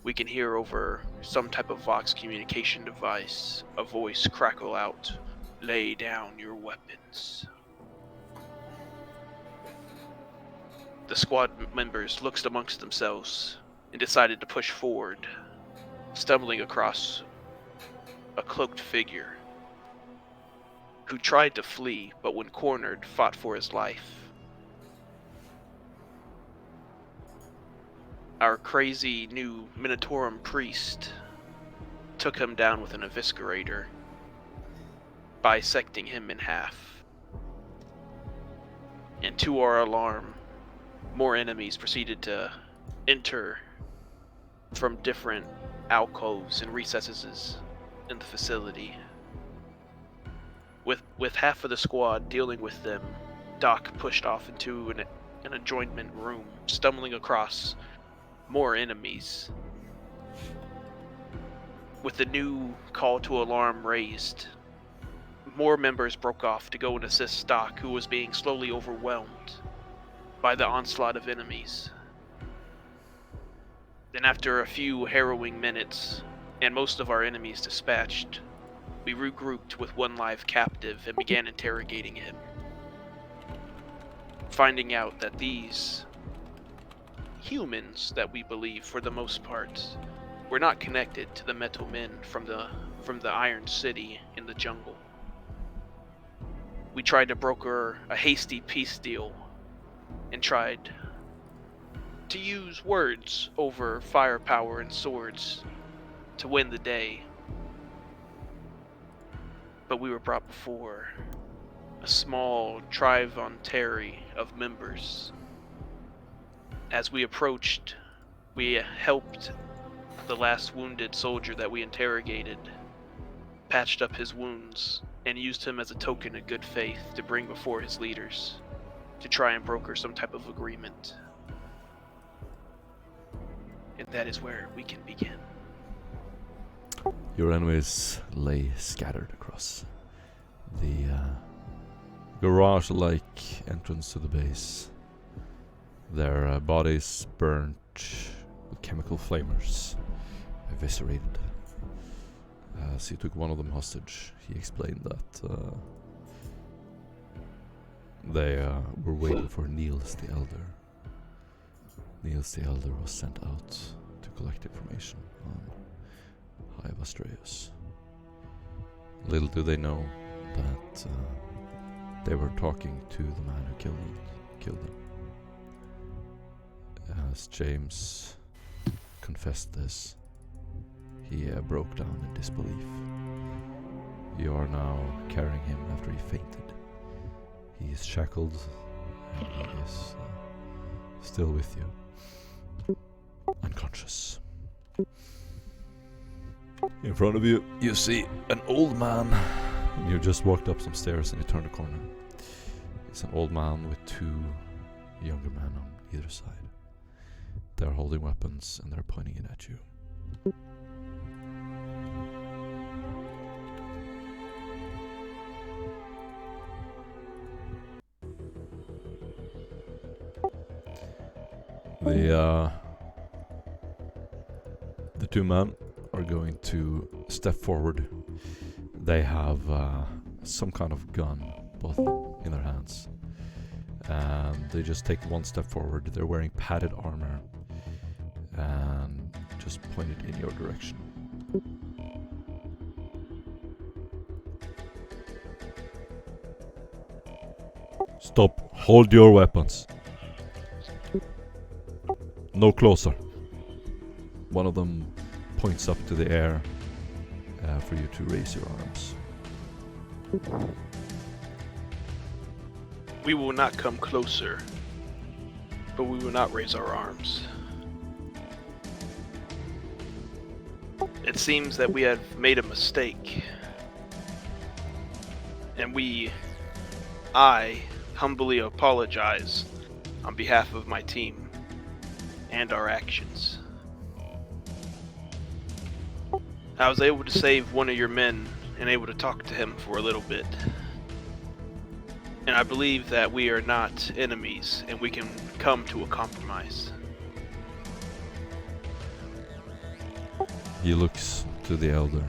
we can hear over some type of Vox communication device a voice crackle out, "Lay down your weapons." The squad members looked amongst themselves and decided to push forward, stumbling across a cloaked figure who tried to flee, but when cornered, fought for his life. Our crazy new Minotaurum priest took him down with an eviscerator, bisecting him in half. And to our alarm, more enemies proceeded to enter from different alcoves and recesses in the facility. With half of the squad dealing with them, Doc pushed off into an adjoining room, stumbling across more enemies. With the new call to alarm raised, more members broke off to go and assist Doc, who was being slowly overwhelmed by the onslaught of enemies. Then after a few harrowing minutes, and most of our enemies dispatched, we regrouped with one live captive and began interrogating him, finding out that these humans that we believe, for the most part, were not connected to the metal men from the Iron City in the jungle. We tried to broker a hasty peace deal and tried to use words over firepower and swords to win the day. But we were brought before a small trivontary of members. As we approached, we helped the last wounded soldier that we interrogated, patched up his wounds, and used him as a token of good faith to bring before his leaders to try and broker some type of agreement. And that is where we can begin. Your enemies lay scattered across the garage-like entrance to the base. Their bodies burnt with chemical flamers, eviscerated. As he took one of them hostage, he explained that they were waiting for Niels the Elder. Niels the Elder was sent out to collect information on Hive Astreus. Little do they know that they were talking to the man who killed them. As James confessed this, he broke down in disbelief. You are now carrying him after he fainted. He is shackled and he is still with you, unconscious. In front of you, you see an old man. You just walked up some stairs and you turn the corner. It's an old man with two younger men on either side. They're holding weapons and they're pointing it at you. The two men are going to step forward. They have some kind of gun, both in their hands. And they just take one step forward. They're wearing padded armor and just point it in your direction. Stop. Hold your weapons. No closer. One of them points up to the air for you to raise your arms. We will not come closer, but we will not raise our arms. It seems that we have made a mistake, and I humbly apologize on behalf of my team and our actions. I was able to save one of your men and able to talk to him for a little bit. And I believe that we are not enemies and we can come to a compromise. He looks to the elder.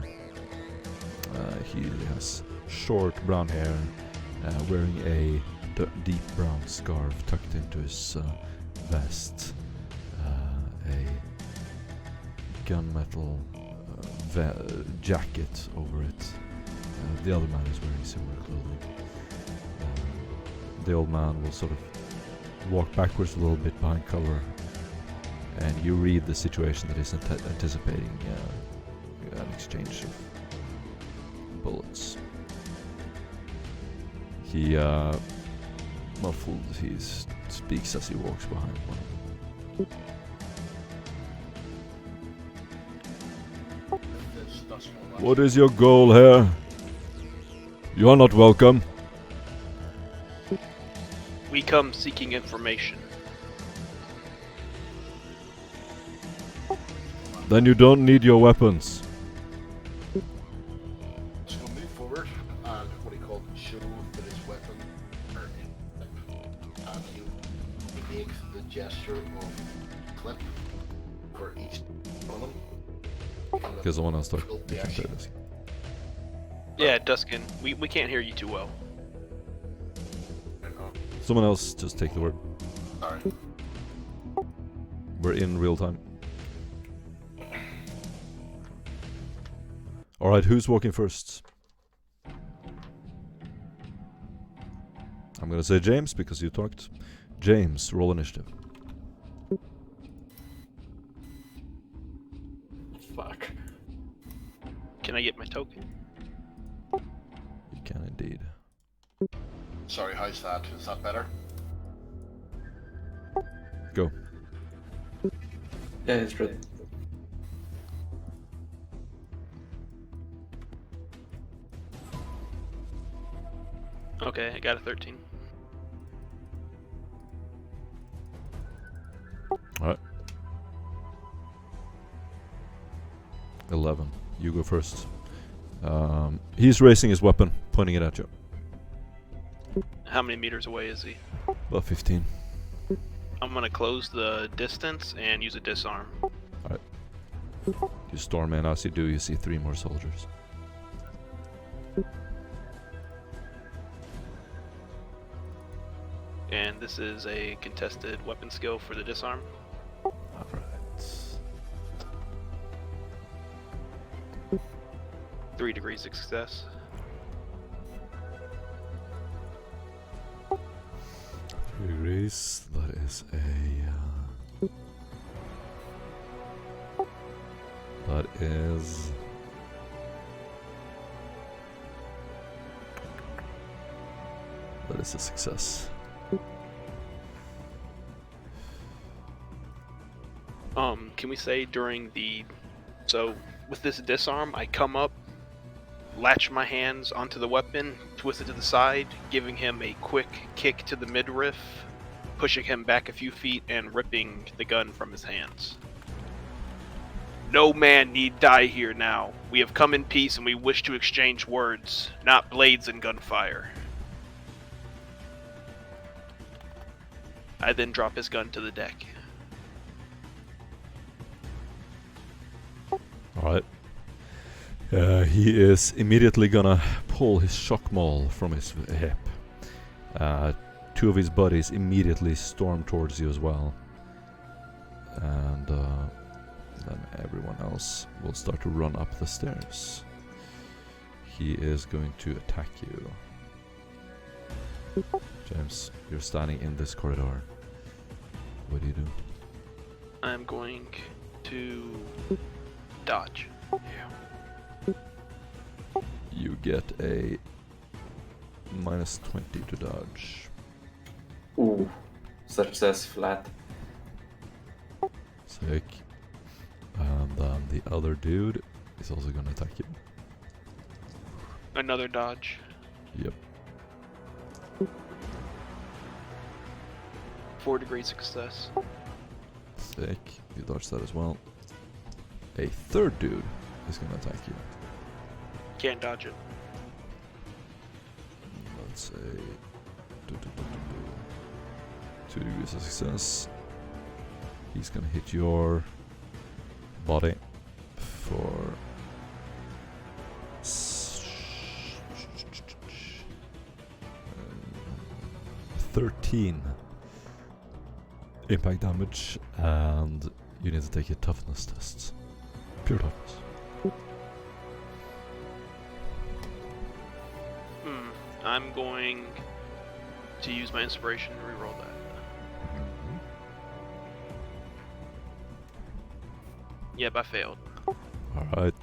He has short brown hair, wearing a deep brown scarf tucked into his vest. A gunmetal jacket over it. The other man is wearing similar clothing. The old man will sort of walk backwards a little bit behind cover, and you read the situation that he's anticipating an exchange of bullets. He muffled, he speaks as he walks behind one of them. What is your goal here? You are not welcome. We come seeking information. Then you don't need your weapons. So we'll move forward and what he called show that his weapon are in clip. And he makes the gesture of clip for each one of them. Okay, someone else talk. Fill You the can say action. this. Yeah, Duskin, we can't hear you too well. Someone else just take the word. Sorry. We're in real time. Alright, who's walking first? I'm gonna say James because you talked. James, roll initiative. Fuck. Can I get my token? You can indeed. Sorry, how's that? Is that better? Go. Yeah, it's ready. Okay, I got a 13. Alright. 11. You go first. He's raising his weapon, pointing it at you. How many meters away is he? About 15. I'm gonna close the distance and use a disarm. You storm in. As you do, you see 3 more soldiers. And this is a contested weapon skill for the disarm. Alright. 3 degrees of success. 3 degrees. That is a... that is... that is a success. Can we say during the... So, with this disarm, I come up, latch my hands onto the weapon, twist it to the side, giving him a quick kick to the midriff, pushing him back a few feet and ripping the gun from his hands. No man need die here now. We have come in peace and we wish to exchange words, not blades and gunfire. I then drop his gun to the deck. Alright. He is immediately gonna pull his shock maul from his hip. 2 of his buddies immediately storm towards you as well. And then everyone else will start to run up the stairs. He is going to attack you. James, you're standing in this corridor. What do you do? I'm going to dodge. You get a -20 to dodge. Ooh, success flat. Sick. And then the other dude is also gonna attack you. Another dodge. Yep. 4 degrees success. Sick. You dodge that as well. A third dude is gonna attack you. Can't dodge it. Let's say 2 degrees of success. He's gonna hit your body. for 13 impact damage, and you need to take a toughness test. Pure toughness. I'm going to use my inspiration and reroll that. Yep, I failed. Alright.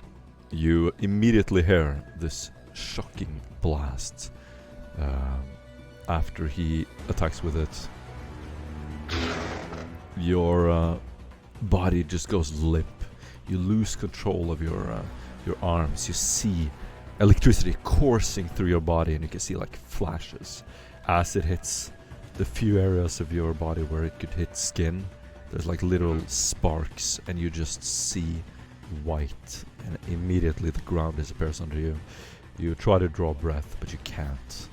You immediately hear this shocking blast after he attacks with it. Your body just goes limp. You lose control of your arms. You see electricity coursing through your body, and you can see like flashes as it hits the few areas of your body where it could hit skin. There's like little sparks, and you just see white, and immediately the ground disappears under you. You try to draw breath, but you can't.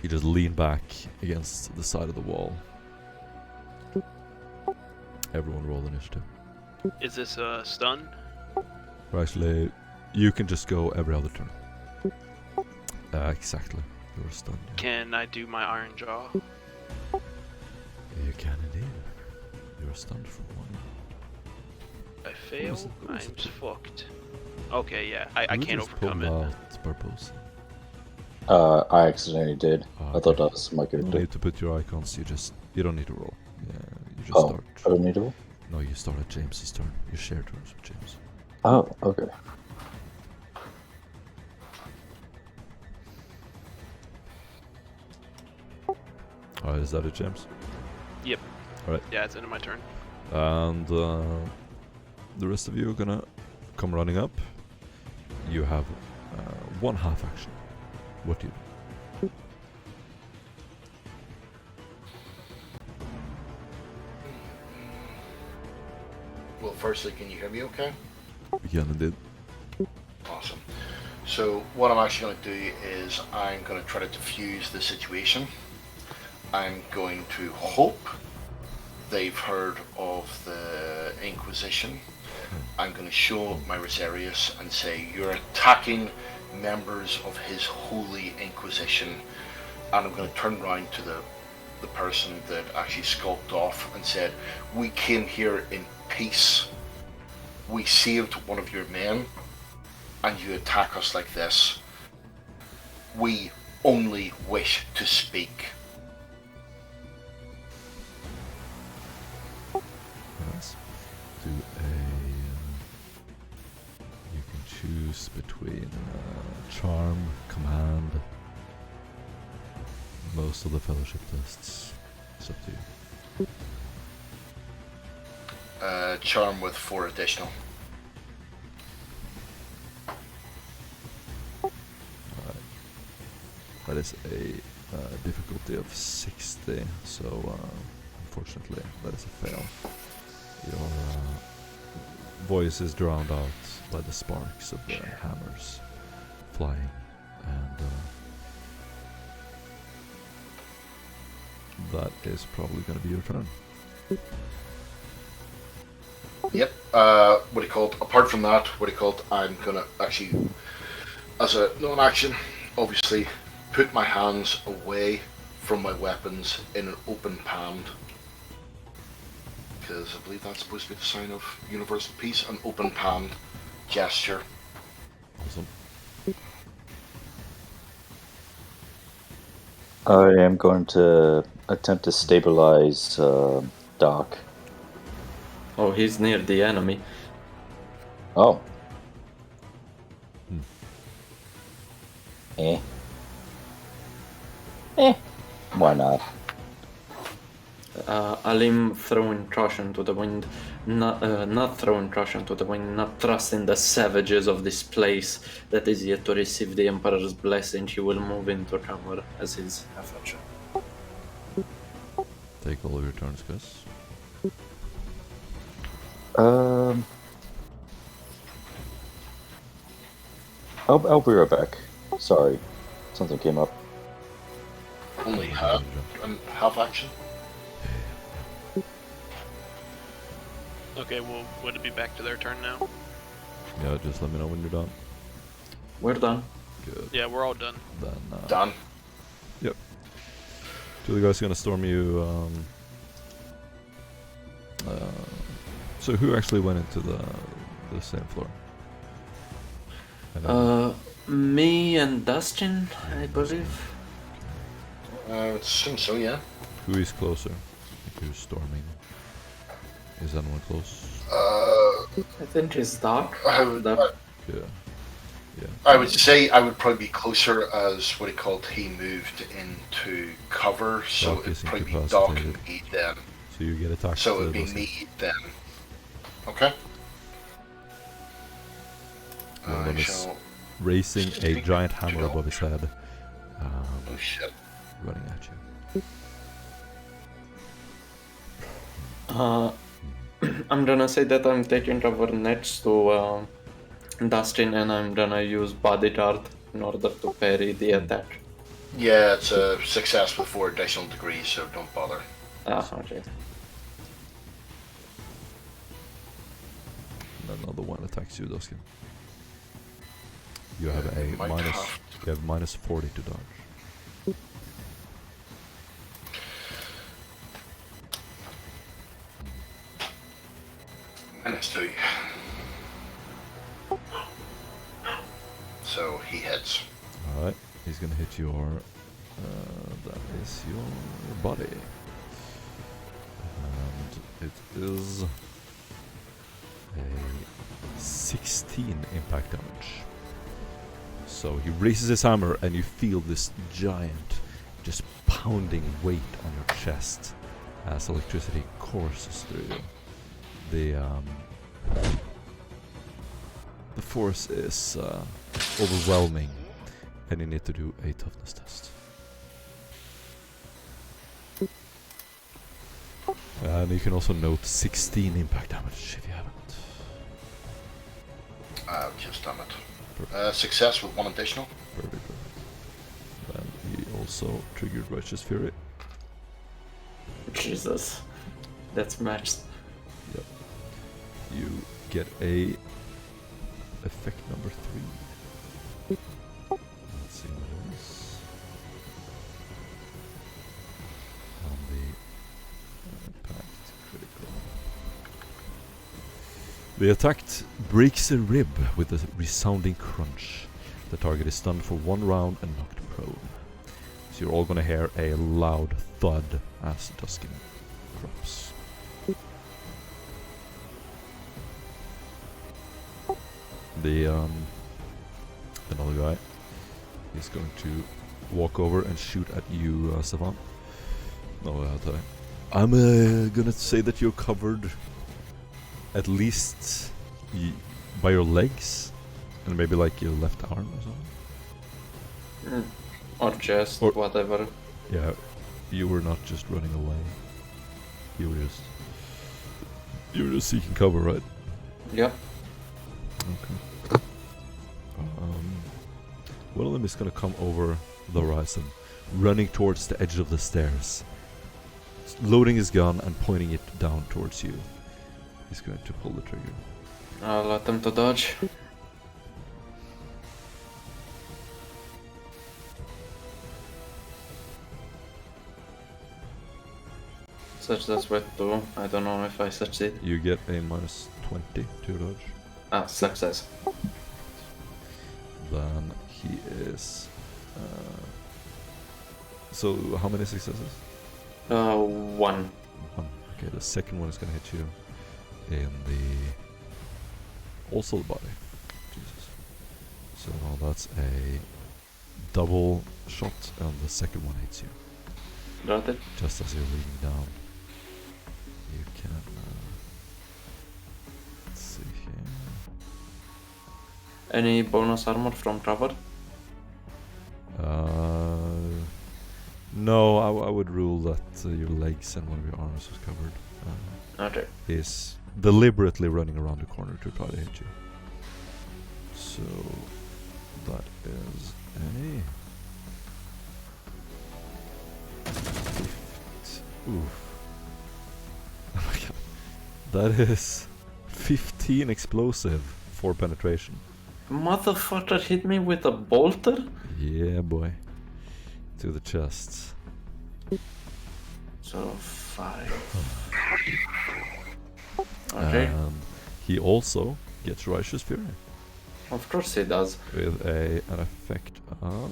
You just lean back against the side of the wall. Everyone roll initiative. Is this a stun? Or actually, you can just go every other turn. Exactly. You're stunned. Can I do my Iron Jaw? You can indeed. You're stunned for 1 round. I fail? I'm just fucked. Okay, yeah, I Who can't just overcome pulled it. out Barbosa? I accidentally did. I thought that was my You character. don't need to put your icons. You don't need to roll. Yeah, you just Oh, start. I don't need to roll? No, you start at James's turn. You share turns with James. Oh, okay. Alright, is that it, James? Yep. Alright. Yeah, it's the end of my turn. And the rest of you are gonna come running up. You have 1 half action. What do you do? Well, firstly, can you hear me okay? You can indeed. Awesome. So what I'm actually going to do is I'm going to try to diffuse the situation. I'm going to hope they've heard of the Inquisition. I'm going to show my Rosarius and say, you're attacking members of his Holy Inquisition. And I'm going to turn around to the person that actually skulked off and said, we came here in peace. We saved one of your men, and you attack us like this. We only wish to speak. Yes. Do a. You can choose between charm, command. Most of the fellowship tests. It's up to you. Charm with 4 additional. That is a difficulty of 60, so unfortunately that is a fail. Your voice is drowned out by the sparks of the hammers flying, and that is probably going to be your turn. Yep. What do you call it? Apart from that, what do you call it? I'm gonna actually, as a non-action, obviously, put my hands away from my weapons in an open palm, because I believe that's supposed to be the sign of universal peace. An open palm gesture. Awesome. I am going to attempt to stabilize Doc. Oh, he's near the enemy. Oh. Why not? Alim throwing caution to the wind, not throwing caution to the wind, not trusting the savages of this place that is yet to receive the Emperor's blessing. He will move into cover as his half action. Take all of your turns, Gus. I'll be right back. Sorry, something came up. Only half action. Okay, well, would it be back to their turn now? Yeah, just let me know when you're done. We're done. Good. Yeah, we're all done. Then, Done. Yep. Two of the guys are gonna storm you. So who actually went into the same floor? Me and Dustin, I believe. I would assume so, yeah. Who is closer? Who's storming? Is anyone close? I think it's dark. I would, Yeah. Yeah. I would say I would probably be closer as what he called he moved into cover, so Doc is it'd probably be Doc and incapacitated. me then. So you get attacked. So it'd be Dustin. me then. Okay. One of them I is shall. raising a giant hammer above his head, Oh shit. running at you. I'm gonna say that I'm taking cover next to Dustin, and I'm gonna use body dart in order to parry the attack. Yeah, it's a success with 4 additional degrees, so don't bother. Ah, okay. And another one attacks you, Dustin. You have a Might minus. have You have minus 40 to dodge. -2. So he hits. All right. He's gonna hit your. That is your body. And it is a 16 impact damage. So he raises his hammer, and you feel this giant, just pounding weight on your chest as electricity courses through you. The force is overwhelming, and you need to do a toughness test. And you can also note 16 impact damage if you haven't. I've just done it. Success with 1 additional. Perfect. Then he also triggered Righteous Fury. Jesus. That's matched. Yep. You get a effect number 3. Let's see what it is. On the impact critical. The attack breaks a rib with a resounding crunch. The target is stunned for 1 round and knocked prone. So you're all gonna hear a loud thud as Duskin drops. Another guy is going to walk over and shoot at you, Savant. No, I'm gonna say that you're covered at least by your legs and maybe like your left arm or something. Or chest, Or- whatever. Yeah, you were not just running away. You were just seeking cover, right? Yep. Okay. One of them is gonna come over the horizon, running towards the edge of the stairs, loading his gun and pointing it down towards you. He's going to pull the trigger. I'll let them to dodge. Success with 2. I don't know if I succeed. You get a minus 20 to your dodge. Ah, success. Then he is. So how many successes? 1. One. Okay, the second one is gonna hit you in the also the body. Jesus. So that's a double shot, and the second one hits you Got it? just as you're leaning down. You can. Let's see here. Any bonus armor from cover? No, I would rule that your legs and one of your arms is covered. Okay. Is deliberately running around the corner to try to hit you. So that is a. Oof. Oh my god. That is 15 explosive 4 penetration. Motherfucker hit me with a bolter? Yeah, boy. To the chest. So 5. Okay. And he also gets Righteous Fury Of course he does. with an effect of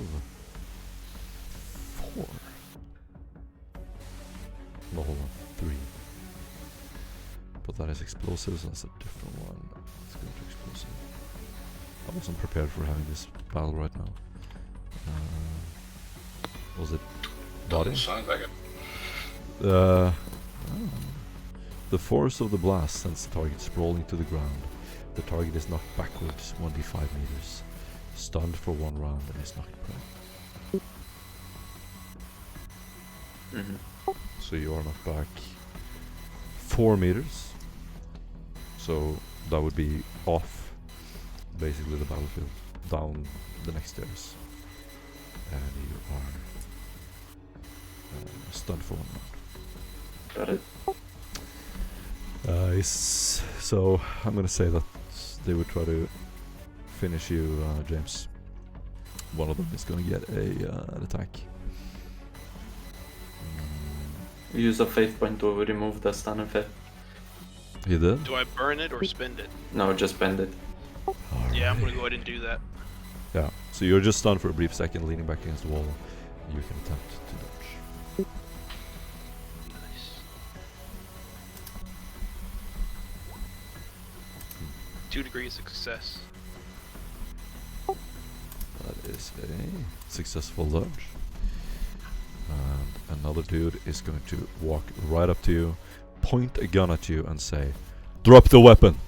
4. No, hold on, 3. But that is explosives, that's a different one. Let's go to explosive. I wasn't prepared for having this battle right now. Was it body? Doesn't sound like it. The force of the blast sends the target sprawling to the ground. The target is knocked backwards 1d5 meters, stunned for 1 round, and is knocked prone. So you are knocked back 4 meters. So that would be off basically the battlefield, down the next stairs. And you are stunned for 1 round. Got it. So I'm gonna say that they would try to finish you, James. One of them is gonna get an attack. Use a fate point to remove the stun effect. You did? Do I burn it or spend it? No, just bend it. Yeah, I'm gonna go ahead and do that. Yeah. So you're just stunned for a brief second, leaning back against the wall. You can attempt to dodge. Nice. 2 degrees of success. That is a successful dodge. And another dude is going to walk right up to you, point a gun at you, and say, "Drop the weapon!"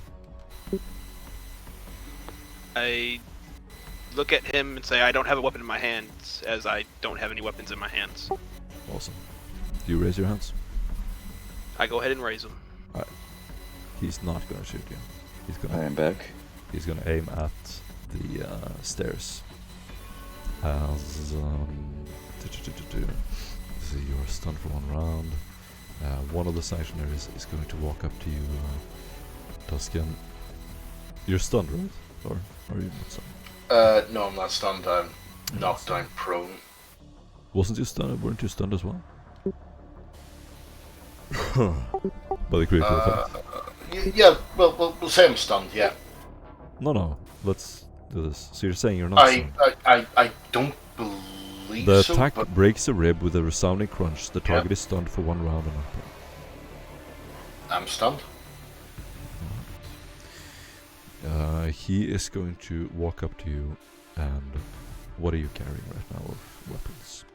I look at him and say, I don't have a weapon in my hands, as I don't have any weapons in my hands. Awesome. Do you raise your hands? I go ahead and raise them. He's not going to shoot you. He's I gonna am back. He's gonna aim at the stairs. As so you're stunned for 1 round. One of the sanctionaries is going to walk up to you, Tuscan. You're stunned, right? Or are you not stunned? No, I'm not stunned. I'm knocked down prone. Wasn't you stunned? Weren't you stunned as well? By the critical effect. Yeah, well, we'll say I'm stunned, yeah. No. Let's do this. So you're saying you're not stunned? I don't believe The so. attack But breaks a rib with a resounding crunch. The target is stunned for 1 round and not prone. I'm stunned. He is going to walk up to you, and what are you carrying right now of weapons?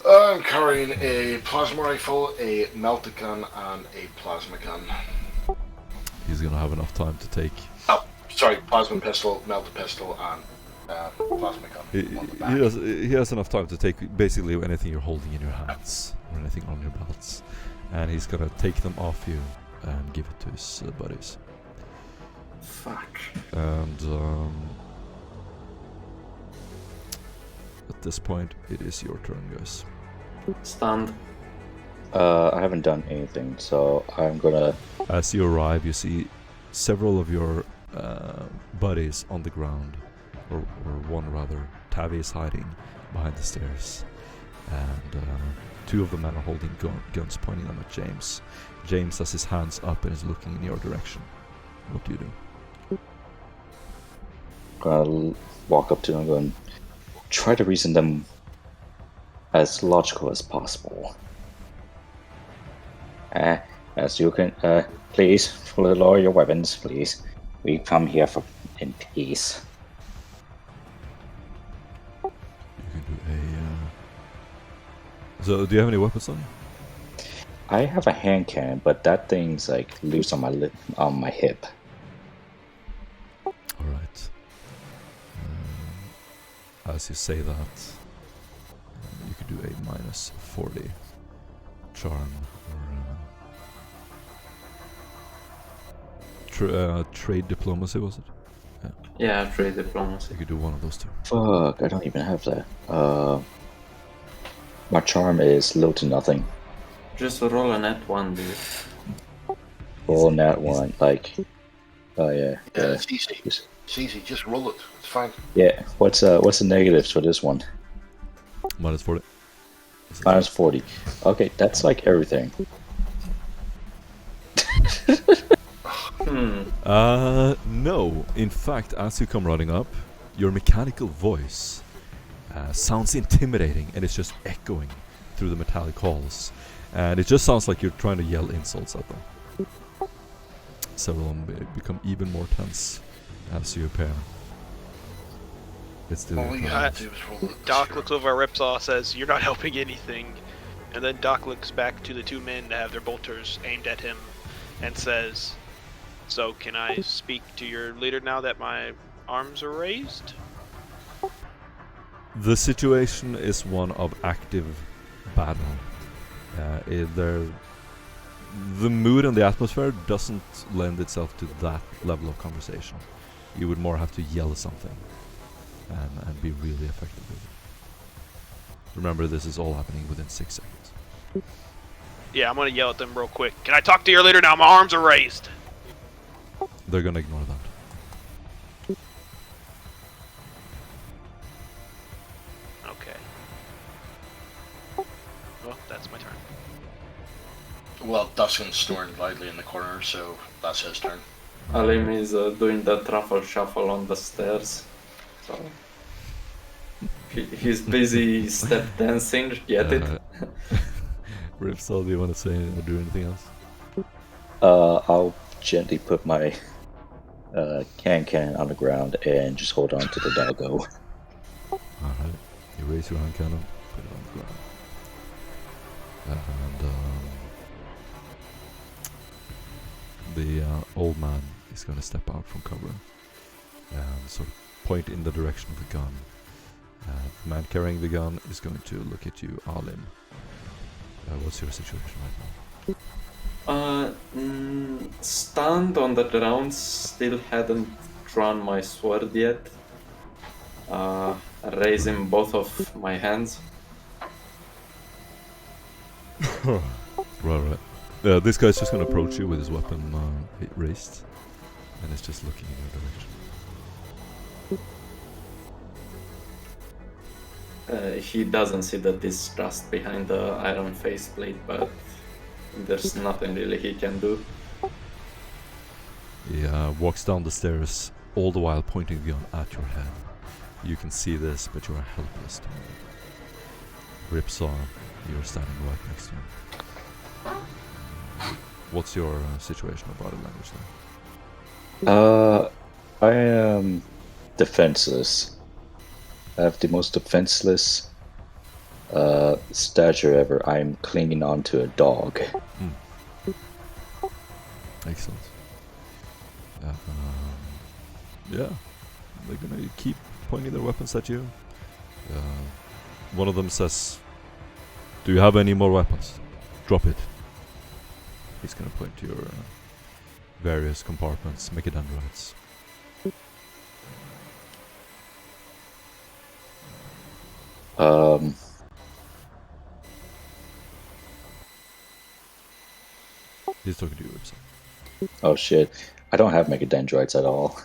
I'm carrying a plasma rifle, a melta gun, and a plasma gun. He's gonna have enough time to take. Oh, sorry, plasma pistol, melta pistol, and plasma gun. on the back. He has enough time to take basically anything you're holding in your hands or anything on your belts, and he's gonna take them off you and give it to his buddies. Fuck. And at this point, it is your turn, guys. Stunned. I haven't done anything, so I'm gonna. As you arrive, you see several of your buddies on the ground, or one rather. Tavi is hiding behind the stairs, and 2 of the men are holding guns, pointing them at James. James has his hands up and is looking in your direction. What do you do? Gonna walk up to them and go and try to reason them as logical as possible. As you can, please lower your weapons, please. We come here in peace. You can do a. So, do you have any weapons on you? I have a hand cannon, but that thing's like loose on my hip. All right. As you say that, you could do a -40 charm or trade diplomacy, was it? Yeah, trade diplomacy. You could do one of those 2. Fuck, I don't even have that. My charm is low to nothing. Just roll a net 1, dude. Roll that one, like Oh yeah. Yeah, it's easy. Just- It's easy. Just roll it. It's fine. yeah. What's the negatives for this one? Minus 40. Minus 40. Okay, that's like everything. No. In fact, as you come running up, your mechanical voice sounds intimidating, and it's just echoing through the metallic halls. And it just sounds like you're trying to yell insults at them. Several of them become even more tense as you appear. It's still All you your have turn. to do is roll it. Doc looks over at Ripsaw, says, "You're not helping anything." And then Doc looks back to the two men that have their bolters aimed at him and says, "So can I speak to your leader now that my arms are raised?" The situation is one of active battle. The mood and the atmosphere doesn't lend itself to that level of conversation. You would more have to yell something and be really effective with it. Remember, this is all happening within 6 seconds. Yeah, I'm gonna yell at them real quick. "Can I talk to your leader now? My arms are raised." They're gonna ignore that. Okay. Well, that's my turn. Well, Dustin's snoring loudly in the corner, so that's his turn. Alim is doing the truffle shuffle on the stairs. So he's busy step dancing. Get it? Ripsaw, do you want to say or do anything else? I'll gently put my can on the ground and just hold on to the doggo. Alright. You raise your hand cannon, put it on the ground. And the old man is going to step out from cover and sort of point in the direction of the gun. The man carrying the gun is going to look at you, Alim. What's your situation right now? Stand on the ground, still hadn't drawn my sword yet. Raising both of my hands. Right. This guy's just going to approach you with his weapon raised, and it's just looking in your direction. He doesn't see the distrust behind the iron faceplate, but there's nothing really he can do. He walks down the stairs, all the while pointing the gun at your head. You can see this, but you are helpless to move. Ripsaw, you're standing right next to him. What's your situation of body language then? I am defenseless. I have the most defenseless stature ever. I'm clinging onto a dog. Excellent. Yeah, they're gonna keep pointing their weapons at you. One of them says, "Do you have any more weapons? Drop it." He's gonna point to your various compartments, make it dendrites. He's talking to you, Ripsaw. Oh shit. I don't have megadendrites at all.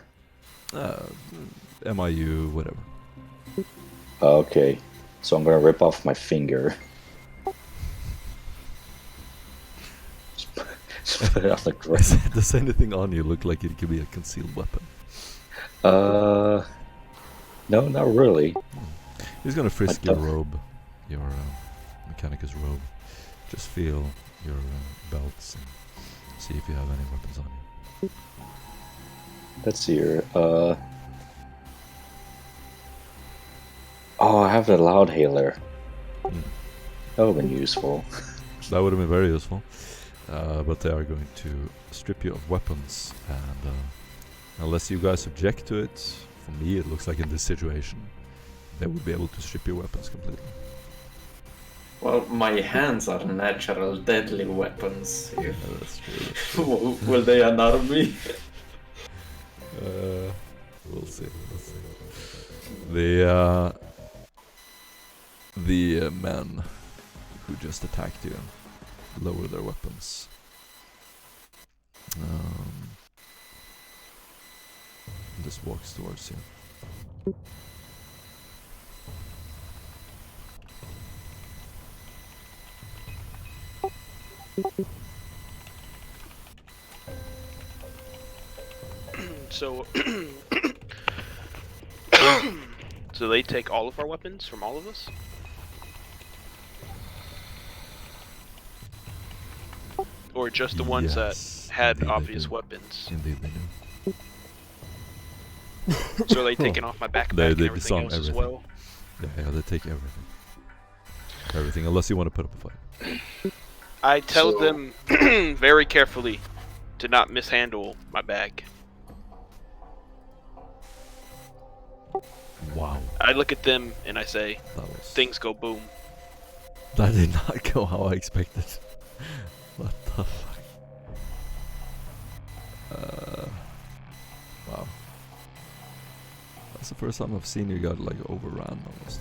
MIU, whatever. Okay. So I'm gonna rip off my finger. Just put it on the ground. Does anything on you look like it could be a concealed weapon? No, not really. He's gonna frisk your robe, your Mechanicus robe. Just feel your belts and see if you have any weapons on you. Let's see here. Oh, I have the loudhailer. That would have been useful. That would have been very useful. But they are going to strip you of weapons, and unless you guys object to it, for me it looks like in this situation they would be able to strip your weapons completely. Well, my hands are natural deadly weapons. Yeah, that's true. Will they unarm me? We'll see. The men who just attacked you lower their weapons. Just walks towards you. So, so they take all of our weapons from all of us? Or just the ones that Yes, had indeed they obvious do. weapons? Indeed they do. So are they taking off my backpack They and everything disarm else as everything. well? Yeah, they take everything. Everything, unless you want to put up a fight. I tell So- them very carefully to not mishandle my bag. Wow, I look at them and I say, that was... things go boom. That did not go how I expected. What the fuck? Wow. That's the first time I've seen you got like overrun almost.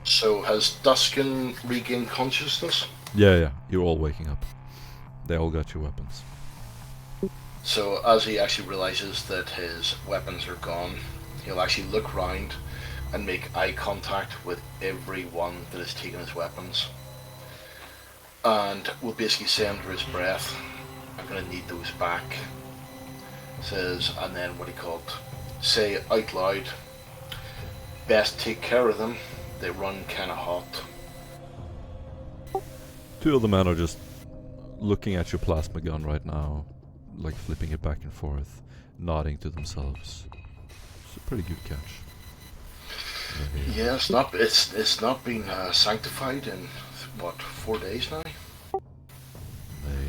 So has Duskin regained consciousness? Yeah, you're all waking up. They all got your weapons. So as he actually realizes that his weapons are gone, he'll actually look round and make eye contact with everyone that has taken his weapons. And will basically say under his breath, I'm gonna need those back. Says, and then what he called, say out loud, best take care of them, they run kinda hot. Two of the men are just looking at your plasma gun right now, like flipping it back and forth, nodding to themselves. It's a pretty good catch. Yeah, it's not been sanctified in what, 4 days now?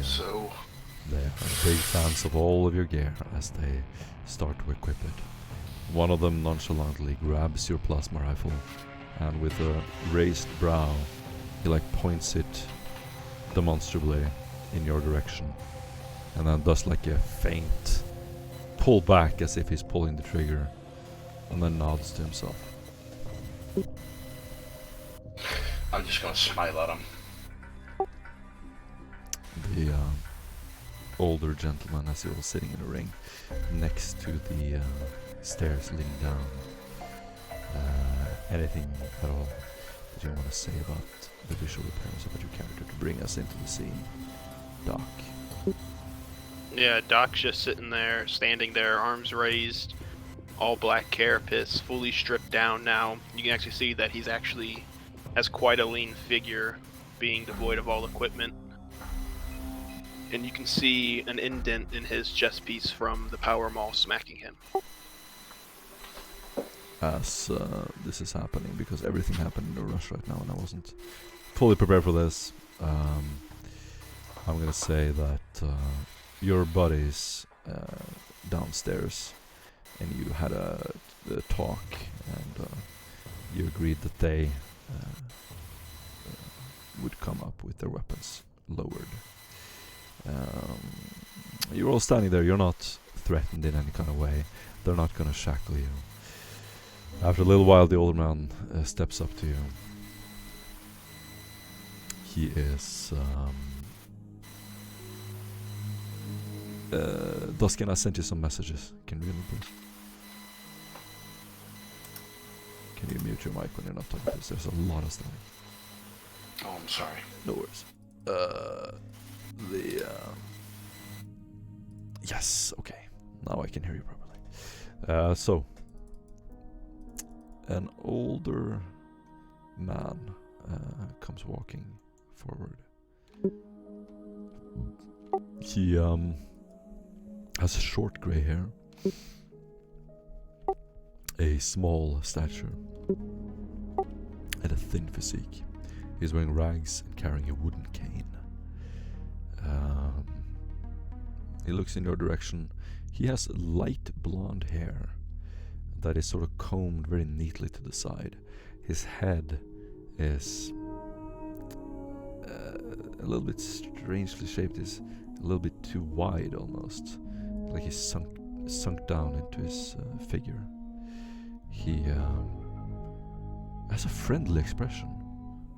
So They are big fans of all of your gear as they start to equip it. One of them nonchalantly grabs your plasma rifle and with a raised brow he like points it demonstrably in your direction and then does like a faint pull back as if he's pulling the trigger and then nods to himself. I'm just gonna smile at him. The older gentleman, as you're all sitting in a ring next to the stairs leading down. Anything at all that you want to say about the visual appearance of your character to bring us into the scene? Doc. Yeah, Doc's just sitting there, standing there, arms raised, all black carapace, fully stripped down now. You can actually see that he's actually has quite a lean figure, being devoid of all equipment. And you can see an indent in his chest piece from the power maul smacking him. As this is happening, because everything happened in a rush right now and I wasn't fully prepared for this, I'm gonna say that your buddies downstairs and you had a talk and you agreed that they would come up with their weapons lowered. You're all standing there, you're not threatened in any kind of way. They're not gonna shackle you. After a little while the old man steps up to you. He is Duskin, I sent you some messages. Can you read them please? Can you mute your mic when you're not talking please? There's a lot of stuff. Oh, I'm sorry. No worries. Yes, okay. Now I can hear you properly. So, an older man comes walking forward. He has short grey hair, a small stature, and a thin physique. He's wearing rags and carrying a wooden cane. He looks in your direction. He has light blonde hair that is sort of combed very neatly to the side. His head is a little bit strangely shaped. Is a little bit too wide almost, like he's sunk down into his figure. He has a friendly expression,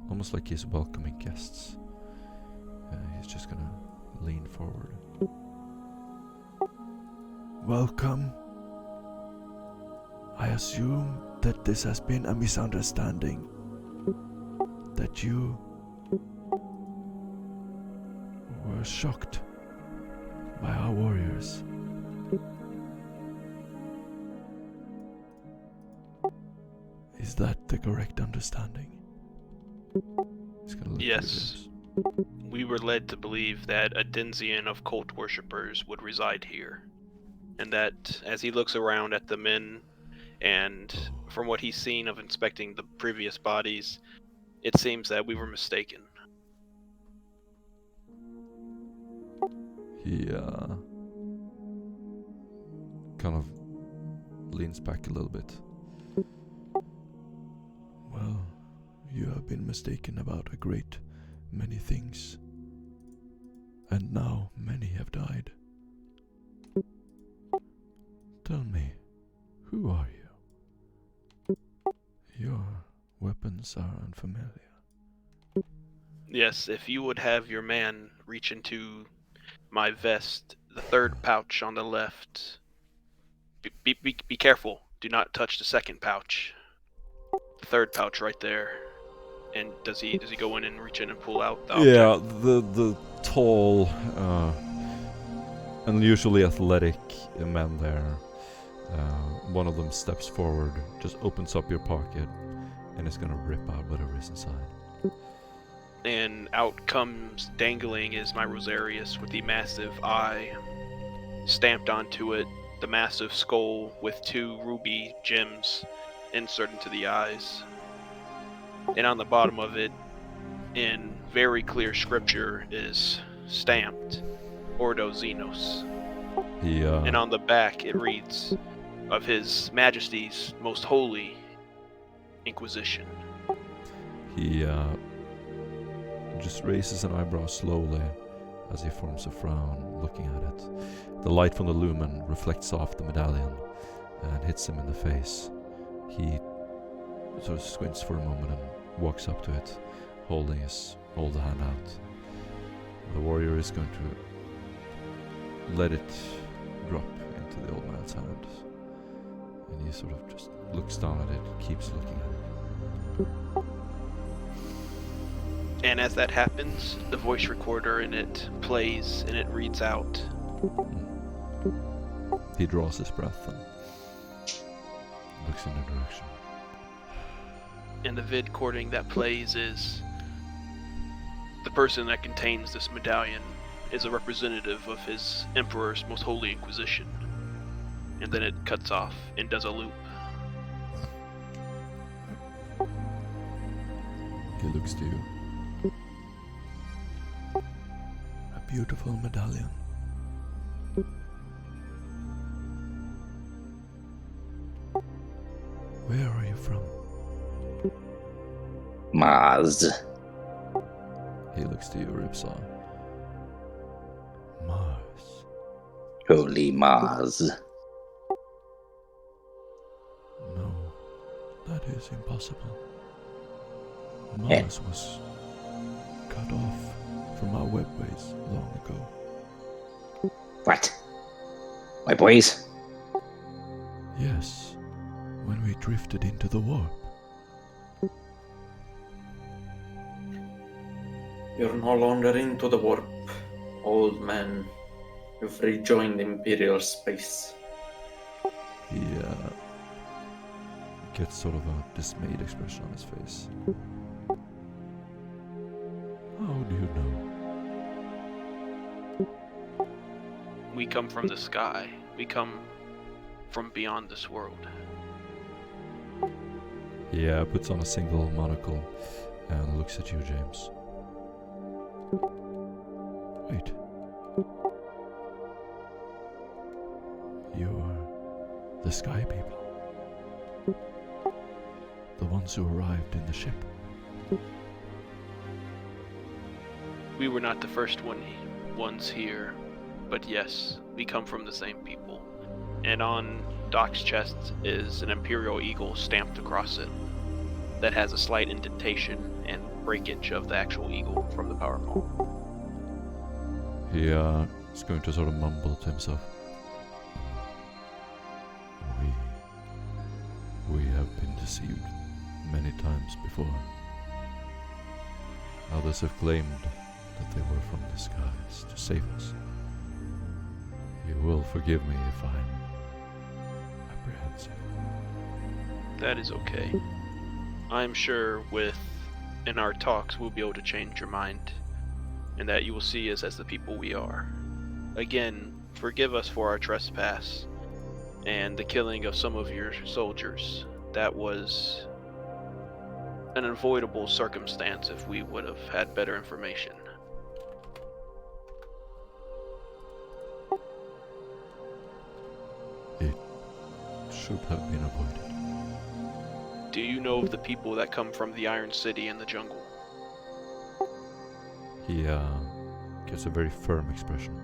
almost like he's welcoming guests. He's just gonna lean forward. Welcome. I assume that this has been a misunderstanding. That you were shocked by our warriors. Is that the correct understanding? He's gonna look at you, Yes. James. We were led to believe that a Denzian of cult worshippers would reside here. And that, as he looks around at the men, and from what he's seen of inspecting the previous bodies, it seems that we were mistaken. He kind of leans back a little bit. Well, you have been mistaken about a great many things. And now many have died. Tell me, who are you? Your weapons are unfamiliar. Yes, if you would have your man reach into my vest, the third pouch on the left. Be careful. Do not touch the second pouch. The third pouch right there. And does he go in and reach in and pull out the object? Yeah, the tall, unusually athletic men there. One of them steps forward, just opens up your pocket, and is gonna rip out whatever is inside. And out comes dangling is my Rosarius with the massive eye stamped onto it, the massive skull with 2 ruby gems inserted into the eyes. And on the bottom of it, in very clear scripture, is stamped Ordo Xenos. And on the back it reads, of His Majesty's Most Holy Inquisition. He just raises an eyebrow slowly as he forms a frown, looking at it. The light from the lumen reflects off the medallion and hits him in the face. He sort of squints for a moment and walks up to it, holding his hand out. The warrior is going to let it drop into the old man's hand. And he sort of just looks down at it, keeps looking at it. And as that happens, the voice recorder in it plays and it reads out. He draws his breath and looks in a direction. And the vid recording that plays is the person that contains this medallion is a representative of His Emperor's Most Holy Inquisition. And then it cuts off and does a loop. He looks to you. A beautiful medallion. Where are you from? Mars. He looks to you, Ripsaw. Mars. Holy Mars. No, that is impossible. Mars was cut off from our webways long ago. What? My boys? Yes, when we drifted into the warp. You're no longer into the warp, old man. You've rejoined Imperial space. He gets sort of a dismayed expression on his face. How do you know? We come from the sky. We come from beyond this world. He puts on a single monocle and looks at you, James. Wait. You're the sky people. The ones who arrived in the ship. We were not the first ones here, but yes, we come from the same people. And on Doc's chest is an Imperial Eagle stamped across it that has a slight indentation and breakage of the actual eagle from the power pole. He is going to sort of mumble to himself. deceived many times before. Others have claimed that they were from the skies to save us. You will forgive me if I'm apprehensive. That is okay. I'm sure in our talks we'll be able to change your mind, and that you will see us as the people we are. Again, forgive us for our trespass and the killing of some of your soldiers. That was an unavoidable circumstance if we would have had better information. It should have been avoided. Do you know of the people that come from the Iron City and the jungle? He gets a very firm expression.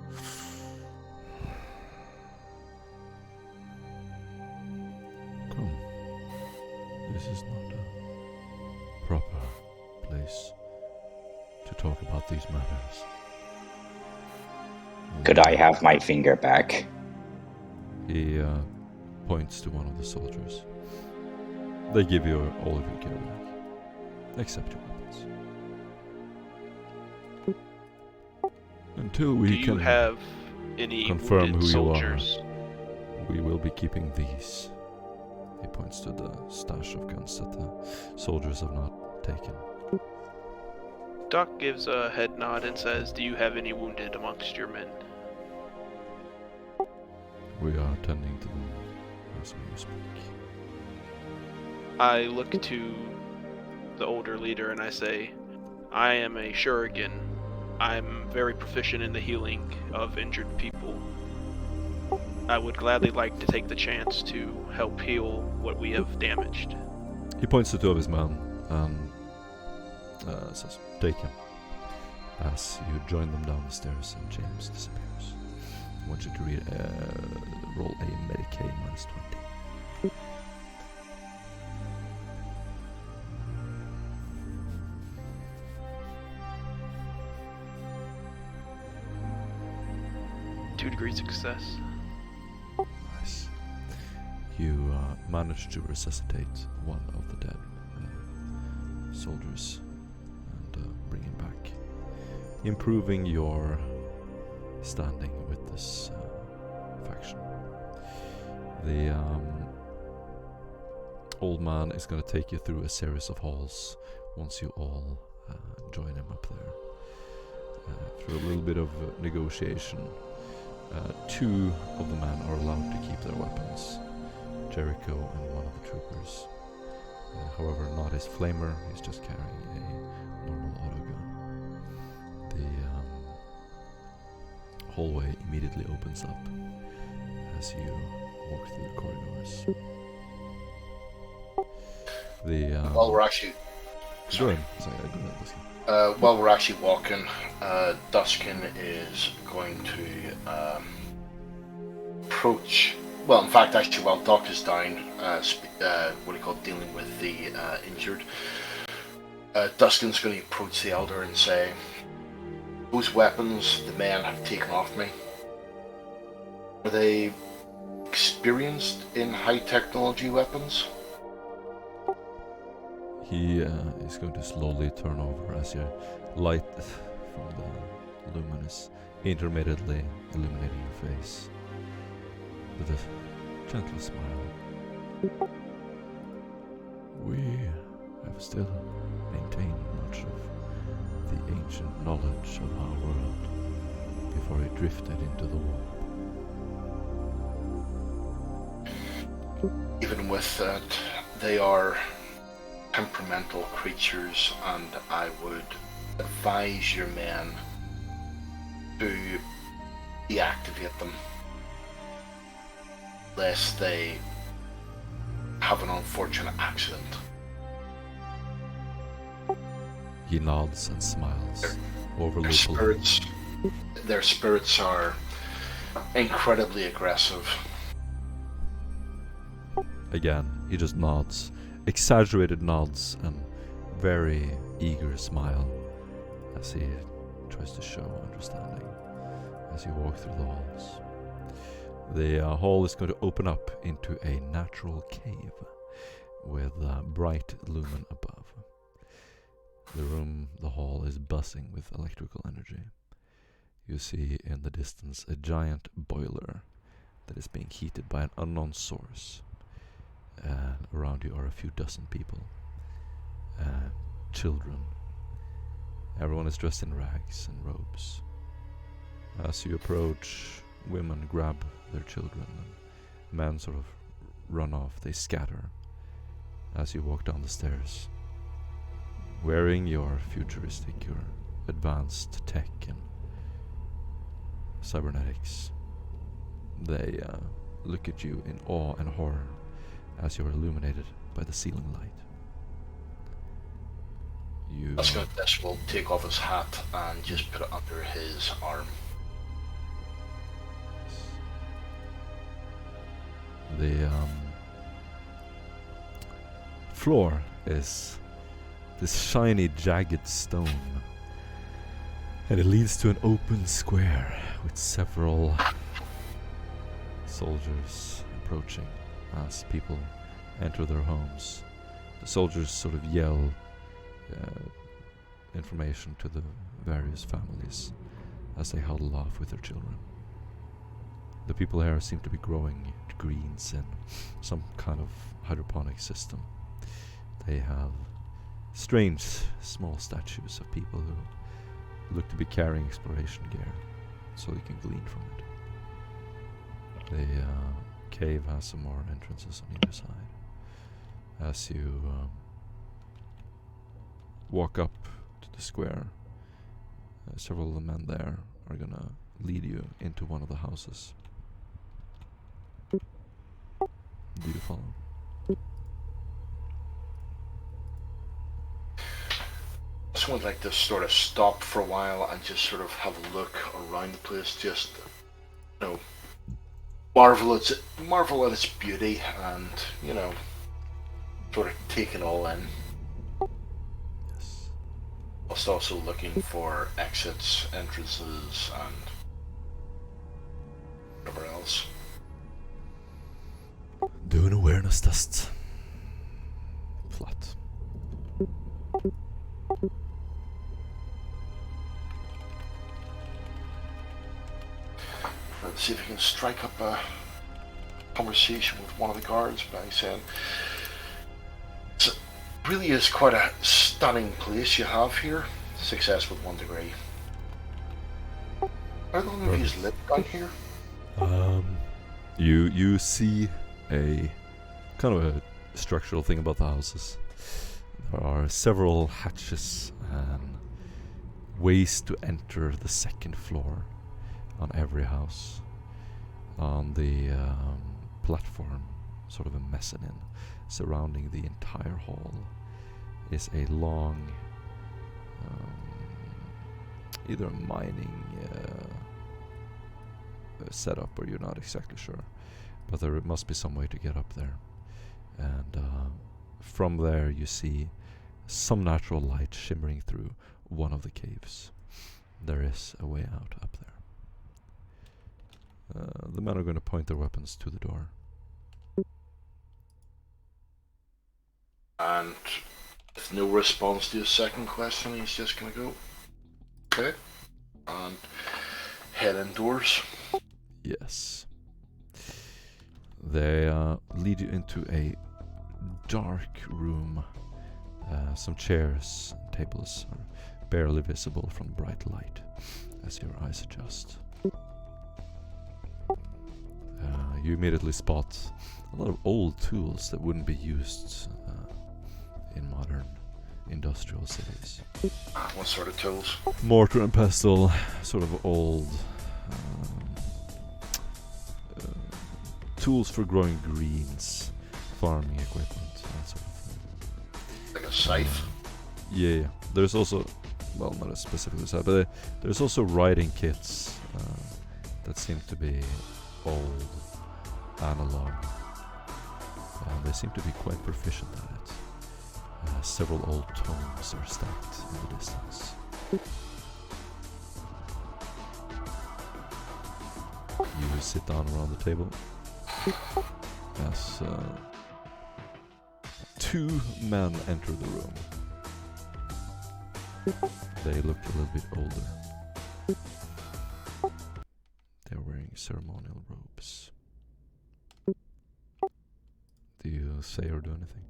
Come. This is not a proper place to talk about these matters. Could I have my finger back? He points to one of the soldiers. They give you all of your gear back, except your weapons. Until we Do you can have any confirm wounded who soldiers? you are, we will be keeping these. He points to the stash of guns that the soldiers have not taken. Doc gives a head nod and says, "Do you have any wounded amongst your men?" We are tending to them as we speak. I look to the older leader and I say, "I am a Shuriken. I'm very proficient in the healing of injured people. I would gladly like to take the chance to help heal what we have damaged." He points to two of his men and says, "Take him." As you join them down the stairs and James disappears. I want you to roll a Medicaid minus 20. Degree success. Nice. You managed to resuscitate one of the dead soldiers and bring him back, improving your standing with this faction. The old man is going to take you through a series of halls once you all join him up there. Through a little bit of negotiation, two of the men are allowed to keep their weapons, Jericho and one of the troopers. However, not his flamer, he's just carrying a normal autogun. The hallway immediately opens up as you walk through the corridors. While we're actually Go ahead, Duskin. while we're actually walking, Duskin is going to approach. Well, in fact, actually, while Doc is down, dealing with the injured, Duskin's going to approach the elder and say, "Those weapons the men have taken off me, are they experienced in high technology weapons?" He is going to slowly turn over as your light from the lumen is intermittently illuminating your face with a gentle smile. We have still maintained much of the ancient knowledge of our world before it drifted into the warp. Even with that, they are temperamental creatures, and I would advise your men to deactivate them lest they have an unfortunate accident. He nods and smiles, Their spirits are incredibly aggressive. Again, he just nods, exaggerated nods and very eager smile as he tries to show understanding as you walk through the halls. The hall is going to open up into a natural cave. with bright lumen above. The hall is buzzing with electrical energy. You see in the distance a giant boiler that is being heated by an unknown source. Around you are a few dozen people. Children. Everyone is dressed in rags and robes. As you approach, women grab their children and men sort of run off. They scatter as you walk down the stairs, wearing your futuristic, your advanced tech and cybernetics. They look at you in awe and horror as you are illuminated by the ceiling light. This will take off his hat and just put it under his arm. The floor is this shiny, jagged stone, and it leads to an open square with several soldiers approaching as people enter their homes. The soldiers sort of yell information to the various families as they huddle off with their children. The people here seem to be growing greens in some kind of hydroponic system. They have strange small statues of people who look to be carrying exploration gear so you can glean from it. The cave has some more entrances on either side. As you walk up to the square, several of the men there are gonna lead you into one of the houses. Do you follow? So I'd like to sort of stop for a while and just sort of have a look around the place, just, you know, marvel at its beauty and, you know, sort of take it all in. Yes. Whilst also looking for exits, entrances, and whatever else. Do an awareness test. Flat. Let's see if we can strike up a conversation with one of the guards by saying, it really is quite a stunning place you have here. Success with 1 degree. How long have you lived down here? You see a kind of a structural thing about the houses. There are several hatches and ways to enter the second floor on every house. On the platform, sort of a mezzanine surrounding the entire hall, is a long, either a mining setup, or you're not exactly sure, but there must be some way to get up there. And from there you see some natural light shimmering through one of the caves. There is a way out up there. The men are going to point their weapons to the door. And with no response to his second question, he's just going to go, okay, and head indoors. Yes. They lead you into a dark room. Some chairs and tables are barely visible from bright light as your eyes adjust. You immediately spot a lot of old tools that wouldn't be used in modern industrial cities. What sort of tools? Mortar and pestle, sort of old tools for growing greens, farming equipment, that sort of thing. Like a scythe? Yeah. There's also, well, not a specifically scythe, but there's also riding kits that seem to be old, analog. They seem to be quite proficient at it. Several old tomes are stacked in the distance. You sit down around the table as 2 men enter the room. They look a little bit older. They're wearing ceremonial robes. Do you say or do anything?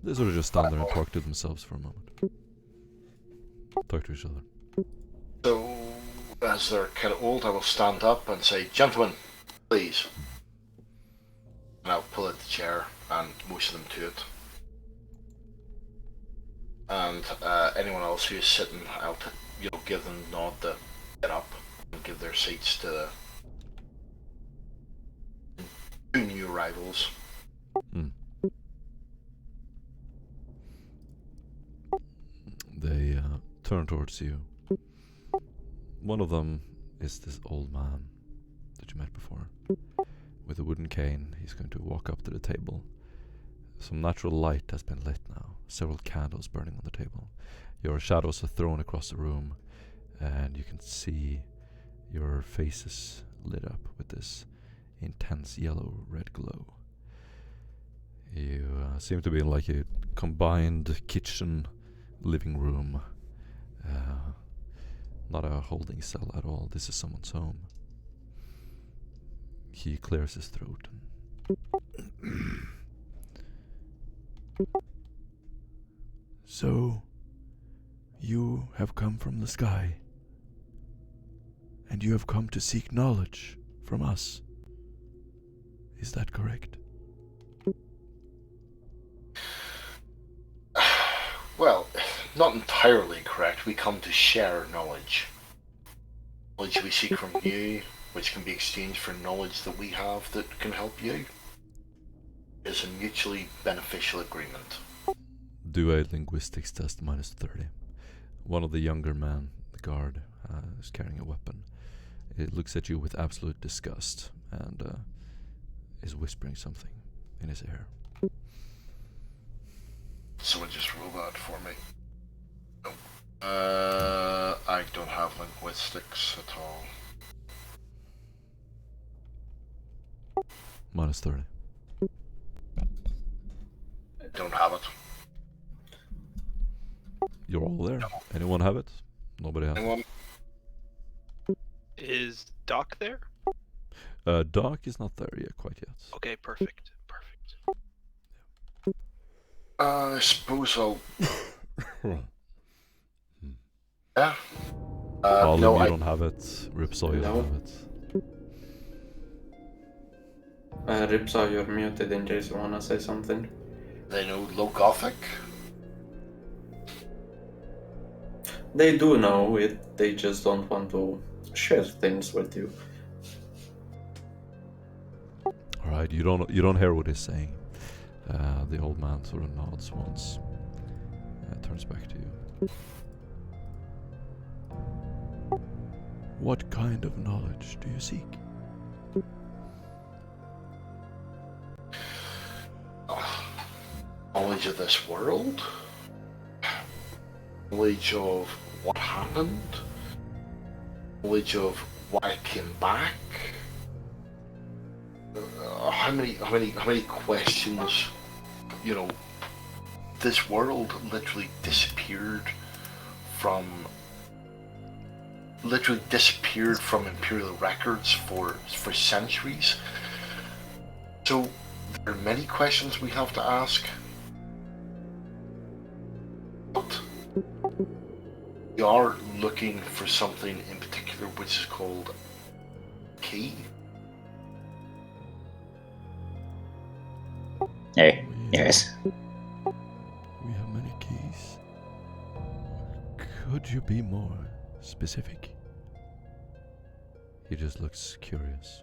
They sort of just stand there and talk to themselves for a moment. Talk to each other. So, as they're kind of old, I will stand up and say, "Gentlemen, please." And I'll pull out the chair and motion them to it. And anyone else who is sitting, I'll give them a nod to get up and give their seats to the 2 new arrivals. They turn towards you. One of them is this old man that you met before. With a wooden cane, he's going to walk up to the table. Some natural light has been lit now. Several candles burning on the table. Your shadows are thrown across the room, and you can see your faces lit up with this intense yellow-red glow. You seem to be in like a combined kitchen, living room. Not a holding cell at all. This is someone's home. He clears his throat. So, you have come from the sky, and you have come to seek knowledge from us. Is that correct? Well, not entirely correct. We come to share knowledge. Knowledge we seek from you, which can be exchanged for knowledge that we have that can help you. It's a mutually beneficial agreement. Do a linguistics test -30. One of the younger men, the guard, is carrying a weapon. It looks at you with absolute disgust and is whispering something in his ear. Someone just roll that for me. No. I don't have linguistics at all. -30. I don't have it. You're all there. No. Anyone have it? Nobody has it. Anyone? Is Doc there? Doc is not there yet, quite yet. Okay, perfect. Perfect. I suppose I'll... Yeah. Olive, No, you I... don't have it. Ripsaw, you No. don't have it. Ripsaw, you're muted in case you wanna say something. They know Low Gothic? They do know it, they just don't want to share things with you. Alright, you don't hear what he's saying. The old man sort of nods once. Turns back to you. What kind of knowledge do you seek? Knowledge of this world? Knowledge of what happened? Knowledge of why I came back? How many questions? You know, this world literally disappeared from Imperial records for centuries. So there are many questions we have to ask. But we are looking for something in particular which is called key. Hey, yes. We have many keys. Could you be more specific? He just looks curious.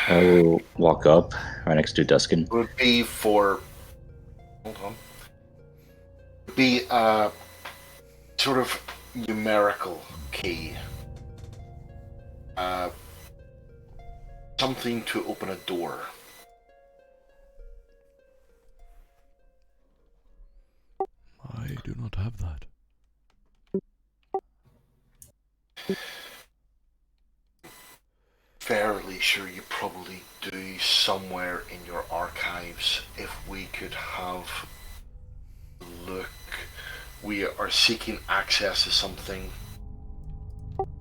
I will walk up right next to Duskin. It would be for... Hold on. It would be a sort of numerical key. Something to open a door. I do not have that. Fair fairly sure you probably do somewhere in your archives. If we could have a look. We are seeking access to something.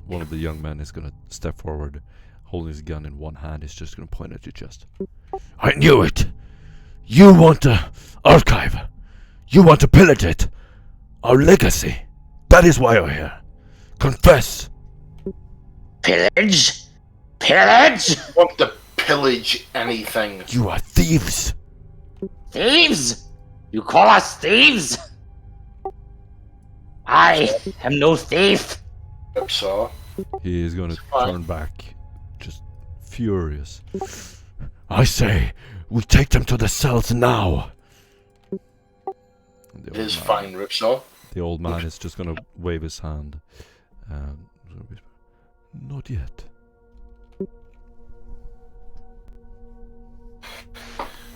One of the young men is gonna step forward, holding his gun in one hand. He's just gonna point at your chest. I knew it! You want to archive. You want to pillage it. Our legacy. That is why you're here. Confess. Pillage? Pillage? Want to pillage anything? You are thieves. Thieves? You call us thieves? I am no thief. So, He is gonna fine. turn back, just furious. I say, we take them to the cells now. And the it old is man- fine, Ripsaw. The old man is just gonna wave his hand. And not yet.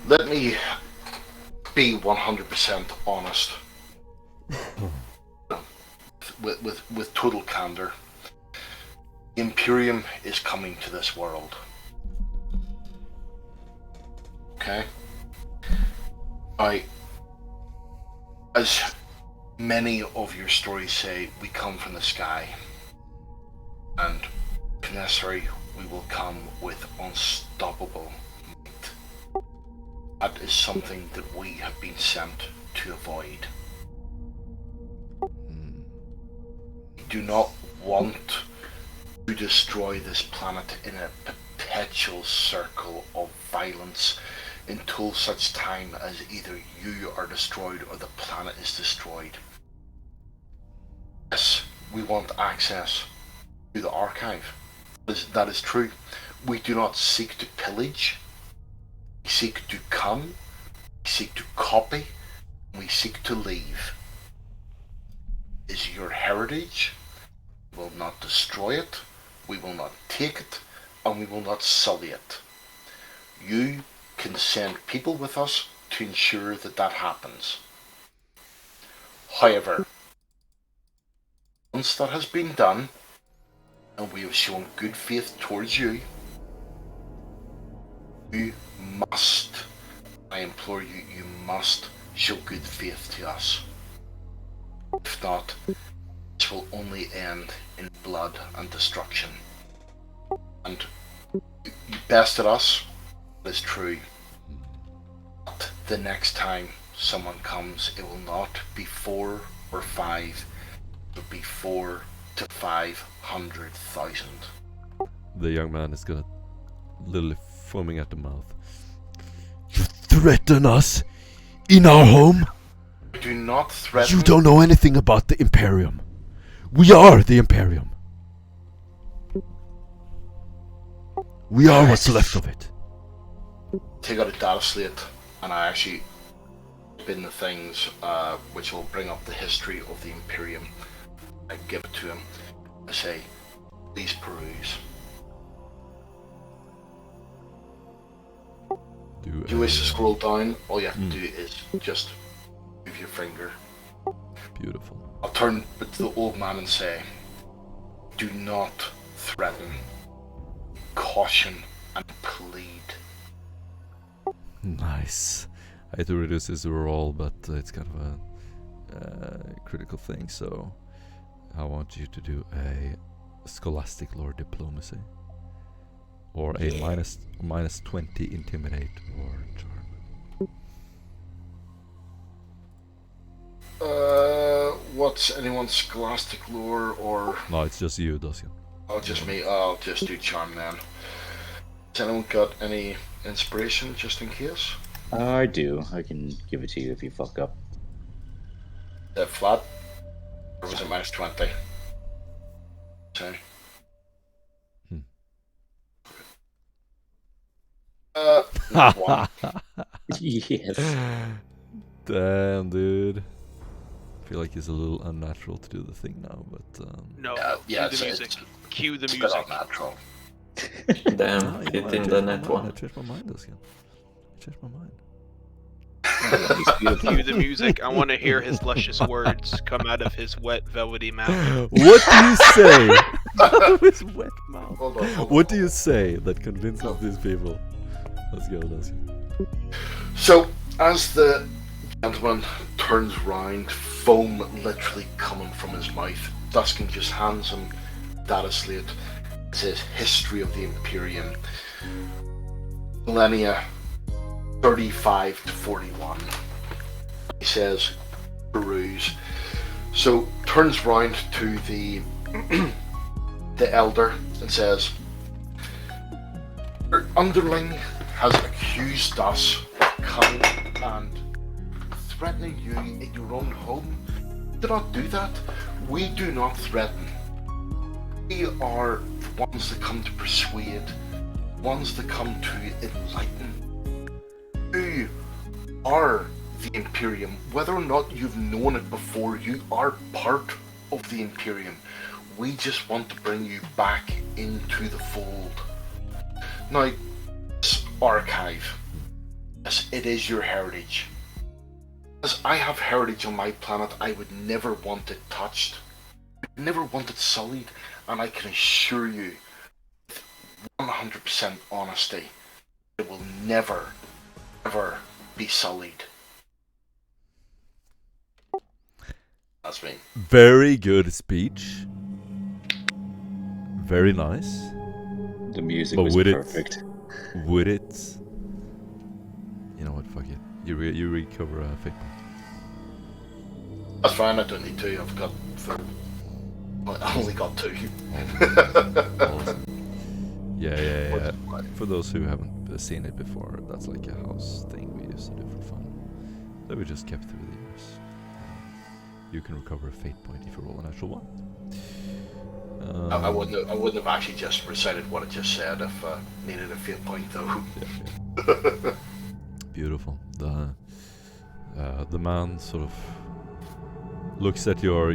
Let me be 100% honest. with total candor. The Imperium is coming to this world. Okay? As many of your stories say, we come from the sky. And if necessary, we will come with unstoppable might. That is something that we have been sent to avoid. We do not want to destroy this planet in a perpetual circle of violence until such time as either you are destroyed or the planet is destroyed. Yes, we want access to the archive. That is true. We do not seek to pillage. We seek to come. We seek to copy. We seek to leave. Is your heritage. We will not destroy it. We will not take it. And we will not sully it. You can send people with us to ensure that that happens. However, once that has been done, and we have shown good faith towards you, you must, I implore you, you must show good faith to us. If not, this will only end in blood and destruction. And you bested us, that is true. But the next time someone comes, it will not be 4 or 5, it will be 4 to 500,000. The young man is gonna literally foaming at the mouth. You threaten us in our home? Do not threaten. You don't know anything about the Imperium. We are the Imperium. We are what's left of it. Take out a data slate, and I actually spin the things which will bring up the history of the Imperium. I give it to him. I say, please peruse. If you wish to scroll down, all you have to do is just move your finger. Beautiful. I'll turn to the old man and say, do not threaten, caution, and plead. Nice. I hate to reduce this to a roll, but it's kind of a critical thing, so I want you to do a scholastic lore diplomacy. Or a minus 20 intimidate or charm. What's anyone's scholastic lore or... No, it's just you, Dosian. Oh, just me. I'll just do charm then. Has anyone got any inspiration just in case? I do. I can give it to you if you fuck up. Is it flat? Or was it minus 20? Sorry. Not one. Yes. Damn, dude. I feel like it's a little unnatural to do the thing now, but No, Yeah, cue the music. Cue the It's a bit music. unnatural. Damn, I hit in the net I one. changed my mind, Dosian. I changed my mind. Cue the music. I want to hear his luscious words come out of his wet, velvety mouth. What do you say? With wet mouth. Hold on. What do you say that convinces these people? Let's go. So, as the gentleman turns round, foam literally coming from his mouth, Duskin just hands him data slate. It says History of the Imperium, millennia 35 to 41. He says, peruse. So, turns round to the the elder and says, "Your underling has accused us of coming and threatening you in your own home. Do not do that. We do not threaten. We are the ones that come to persuade, ones that come to enlighten. You are the Imperium. Whether or not you've known it before, you are part of the Imperium. We just want to bring you back into the fold. Now, this archive, yes, it is your heritage. As I have heritage on my planet, I would never want it touched. Never want it sullied, and I can assure you, with 100% honesty, it will never, ever be sullied." That's me. Very good speech. Very nice. The music But was would perfect. Would it? You know what? Fuck it. You recover a fate point. That's fine, I don't need to. I've got full. I only got 2. Awesome. Yeah. For those who haven't seen it before, that's like a house thing we used to do for fun. That we just kept through the years. You can recover a fate point if you roll an actual one. I wouldn't have actually just recited what I just said if I needed a fate point, though. Yeah. Beautiful. The man sort of looks at your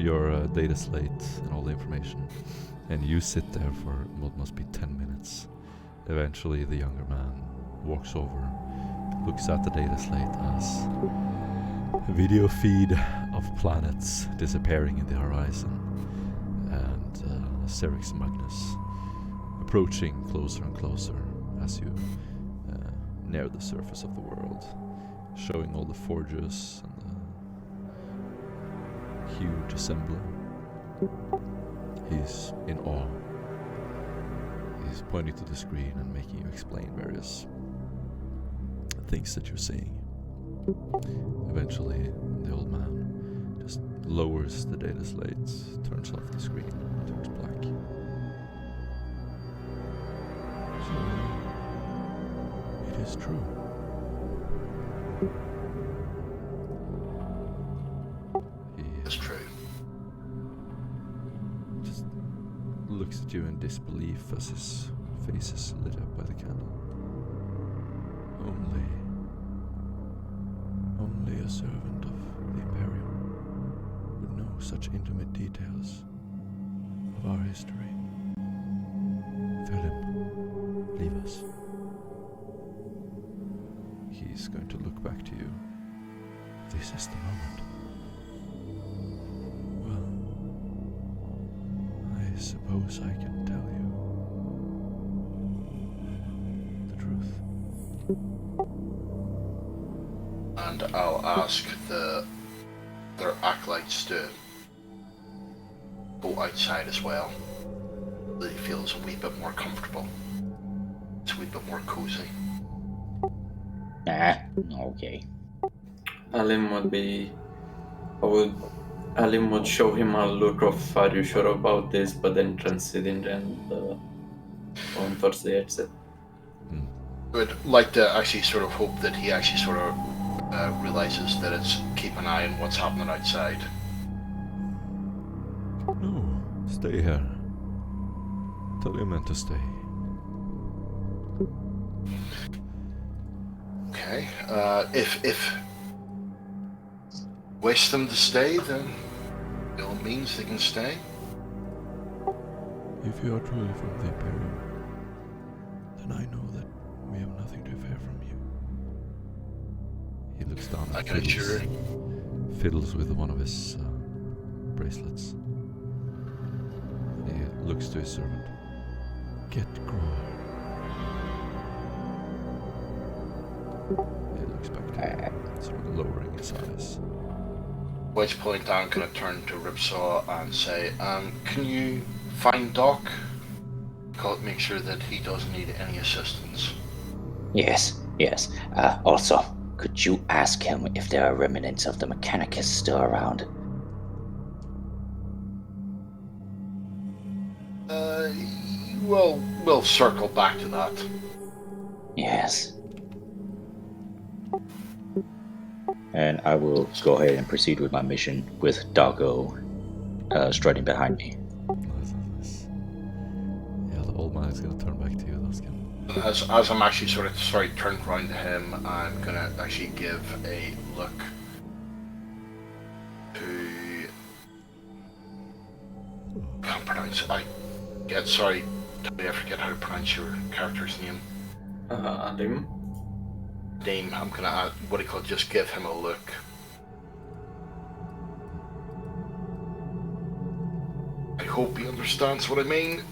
data slate and all the information, and you sit there for what must be 10 minutes. Eventually, the younger man walks over, looks at the data slate as a video feed of planets disappearing in the horizon, and Serix Magnus approaching closer and closer as you near the surface of the world, showing all the forges and the huge assembly. He's in awe. He's pointing to the screen and making you explain various things that you're seeing. Eventually, the old man just lowers the data slates, turns off the screen, and turns black. So, it is true. It's true. Just looks at you in disbelief as his face is lit up by the candle. Only a servant of the Imperium would know such intimate details of our history. Philip, leave us. He's going to look back to you. This is the moment. Well, I suppose I can tell you the truth. And I'll ask their acolytes to go outside as well. So he feels a wee bit more comfortable. It's a wee bit more cozy. Okay. Alim would show him a look of, "Are you sure about this?" but then transiting and on towards the exit. I would like to actually sort of hope that he actually sort of realizes that it's keep an eye on what's happening outside. No, stay here. Tell your men to stay. Okay. If wish them to stay, then by all means they can stay. If you are truly from the Imperium, then I know that we have nothing to fear from you. He looks down I and can assure you. fiddles with one of his bracelets. He looks to his servant. Get Groar. He looks back to him, sort of lowering his eyes. At which point I'm going to turn to Ripsaw and say, can you find Doc? Make sure that he doesn't need any assistance. Yes, yes. Also, could you ask him if there are remnants of the Mechanicus still around? We'll circle back to that. Yes. And I will go ahead and proceed with my mission with Doggo strutting behind me. Nice. Yeah, the old man is gonna turn back to you, Luskin. As I'm actually turned around to him, I'm gonna actually give a look to. Can't pronounce. Sorry, Toby, I forget how to pronounce your character's name. Adim? Name. I'm gonna just give him a look. I hope he understands what I mean.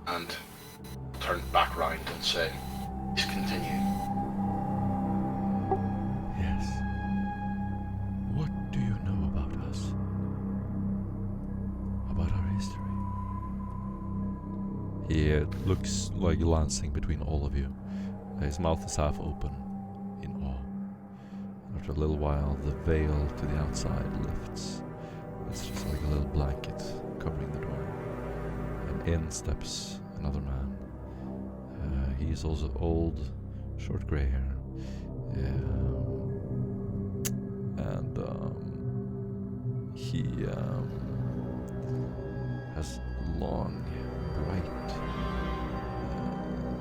And turn back round and say, please continue. Yes. What do you know about us? About our history? He looks like lancing between all of you. His mouth is half open in awe. After a little while, the veil to the outside lifts. It's just like a little blanket covering the door. And in steps another man. He's also old, short grey hair. And he has long, bright,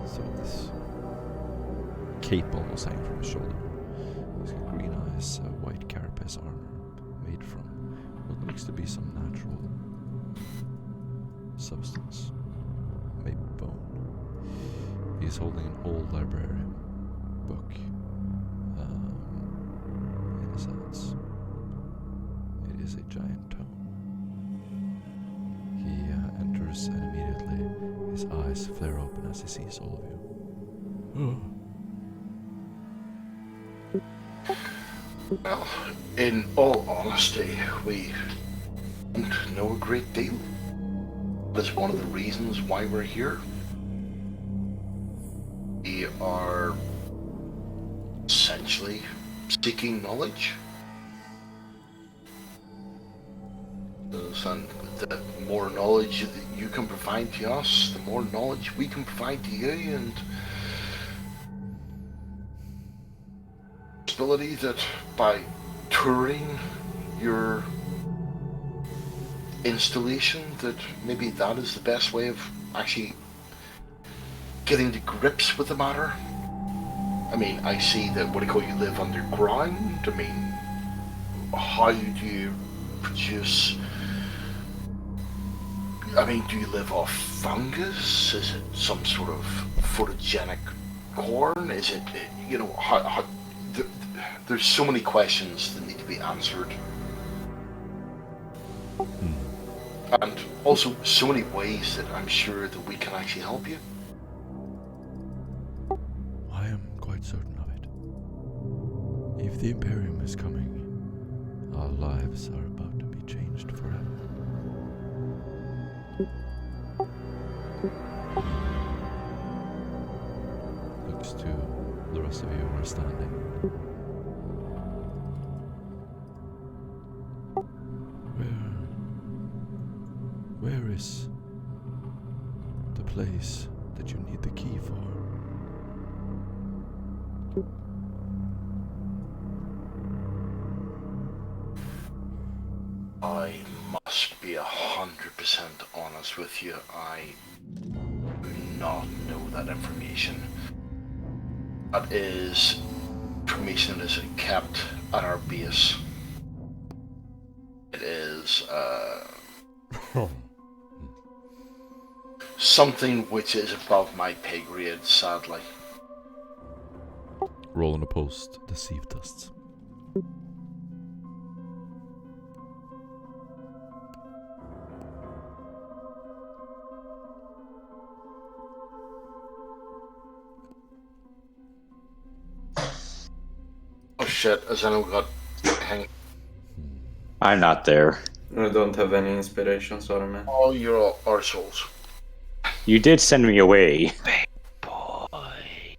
sort of this cape almost hanging from his shoulder. He's got green eyes, white carapace armor made from what looks to be some natural substance, maybe bone. He's holding an old librarian book in his hands. It is a giant tome. He enters and immediately his eyes flare open as he sees all of you. Well, in all honesty, we don't know a great deal. That's one of the reasons why we're here. We are essentially seeking knowledge. And the more knowledge that you can provide to us, the more knowledge we can provide to you, and possibility that by touring your installation, that maybe that is the best way of actually getting to grips with the matter. I mean, I see that you live underground. I mean, how do you produce? I mean, do you live off fungus? Is it some sort of photogenic corn? Is it, there's so many questions that need to be answered. And also so many ways that I'm sure that we can actually help you. I am quite certain of it. If the Imperium is coming, our lives are about to be changed forever. Looks to the rest of you who are standing. Where is the place that you need the key for? I must be 100% honest with you. I do not know that information. That is information that is kept at our base. It is something which is above my pay grade, sadly. Roll on opposed deceive tests. Oh shit, has anyone got hang? I'm not there. I don't have any inspiration, sorry, man. Oh, you're all arseholes. You did send me away. Boy.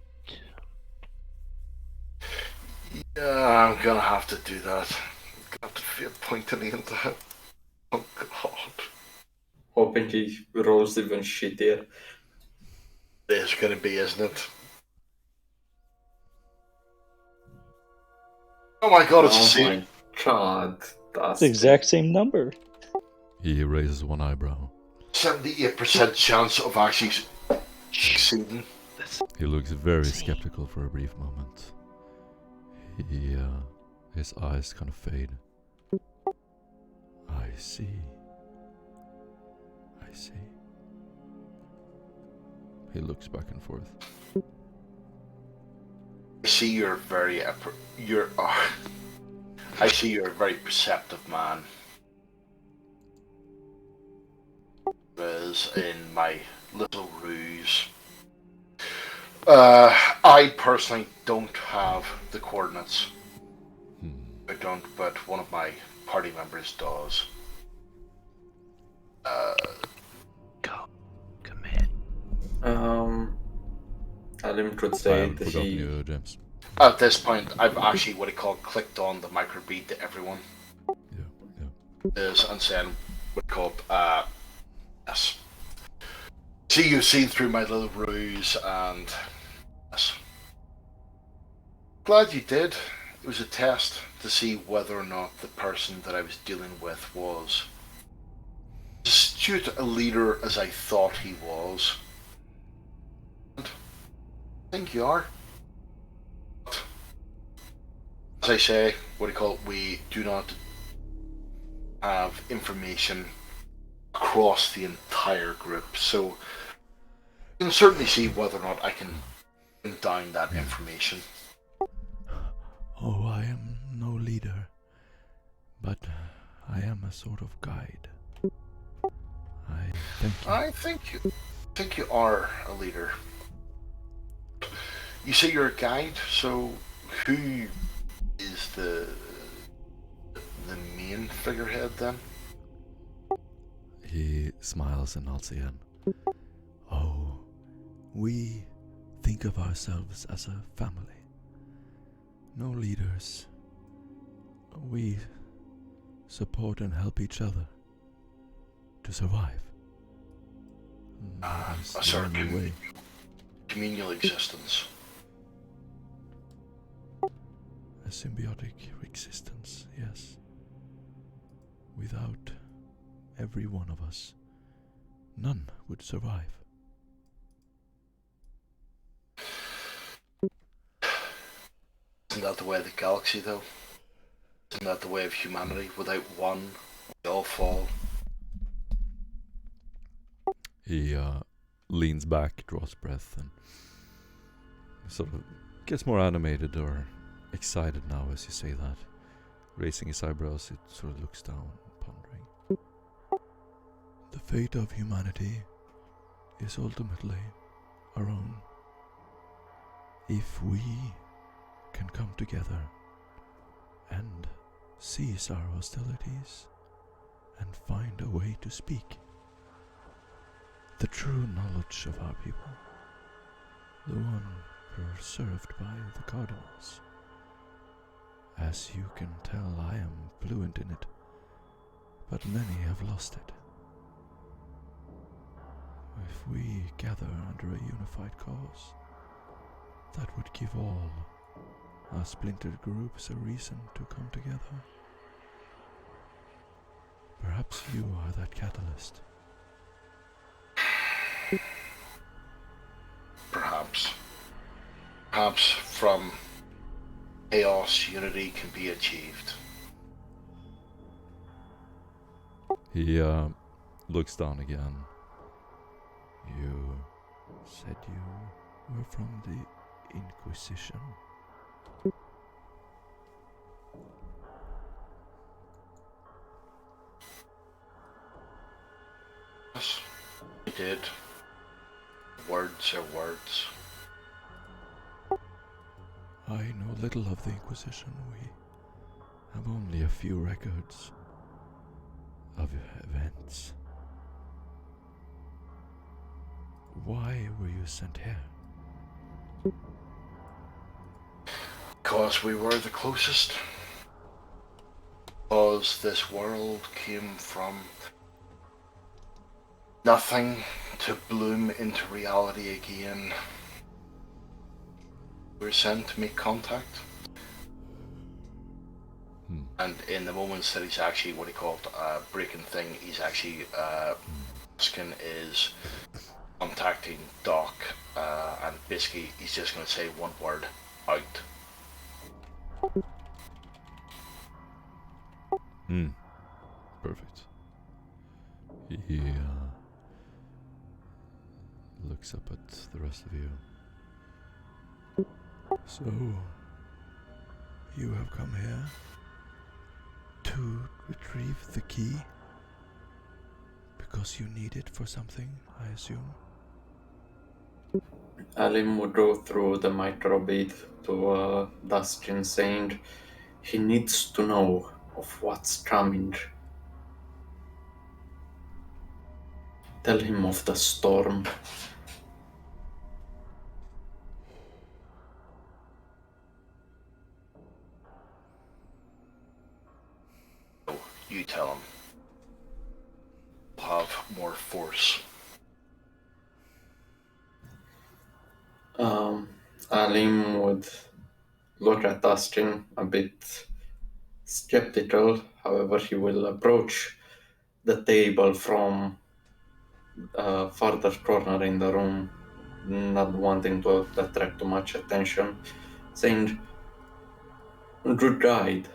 Yeah, I'm gonna have to do that. I'm gonna have to feel pointedly into it. Oh god. Hoping he rolls even shittier. It's gonna be, isn't it? Oh my god, it's the Oh same. my god, that's It's the exact same number. He raises one eyebrow. 78% chance of actually succeeding. He looks very skeptical for a brief moment. His eyes kind of fade. I see. He looks back and forth. I see you're very I see you're a very perceptive man. Whereas in my little ruse, I personally don't have the coordinates. I don't, but one of my party members does. Commit. Alim could I say haven't that forgotten he... you, James. At this point, I've actually what I call clicked on the microbead to everyone. Yeah. And saying what I call yes. See, you've seen through my little ruse, and yes. Glad you did. It was a test to see whether or not the person that I was dealing with was as astute a leader as I thought he was. And I think you are. As I say, what do you call it? We do not have information across the entire group, so you can certainly see whether or not I can bring down that information. Oh, I am no leader, but I am a sort of guide. I thank you. I think you are a leader. You say you're a guide, so who is the main figurehead then? He smiles and nods again. Oh, we think of ourselves as a family. No leaders. We support and help each other to survive. That is A the sort of only way. communal existence. A symbiotic existence, yes. Without every one of us, none would survive. Isn't that the way of the galaxy, though? Isn't that the way of humanity? Without one, we all fall. He leans back, draws breath, and sort of gets more animated or excited now as you say that. Raising his eyebrows, it sort of looks down, pondering. The fate of humanity is ultimately our own. If we can come together and cease our hostilities and find a way to speak the true knowledge of our people, the one preserved by the cardinals. As you can tell, I am fluent in it, but many have lost it. If we gather under a unified cause, that would give all our splintered groups a reason to come together. Perhaps you are that catalyst. Perhaps. Perhaps from chaos, unity can be achieved. He looks down again. You said you were from the Inquisition. did. Words are words. I know little of the Inquisition. We have only a few records of events. Why were you sent here? Because we were the closest. Because this world came from nothing to bloom into reality again. We were sent to make contact. And in the moments that he's actually what he called breaking thing, he's actually Skin is contacting Doc, and basically he's just going to say one word: out. Perfect. He looks up at the rest of you. So, you have come here to retrieve the key because you need it for something, I assume? Alim would go through the microbead to Dustin, saying he needs to know of what's coming. Tell him of the storm. You tell him. We'll have more force. Alim would look at Dustin a bit skeptical. However, he will approach the table from farther corner in the room, not wanting to attract too much attention, saying, "Good guide,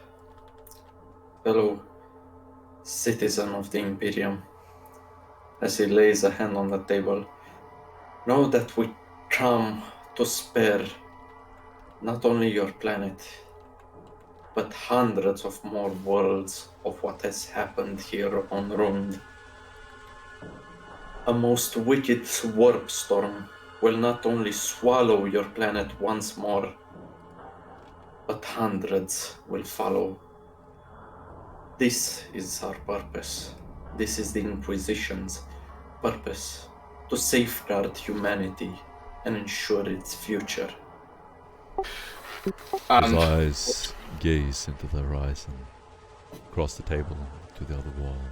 fellow citizen of the Imperium," as he lays a hand on the table. "Know that we come to spare not only your planet, but hundreds of more worlds of what has happened here on Rund. A most wicked warp storm will not only swallow your planet once more, but hundreds will follow. This is our purpose. This is the Inquisition's purpose, to safeguard humanity and ensure its future." His eyes gaze into the horizon, across the table to the other wall.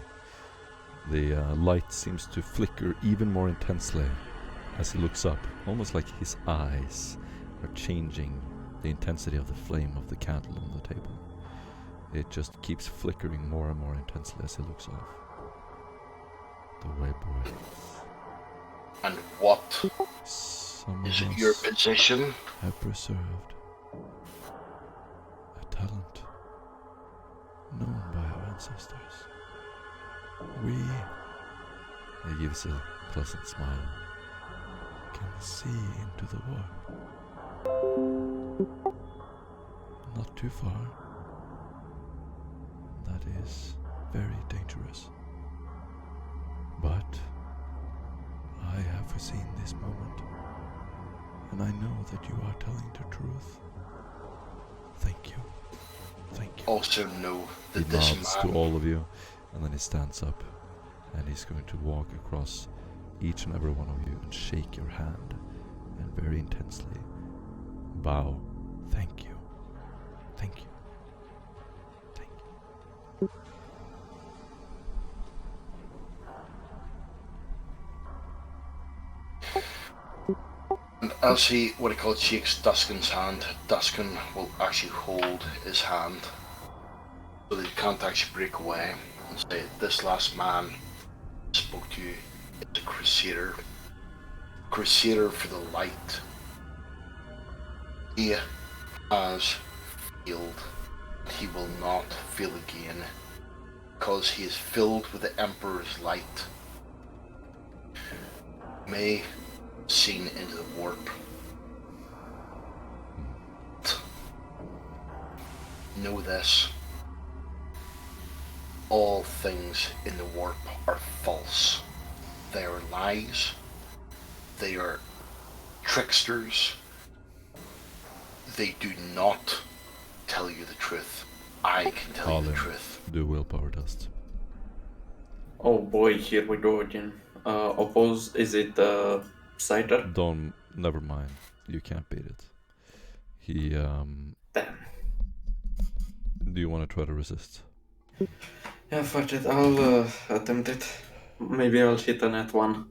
The light seems to flicker even more intensely as he looks up, almost like his eyes are changing the intensity of the flame of the candle on the table. It just keeps flickering more and more intensely as he looks off. The web waits. And what Some is of it your us position? have preserved a talent known by our ancestors. We, he gives a pleasant smile, can see into the warp. Not too far. That is very dangerous. But I have foreseen this moment, and I know that you are telling the truth. Thank you. Thank you. Also know He that this nods man to all of you, and then he stands up, and he's going to walk across each and every one of you and shake your hand, and very intensely bow. Thank you. Thank you. Thank you. And as he, what he calls, shakes Duskin's hand, Duskin will actually hold his hand so that he can't actually break away and say, "This last man spoke to you is a crusader. Crusader for the light. He has failed. He will not fail again because he is filled with the Emperor's light. May seen into the warp. Know this. All things in the warp are false. They are lies. They are tricksters. They do not tell you the truth. I can tell you the Harlan, truth. do willpower test. Oh boy, here we go again. Oppose, is it Cider? Don't. Never mind. You can't beat it. He. Damn. Do you want to try to resist? Yeah, fuck it, I'll attempt it. Maybe I'll hit a net one.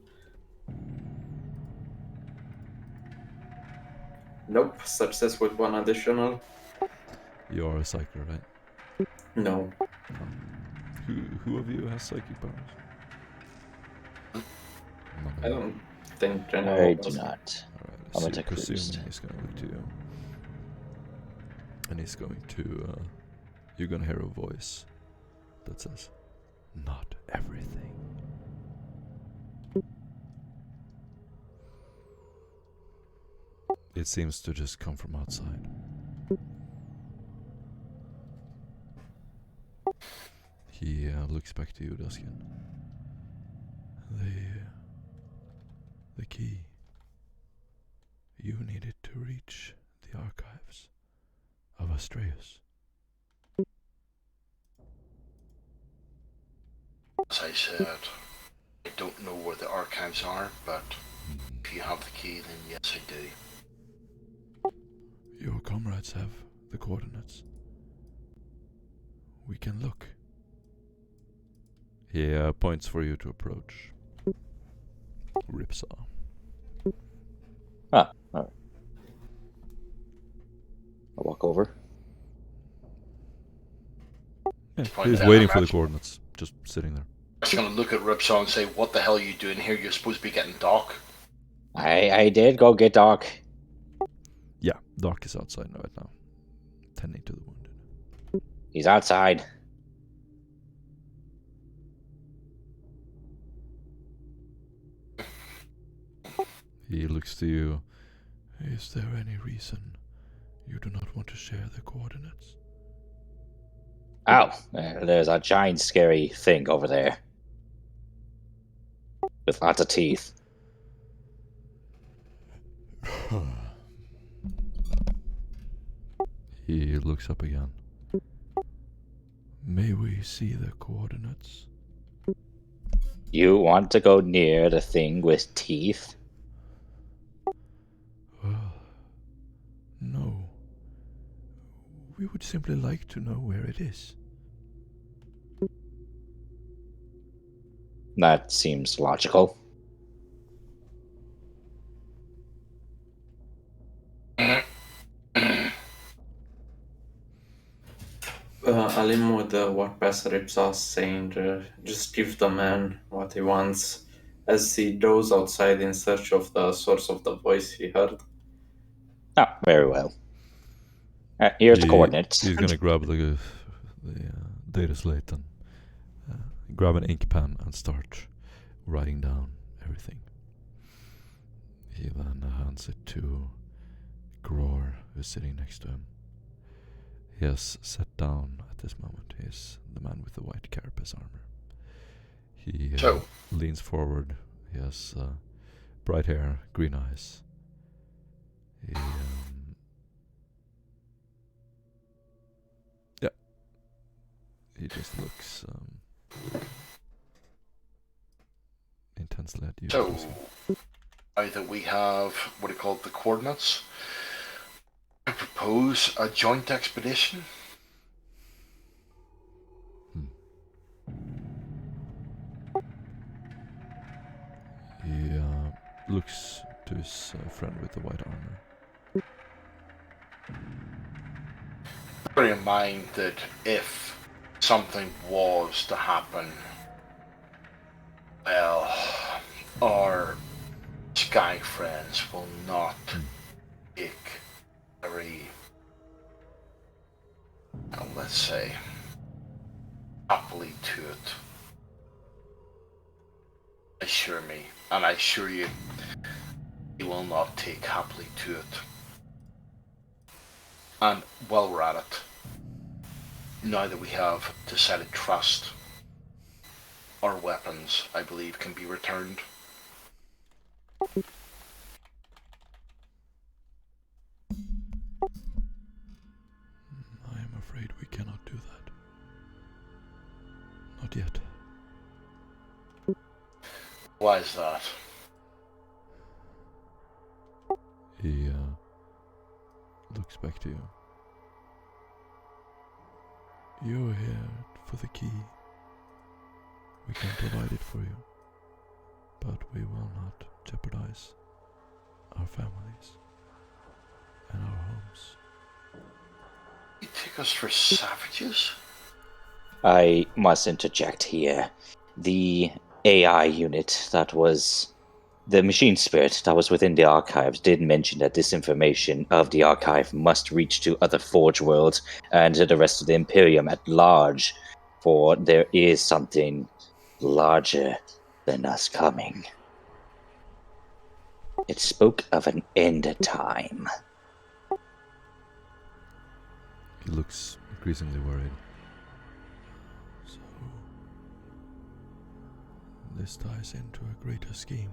Nope, success with one additional. You are a psyker, right? No. Who of you has psychic powers? None of I you. don't think Jenny I do was. not. Alright, I'm a so tech presuming priest. he's gonna look to you. And he's going to, you're gonna hear a voice that says, "Not everything." It seems to just come from outside. He looks back to you, Duskin. The key. You needed to reach the archives of Astreus. As I said, I don't know where the archives are, but if you have the key, then yes, I do. Your comrades have the coordinates. We can look. He points for you to approach. Ripsaw. Ah, alright. I'll walk over. Yeah, Point he's down, waiting I'm for the actually- coordinates, just sitting there. I'm just gonna look at Ripsaw and say, "What the hell are you doing here? You're supposed to be getting Doc." I did go get Doc. Yeah, Doc is outside right now, tending to the wounded. He's outside. He looks to you. Is there any reason you do not want to share the coordinates? Oh, there's a giant scary thing over there. With lots of teeth. He looks up again. May we see the coordinates? You want to go near the thing with teeth? Well, no. We would simply like to know where it is. That seems logical. Alim would walk past Ripsaw saying, just give the man what he wants, as he goes outside in search of the source of the voice he heard. Ah, very well. Here's the coordinates. He's gonna grab the data slate and grab an ink pen and start writing down everything. He then hands it to Gror, who's sitting next to him. He has sat down at this moment. He is the man with the white carapace armor. He So- leans forward. He has bright hair, green eyes. He, yeah. He just looks intensely at you. So, either we have what are called the coordinates. I propose a joint expedition. He looks to his friend with the white armor. Bear in mind that if something was to happen, well, our sky friends will not take very, let's say, happily to it. Assure me, and I assure you, he will not take happily to it. And while we're at it, now that we have decided trust, or weapons, I believe, can be returned. I am afraid we cannot do that. Not yet. Why is that? He looks back to you. You're here for the key. We can provide it for you, but we will not jeopardize our families and our homes. You take us for savages? I must interject here. The AI unit that was the machine spirit that was within the archives did mention that this information of the archive must reach to other Forge worlds and to the rest of the Imperium at large, for there is something larger than us coming. It spoke of an end time. He looks increasingly worried. So, this ties into a greater scheme.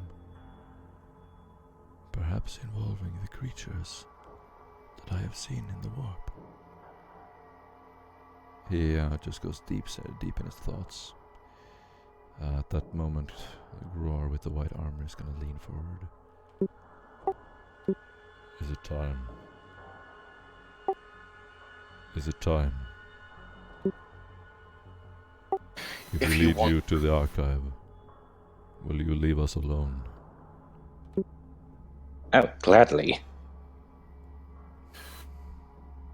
Perhaps involving the creatures that I have seen in the warp. He just goes deep in his thoughts. At that moment, Groar with the white armor is going to lean forward. Is it time? Is it time? If we lead you to the archive, will you leave us alone? Oh, gladly.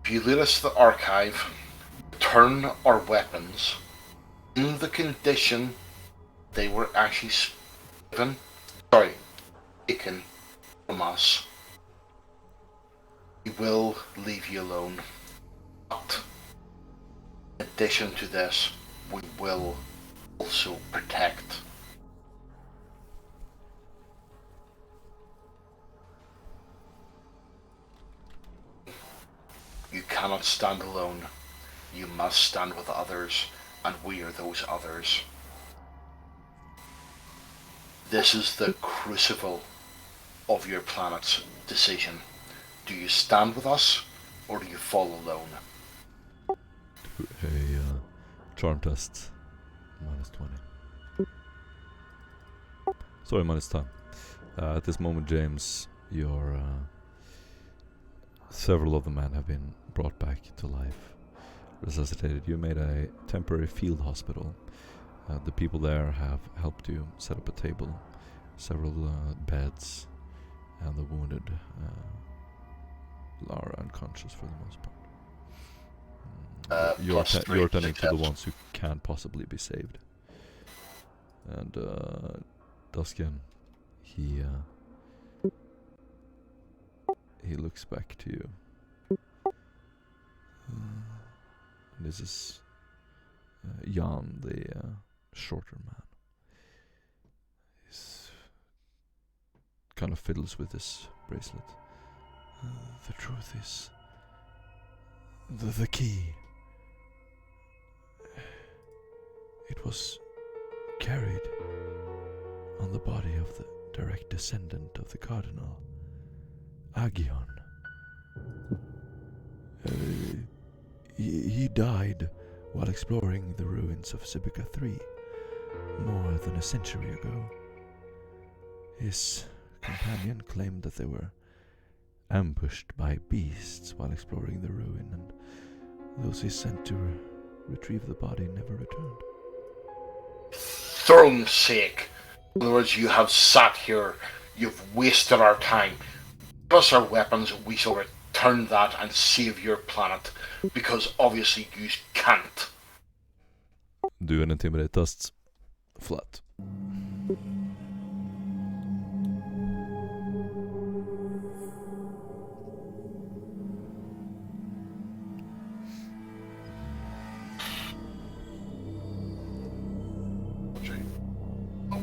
If you lead us to the archive, return our weapons in the condition they were actually taken from us, we will leave you alone. But in addition to this, we will also protect. You cannot stand alone. You must stand with others, and we are those others. This is the crucible of your planet's decision. Do you stand with us, or do you fall alone? A charm test. -20. Sorry, -10. At this moment, James, several of the men have been brought back to life, resuscitated. You made a temporary field hospital. The people there have helped you set up a table, several beds, and the wounded are unconscious for the most part. You're tending to the ones who can't possibly be saved. And Duskin, he looks back to you. This is Jan, the shorter man. He's kind of fiddles with this bracelet. The truth is, the key, it was carried on the body of the direct descendant of the Cardinal, Agion. He died while exploring the ruins of Sibica 3 more than a century ago. His companion claimed that they were ambushed by beasts while exploring the ruin, and those he sent to retrieve the body never returned. Throne's sake! In other words, you have sat here, you've wasted our time. Give us our weapons, we shall return that and save your planet, because obviously you can't. Do an intimidate test. Flat.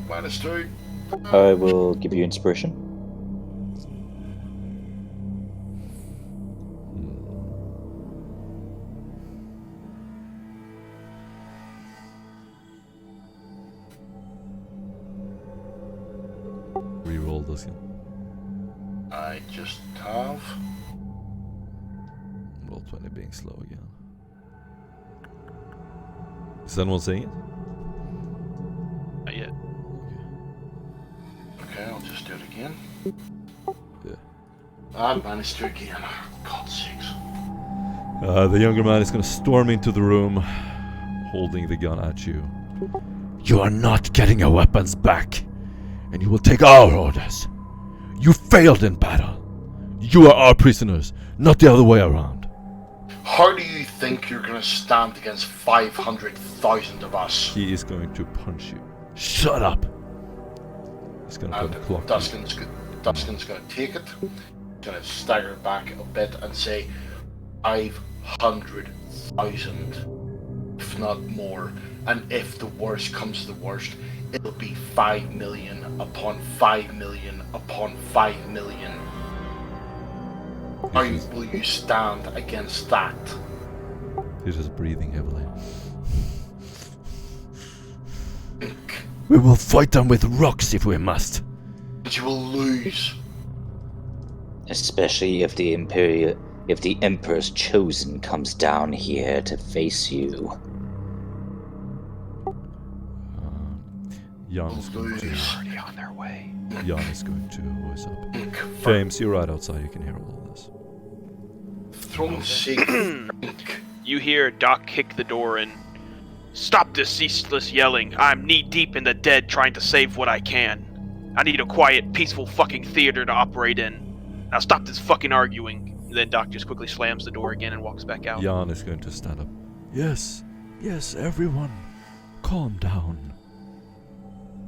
-2. I will give you inspiration. Duskin? I just have. Roll 20 being slow again. Is anyone saying it? Not yet. Okay, I'll just do it again. Yeah. I managed to again. God's sakes. The younger man is gonna storm into the room, holding the gun at you. You are not getting your weapons back, and you will take our orders. You failed in battle. You are our prisoners, not the other way around. How do you think you're gonna stand against 500,000 of us? He is going to punch you. Shut up! He's gonna put a clock. Duskin's gonna take it, gonna stagger back a bit and say 500,000, if not more. And if the worst comes to the worst, it'll be 5 million upon 5 million upon 5 million. How will you stand against that? He's just breathing heavily. Think. We will fight them with rocks if we must. But you will lose. Especially if the Emperor's Chosen comes down here to face you. Jan is going to. Already on their way. Jan is going to voice up. Think. James, you're right outside. You can hear all of this. Throne's sake. Think. You hear Doc kick the door in. Stop this ceaseless yelling. I'm knee-deep in the dead trying to save what I can. I need a quiet, peaceful fucking theater to operate in. Now stop this fucking arguing. And then Doc just quickly slams the door again and walks back out. Jan is going to stand up. Yes, everyone. Calm down.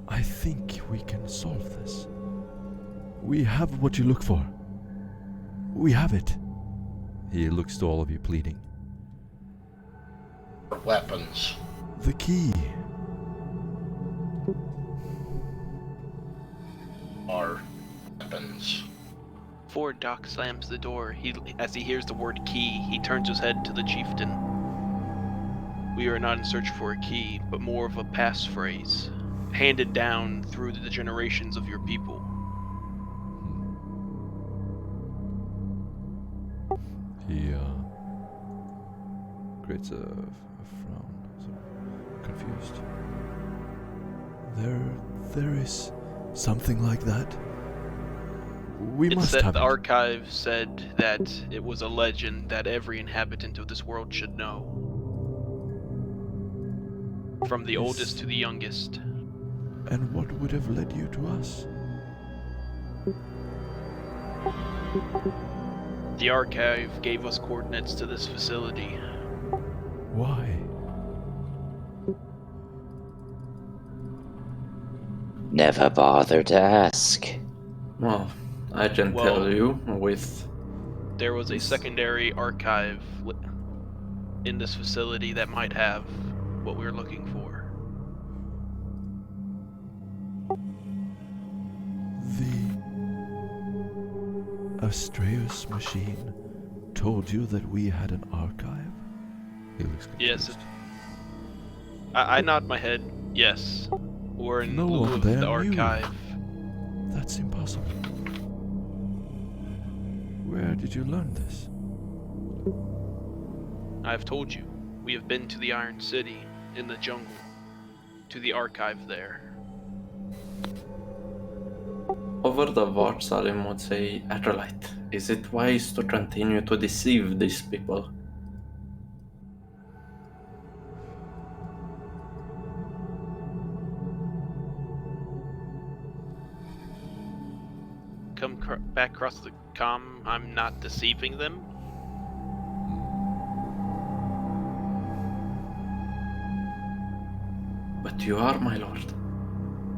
I think we can solve this. We have what you look for. We have it. He looks to all of you, pleading. Weapons. The key. Are weapons. Before Doc slams the door, as he hears the word key, he turns his head to the chieftain. We are not in search for a key, but more of a passphrase, handed down through the generations of your people. He creates a frown, sort of confused. There is something like that. We It must said have the it. archive said that it was a legend that every inhabitant of this world should know. From the Yes. oldest to the youngest. And what would have led you to us? The archive gave us coordinates to this facility. Why? Never bother to ask. Well, I can Well- tell you with There was a secondary archive in this facility that might have what we were looking for. The Astreus machine told you that we had an archive? He looks confused. Yes, I nod my head, yes. Or in No lieu one of there the knew. archive. That's impossible. Where did you learn this? I've told you, we have been to the Iron City, in the jungle, to the archive there. over the watch, Salim would say, Atrolite, is it wise to continue to deceive these people? Come back across the comm, I'm not deceiving them. But you are, my lord.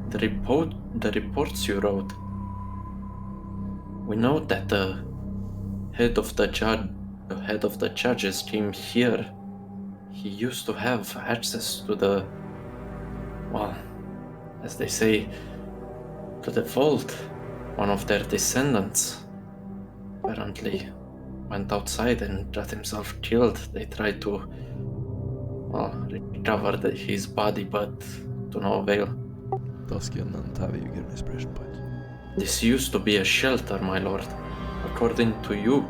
The reports you wrote. We know that the head of the judges came here. He used to have access to the, well, as they say, to the vault. One of their descendants apparently went outside and got himself killed. They tried to, well, recover his body, but to no avail. Duskin and Tavi, you get an inspiration point. This used to be a shelter, my lord, according to you.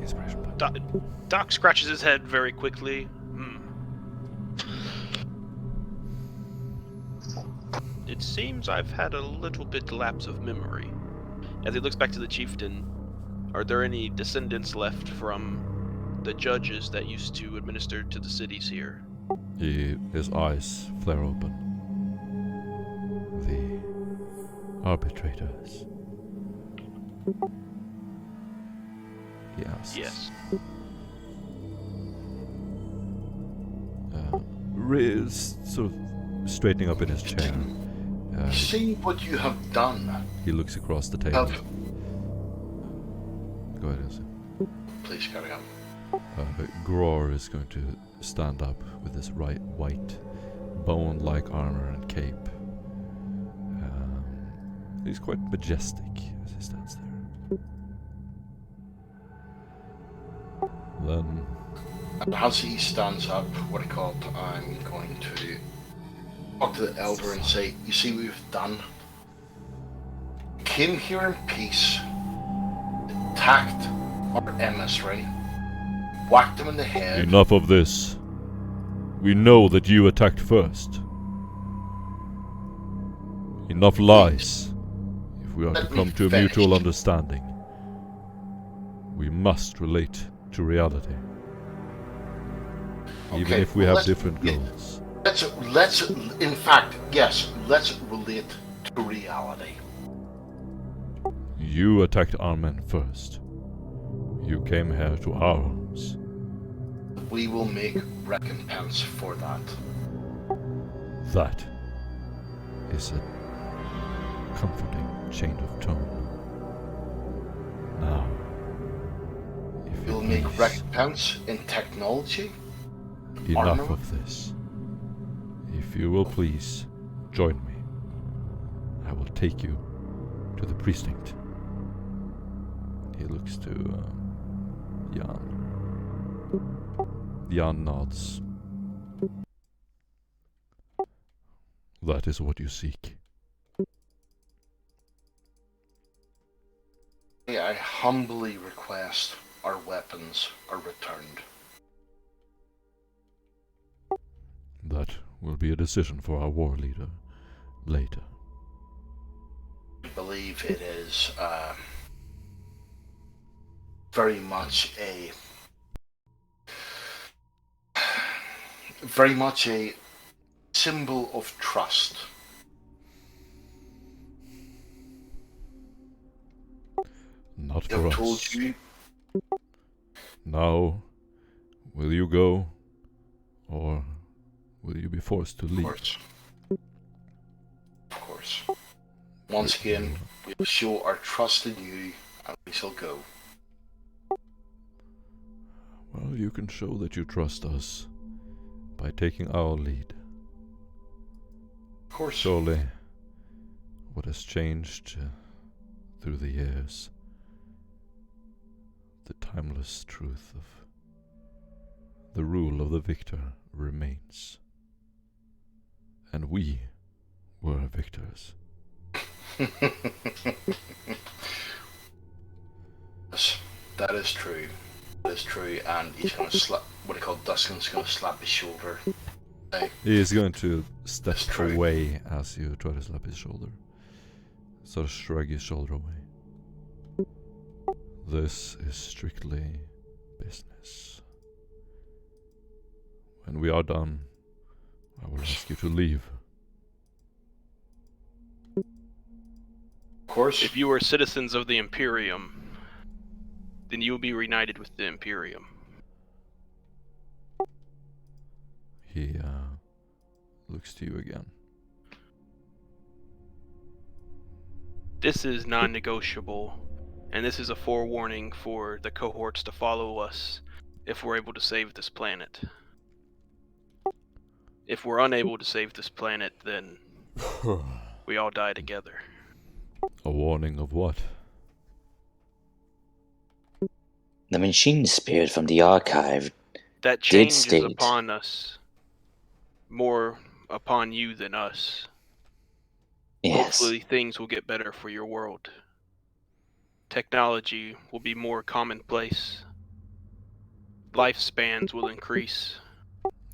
Inspiration point. Doc scratches his head very quickly. It seems I've had a little bit lapse of memory. As he looks back to the chieftain, are there any descendants left from the judges that used to administer to the cities here? His eyes flare open. The arbitrators. He asks. Yes. Riz sort of straightening up in his chair. See what you have done. He looks across the table. Have, Go ahead, Ilse. please carry on. Gror is going to stand up with his white, bone-like armor and cape. He's quite majestic as he stands there. Then, And as he stands up, I'm going to talk to the elder and say, you see what we've done? Came here in peace, attacked our emissary, whacked him in the head. enough of this. We know that you attacked first. Enough lies. If we are to Let me come to a finish. mutual understanding, we must relate to reality. Even Okay, if we well, have let's- different yeah. goals. Let's, in fact, yes, let's relate to reality. You attacked our men first. You came here to our homes. We will make recompense for that. That is a comforting change of tone. Now, if you We'll make please, recompense in technology. enough armor. of this. If you will please join me, I will take you to the precinct. He looks to Jan. Jan nods. That is what you seek. I humbly request our weapons are returned. That will be a decision for our war leader later. I believe it is very much a symbol of trust. Not I for have us. told you, Now, will you go, or will you be forced to of leave? course. Of course. Once again, we will show our trust in you, and we shall go. Well, you can show that you trust us by taking our lead. Of course. Surely, what has changed through the years, the timeless truth of the rule of the victor remains. And we were victors. Yes, that is true. That is true, and he's gonna slap, Dustin's gonna slap his shoulder. Hey, He is going to step That's true. away as you try to slap his shoulder. Sort of shrug his shoulder away. This is strictly business. When we are done, I will ask you to leave. of course. If you were citizens of the Imperium, then you will be reunited with the Imperium. He looks to you again. This is non-negotiable, and this is a forewarning for the cohorts to follow us if we're able to save this planet. If we're unable to save this planet, then we all die together. A warning of what? The machine spirit from the archive That did change is state. upon us more upon you than us. Yes. Hopefully things will get better for your world. Technology will be more commonplace. Lifespans will increase.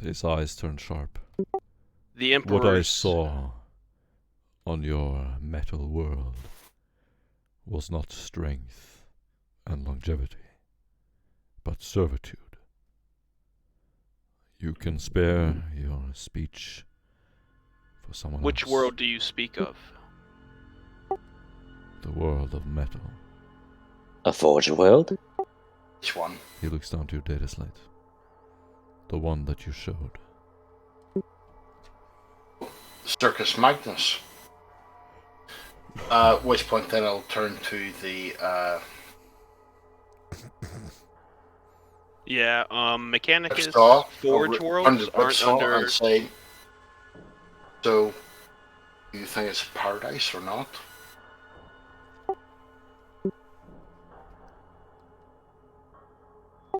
His eyes turn sharp. The What I Emperor's saw on your metal world was not strength and longevity, but servitude. You can spare your speech for someone Which else. world do you speak of? The world of metal. A forge world? Which one? He looks down to your data slate. The one that you showed. Circus Magnus. Which point then I'll turn to the Yeah, Mechanicus Ripsaw, Forge Worlds aren't Ripsaw under... and say, so, do you think it's paradise or not?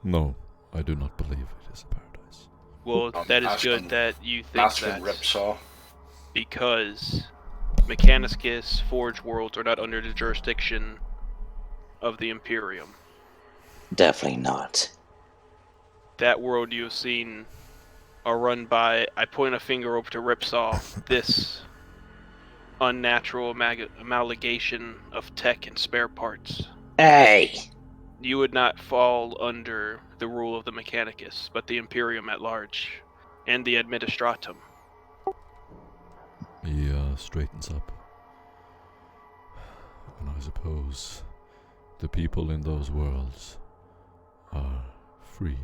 No, I do not believe it is a paradise. Well, that is good that you think Asking that, Ripsaw. because Mechanicus Forge Worlds are not under the jurisdiction of the Imperium. Definitely not. That world you've seen are run by, I point a finger over to Ripsaw, this unnatural amalgamation of tech and spare parts. Hey! You would not fall under the rule of the Mechanicus, but the Imperium at large, and the Administratum. He straightens up. And I suppose the people in those worlds are free.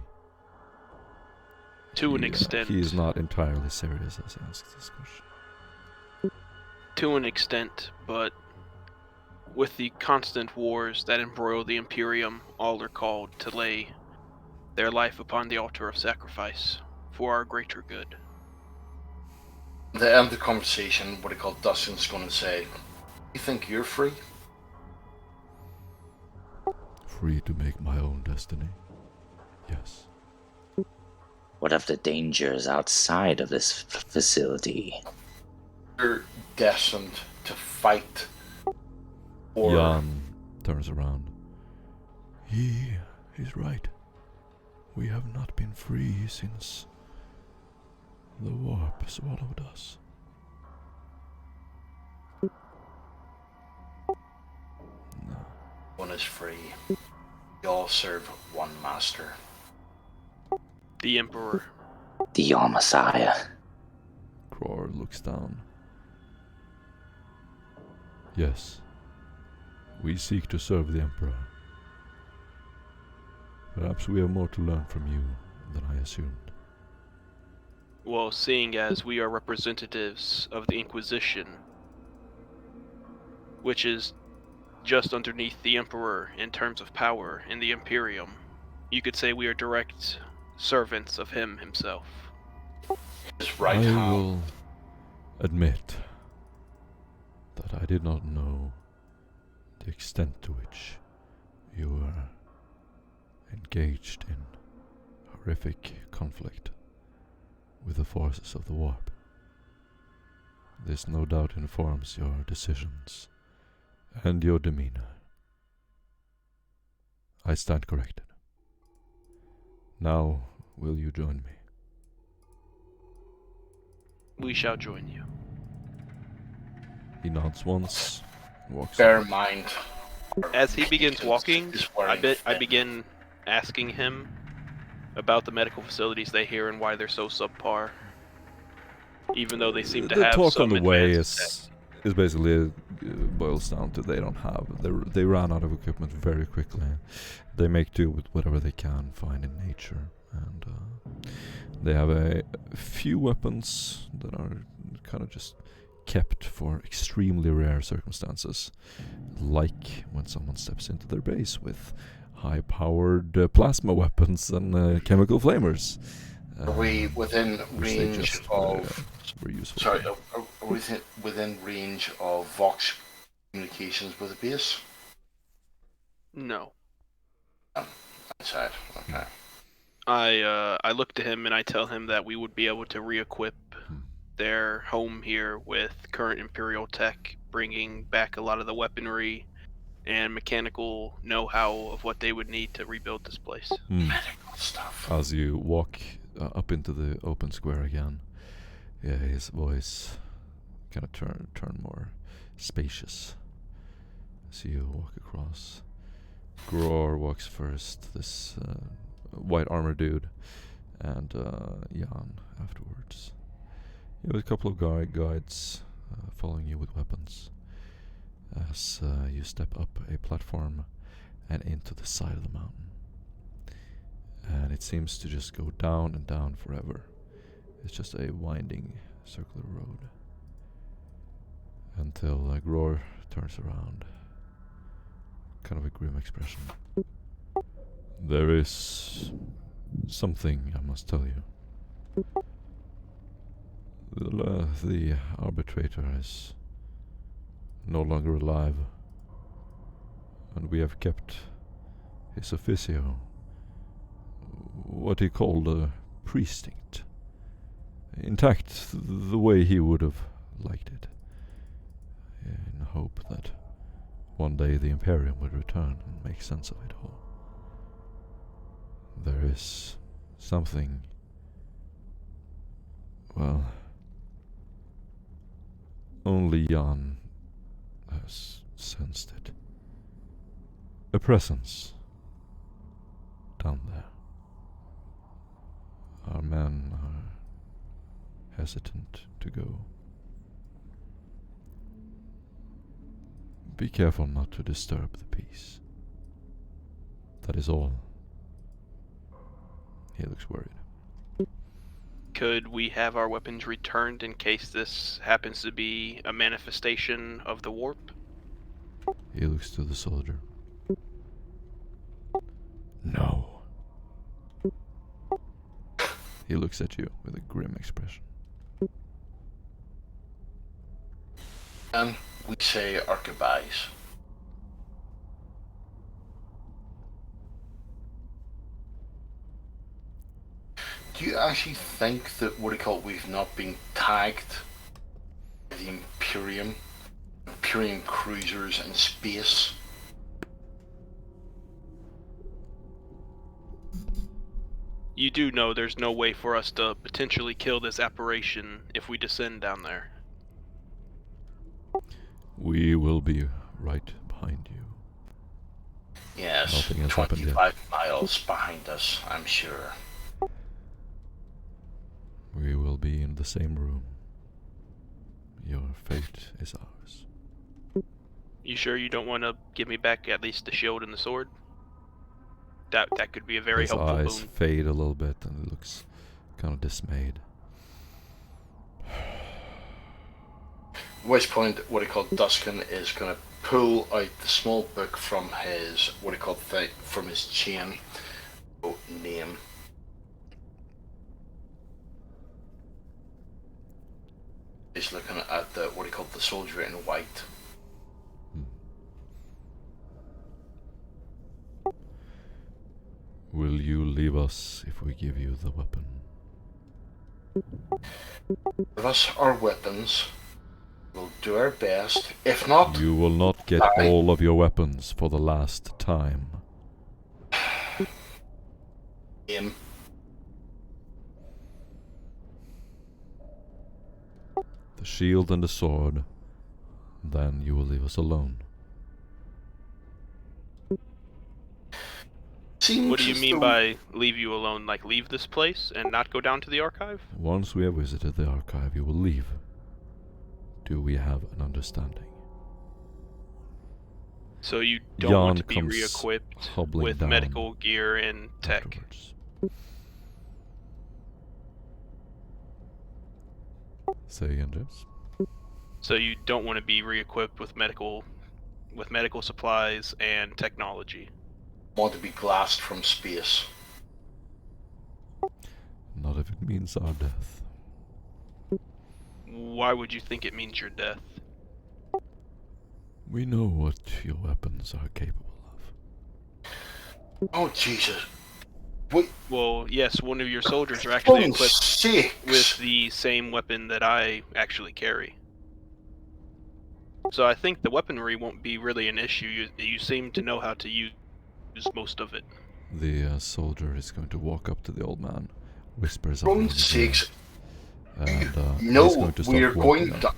To an extent. He is not entirely serious as he asks this question. To an extent, but with the constant wars that embroil the Imperium, all are called to lay their life upon the altar of sacrifice for our greater good. At the end of the conversation, what I call Dustin's going to say, you think you're free? Free to make my own destiny. Yes. What of the dangers outside of this facility? You're destined to fight. Or Jan turns around. He's right. We have not been free since the warp swallowed us. No. one is free. You all serve one master. The Emperor. The Messiah. Cror looks down. Yes. We seek to serve the Emperor. Perhaps we have more to learn from you than I assumed. Well, seeing as we are representatives of the Inquisition, which is just underneath the Emperor in terms of power in the Imperium, you could say we are direct servants of him himself. His right I hand. will admit that I did not know the extent to which you were engaged in horrific conflict with the forces of the warp. This no doubt informs your decisions and your demeanor. I stand corrected. Now, will you join me? We shall join you. He nods once, walks Bear away. in mind. As he begins walking, He's I wearing begin asking him about the medical facilities they hear and why they're so subpar. Even though they seem to The have talk some on the way advanced is basically boils down to they don't have. They ran out of equipment very quickly. They make do with whatever they can find in nature, and they have a few weapons that are kind of just kept for extremely rare circumstances, like when someone steps into their base with high-powered plasma weapons and chemical flamers. Are we within which they range just of? were useful. Sorry, are we within range of Vox communications with the base? No. Outside. Okay. I look to him and I tell him that we would be able to re-equip their home here with current Imperial tech, bringing back a lot of the weaponry and mechanical know-how of what they would need to rebuild this place. Medical stuff. As you walk up into the open square again, yeah, his voice kind of turn more spacious as you walk across. Gror walks first, this white armor dude, and Jan afterwards. You have a couple of guides following you with weapons as you step up a platform and into the side of the mountain. And it seems to just go down and down forever. It's just a winding circular road. Until Gror turns around. Kind of a grim expression. There is something I must tell you. The arbitrator is no longer alive, and we have kept his officio, what he called a precinct, intact the way he would have liked it, in hope that one day the Imperium would return and make sense of it all. There is something, well, only Jan has sensed it. A presence down there. Our men are hesitant to go. Be careful not to disturb the peace. That is all. He looks worried. Could we have our weapons returned in case this happens to be a manifestation of the warp? He looks to the soldier. No. He looks at you with a grim expression. And we say our goodbyes. Do you actually think that we've not been tagged by the Imperium cruisers in space? You do know there's no way for us to potentially kill this apparition if we descend down there. We will be right behind you. Yes, Nothing has happened yet. 25 miles behind us, I'm sure. We will be in the same room. Your fate is ours. You sure you don't want to give me back at least the shield and the sword? That could be a very His helpful eyes boon. fade a little bit and he looks kind of dismayed. At which point, Duskin is going to pull out the small book from his, from his chain. Oh, name. He's looking at the, the soldier in white. Will you leave us if we give you the weapon? Give us our weapons. We'll do our best. If not, You will not get die. all of your weapons for the last time. Name. The shield and the sword. Then you will leave us alone. Seems What do you as mean though- by leave you alone? Like leave this place and not go down to the archive? Once we have visited the archive, you will leave. Do we have an understanding? So you don't want Jan to be comes re-equipped hobbling with down medical gear and tech. afterwards. Say again, James. So you don't want to be re-equipped with medical supplies and technology. Want to be glassed from space. Not if it means our death. Why would you think it means your death? We know what your weapons are capable of. Oh, Jesus. Wait, Well, yes, one of your soldiers are actually oh, equipped sakes! with the same weapon that I actually carry. So I think the weaponry won't be really an issue. You seem to know how to use most of it. The soldier is going to walk up to the old man, whisper For something in God's his ear, sakes, and no, he's going to we're start going walking. down.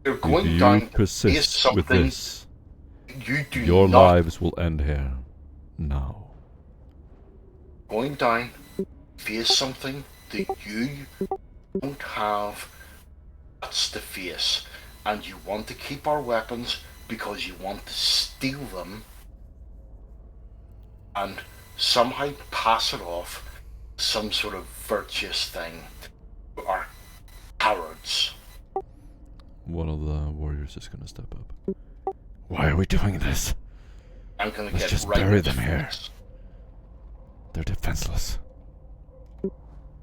We're If going you down to face persist with something this, you do your not. lives will end here. Now. Going down, face something that you don't have guts to face, and you want to keep our weapons because you want to steal them and somehow pass it off as some sort of virtuous thing. You are cowards. One of the warriors is going to step up. Why are we doing this? I'm gonna Let's get just right bury into them here. this. They're defenseless.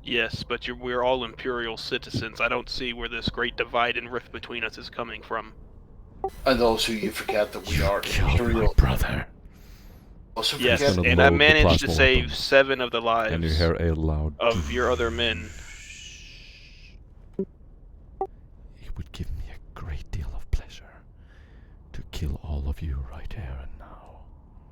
Yes, but we're all Imperial citizens. I don't see where this great divide and rift between us is coming from. And also, you forget that we are Killed my Imperial. brother. Also, Yes, forget gonna and I load the managed to plasma save weapon. 7 of the lives And you hear a loud... of your other men. It would give me a great deal of pleasure to kill all of you right here and now.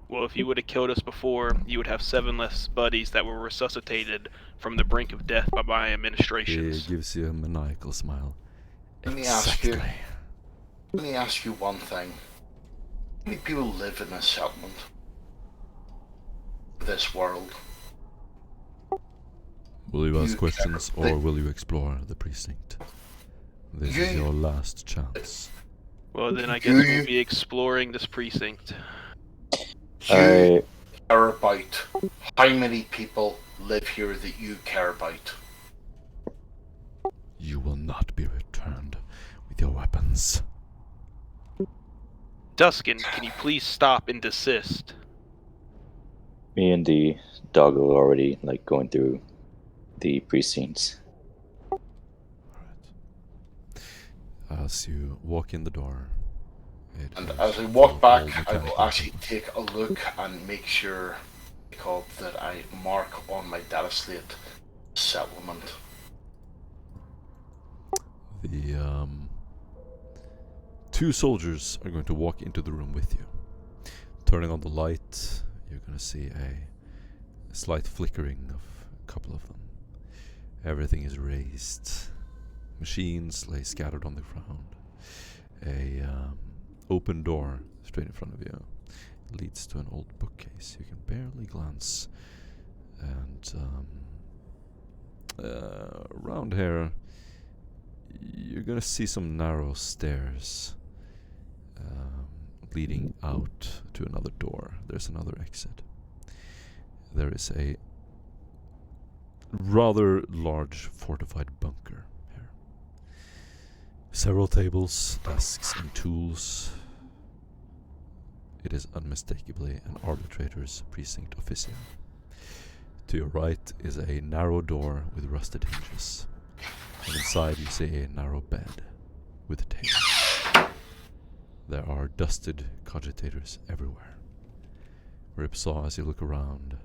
Well, if you would have killed us before, you would have 7 less buddies that were resuscitated from the brink of death by my He administrations. gives you a maniacal smile. Let me ask you. Exactly. Let me ask you one thing. How many people live in this settlement? This world? Will you ask You questions can't- or will you explore the precinct? This is You- your last chance. Well, then I guess we'll be exploring this precinct. You care about how many people live here that you care about. You will not be returned with your weapons. Duskin, can you please stop and desist? Me and the dog are already like going through the precincts. As you walk in the door, it And is as I full walk of back, old I will mechanical actually equipment. take a look and make sure that I mark on my data slate settlement. The two soldiers are going to walk into the room with you. Turning on the light, you're going to see a slight flickering of a couple of them. Everything is raised. Machines lay scattered on the ground. A open door straight in front of you leads to an old bookcase. You can barely glance. And around here, you're gonna see some narrow stairs leading out to another door. There's another exit. There is a rather large fortified bunker here. Several tables, desks, and tools. It is unmistakably an arbitrator's precinct official. To your right is a narrow door with rusted hinges. And inside you see a narrow bed with a table. There are dusted cogitators everywhere. Ripsaw, as you look around,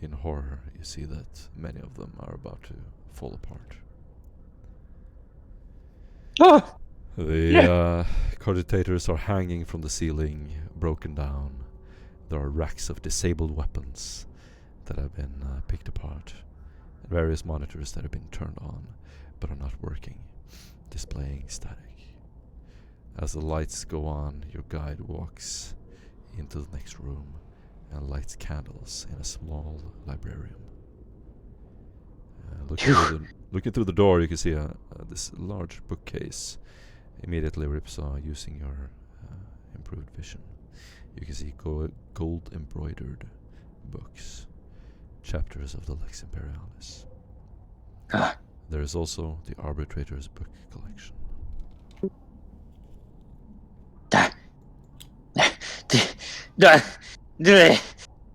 in horror, you see that many of them are about to fall apart. Ah! The cogitators are hanging from the ceiling, broken down. There are racks of disabled weapons that have been picked apart. And various monitors that have been turned on but are not working, displaying static. As the lights go on, your guide walks into the next room and lights candles in a small librarium. Looking through the door, you can see this large bookcase. Immediately, Ripsaw, using your improved vision, you can see gold embroidered books, chapters of the Lex Imperialis. Ah. There is also the Arbitrator's book collection.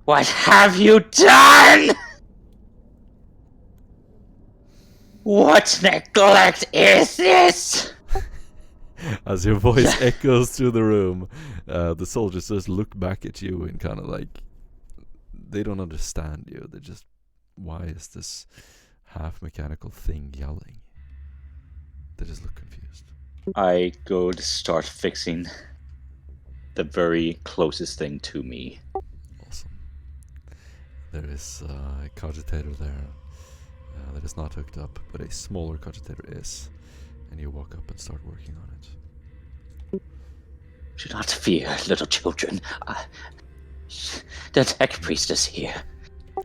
What have you done? What neglect is this? As your voice echoes through the room, the soldiers just look back at you in kind of like they don't understand you. They just, why is this half mechanical thing yelling? They just look confused. I go to start fixing the very closest thing to me. Awesome. There is a cogitator there that is not hooked up, but a smaller cogitator is. And you walk up and start working on it. Do not fear, little children. The tech priest is here.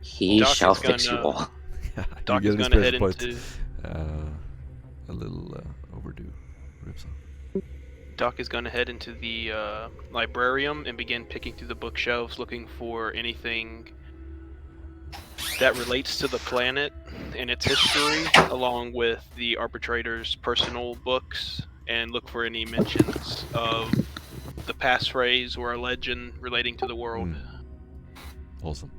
He Doc shall is fix you gonna- all. Yeah, Doc you is get an gonna head inspiration into. point. A little overdue. Rips off. Doc is going to head into the librarium and begin picking through the bookshelves, looking for anything that relates to the planet and its history, along with the arbitrator's personal books, and look for any mentions of the passphrase or a legend relating to the world. Awesome.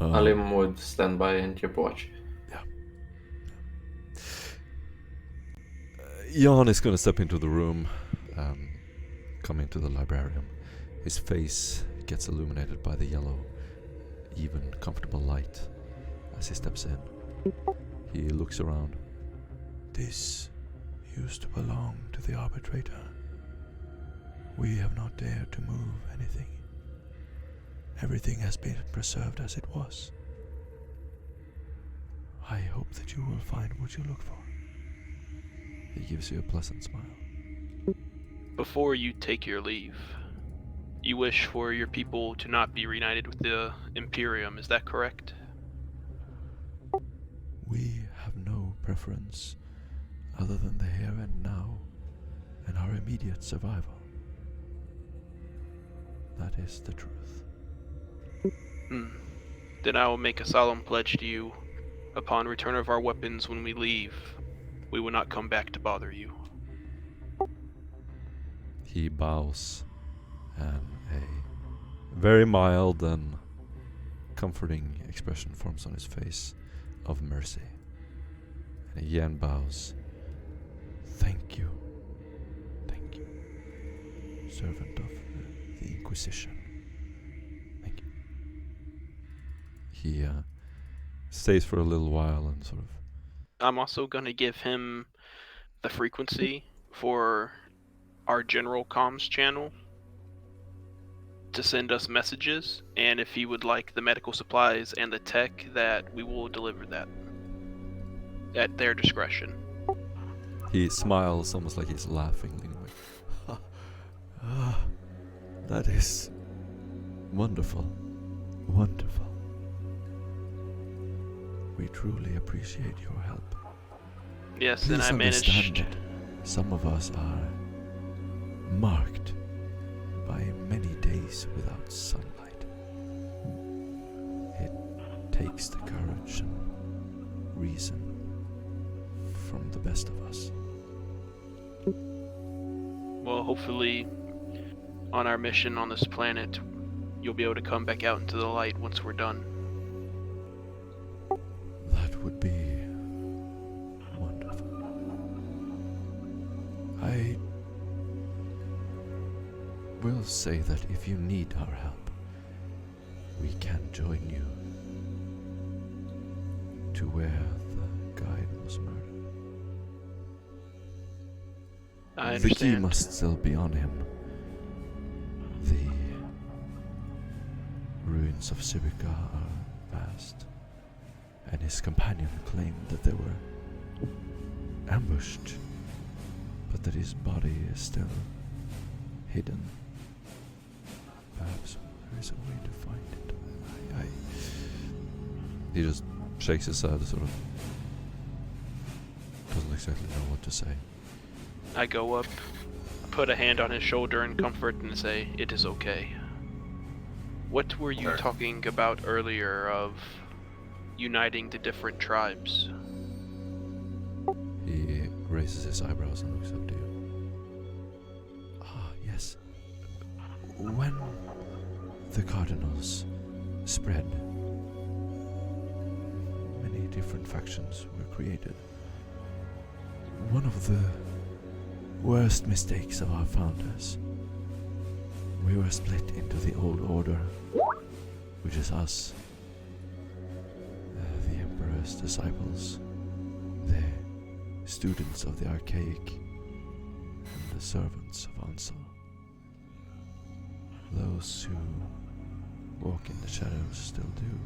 Alim would stand by and keep watch. Jan is gonna step into the room, come into the librarium. His face gets illuminated by the yellow, even, comfortable light as he steps in. He looks around. This used to belong to the arbitrator. We have not dared to move anything. Everything has been preserved as it was. I hope that you will find what you look for. He gives you a pleasant smile. Before you take your leave, you wish for your people to not be reunited with the Imperium, is that correct? We have no preference other than the here and now and our immediate survival. That is the truth. Then I will make a solemn pledge to you. Upon return of our weapons when we leave, we will not come back to bother you. He bows, and a very mild and comforting expression forms on his face of mercy. And again bows. Thank you. Thank you. Servant of the Inquisition. Thank you. He stays for a little while and sort of... I'm also going to give him the frequency for our general comms channel to send us messages, and if he would like the medical supplies and the tech, that we will deliver that at their discretion. He smiles almost like he's laughing, leaning like, that is wonderful. Wonderful. We truly appreciate your help. Yes, and Please I understand managed. that some of us are marked by many days without sunlight. It takes the courage and reason from the best of us. Well, hopefully, on our mission on this planet, you'll be able to come back out into the light once we're done. That would be wonderful. I will say that if you need our help, we can join you to where the guide was murdered. I The key understand. must still be on him. The ruins of Civica are vast, and his companion claimed that they were ambushed, but that his body is still hidden. Perhaps there is a way to find it. He just shakes his head, sort of doesn't exactly know what to say. I go up, put a hand on his shoulder in comfort, and say, "It is okay." What were you talking about earlier of uniting the different tribes? He raises his eyebrows and looks up to you. Ah, yes. When the Cardinals spread, many different factions were created. One of the worst mistakes of our founders. We were split into the old order, which is us, the Emperor's disciples, the students of the Archaic, and the servants of Ansel. Those who walk in the shadows still do,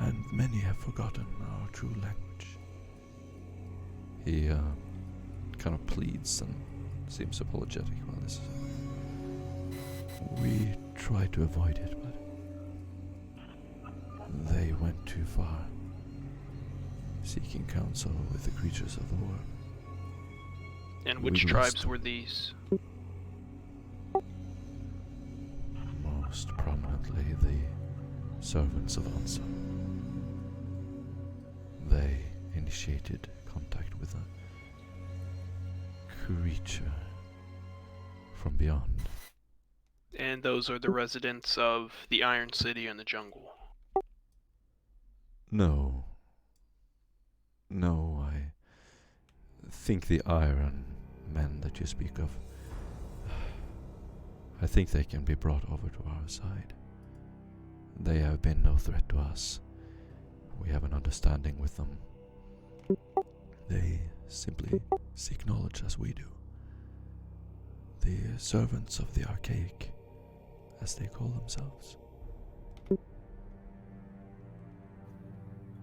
and many have forgotten our true language. He kind of pleads and seems apologetic about this. We tried to avoid it, but they went too far, seeking counsel with the creatures of the world. And which We tribes lost were these? most prominently the servants of Ansel. They initiated contact with a creature from beyond. And those are the residents of the Iron City and the jungle. No, I think the Iron Men that you speak of, I think they can be brought over to our side. They have been no threat to us. We have an understanding with them. They simply seek knowledge as we do. The servants of the Archaic, as they call themselves.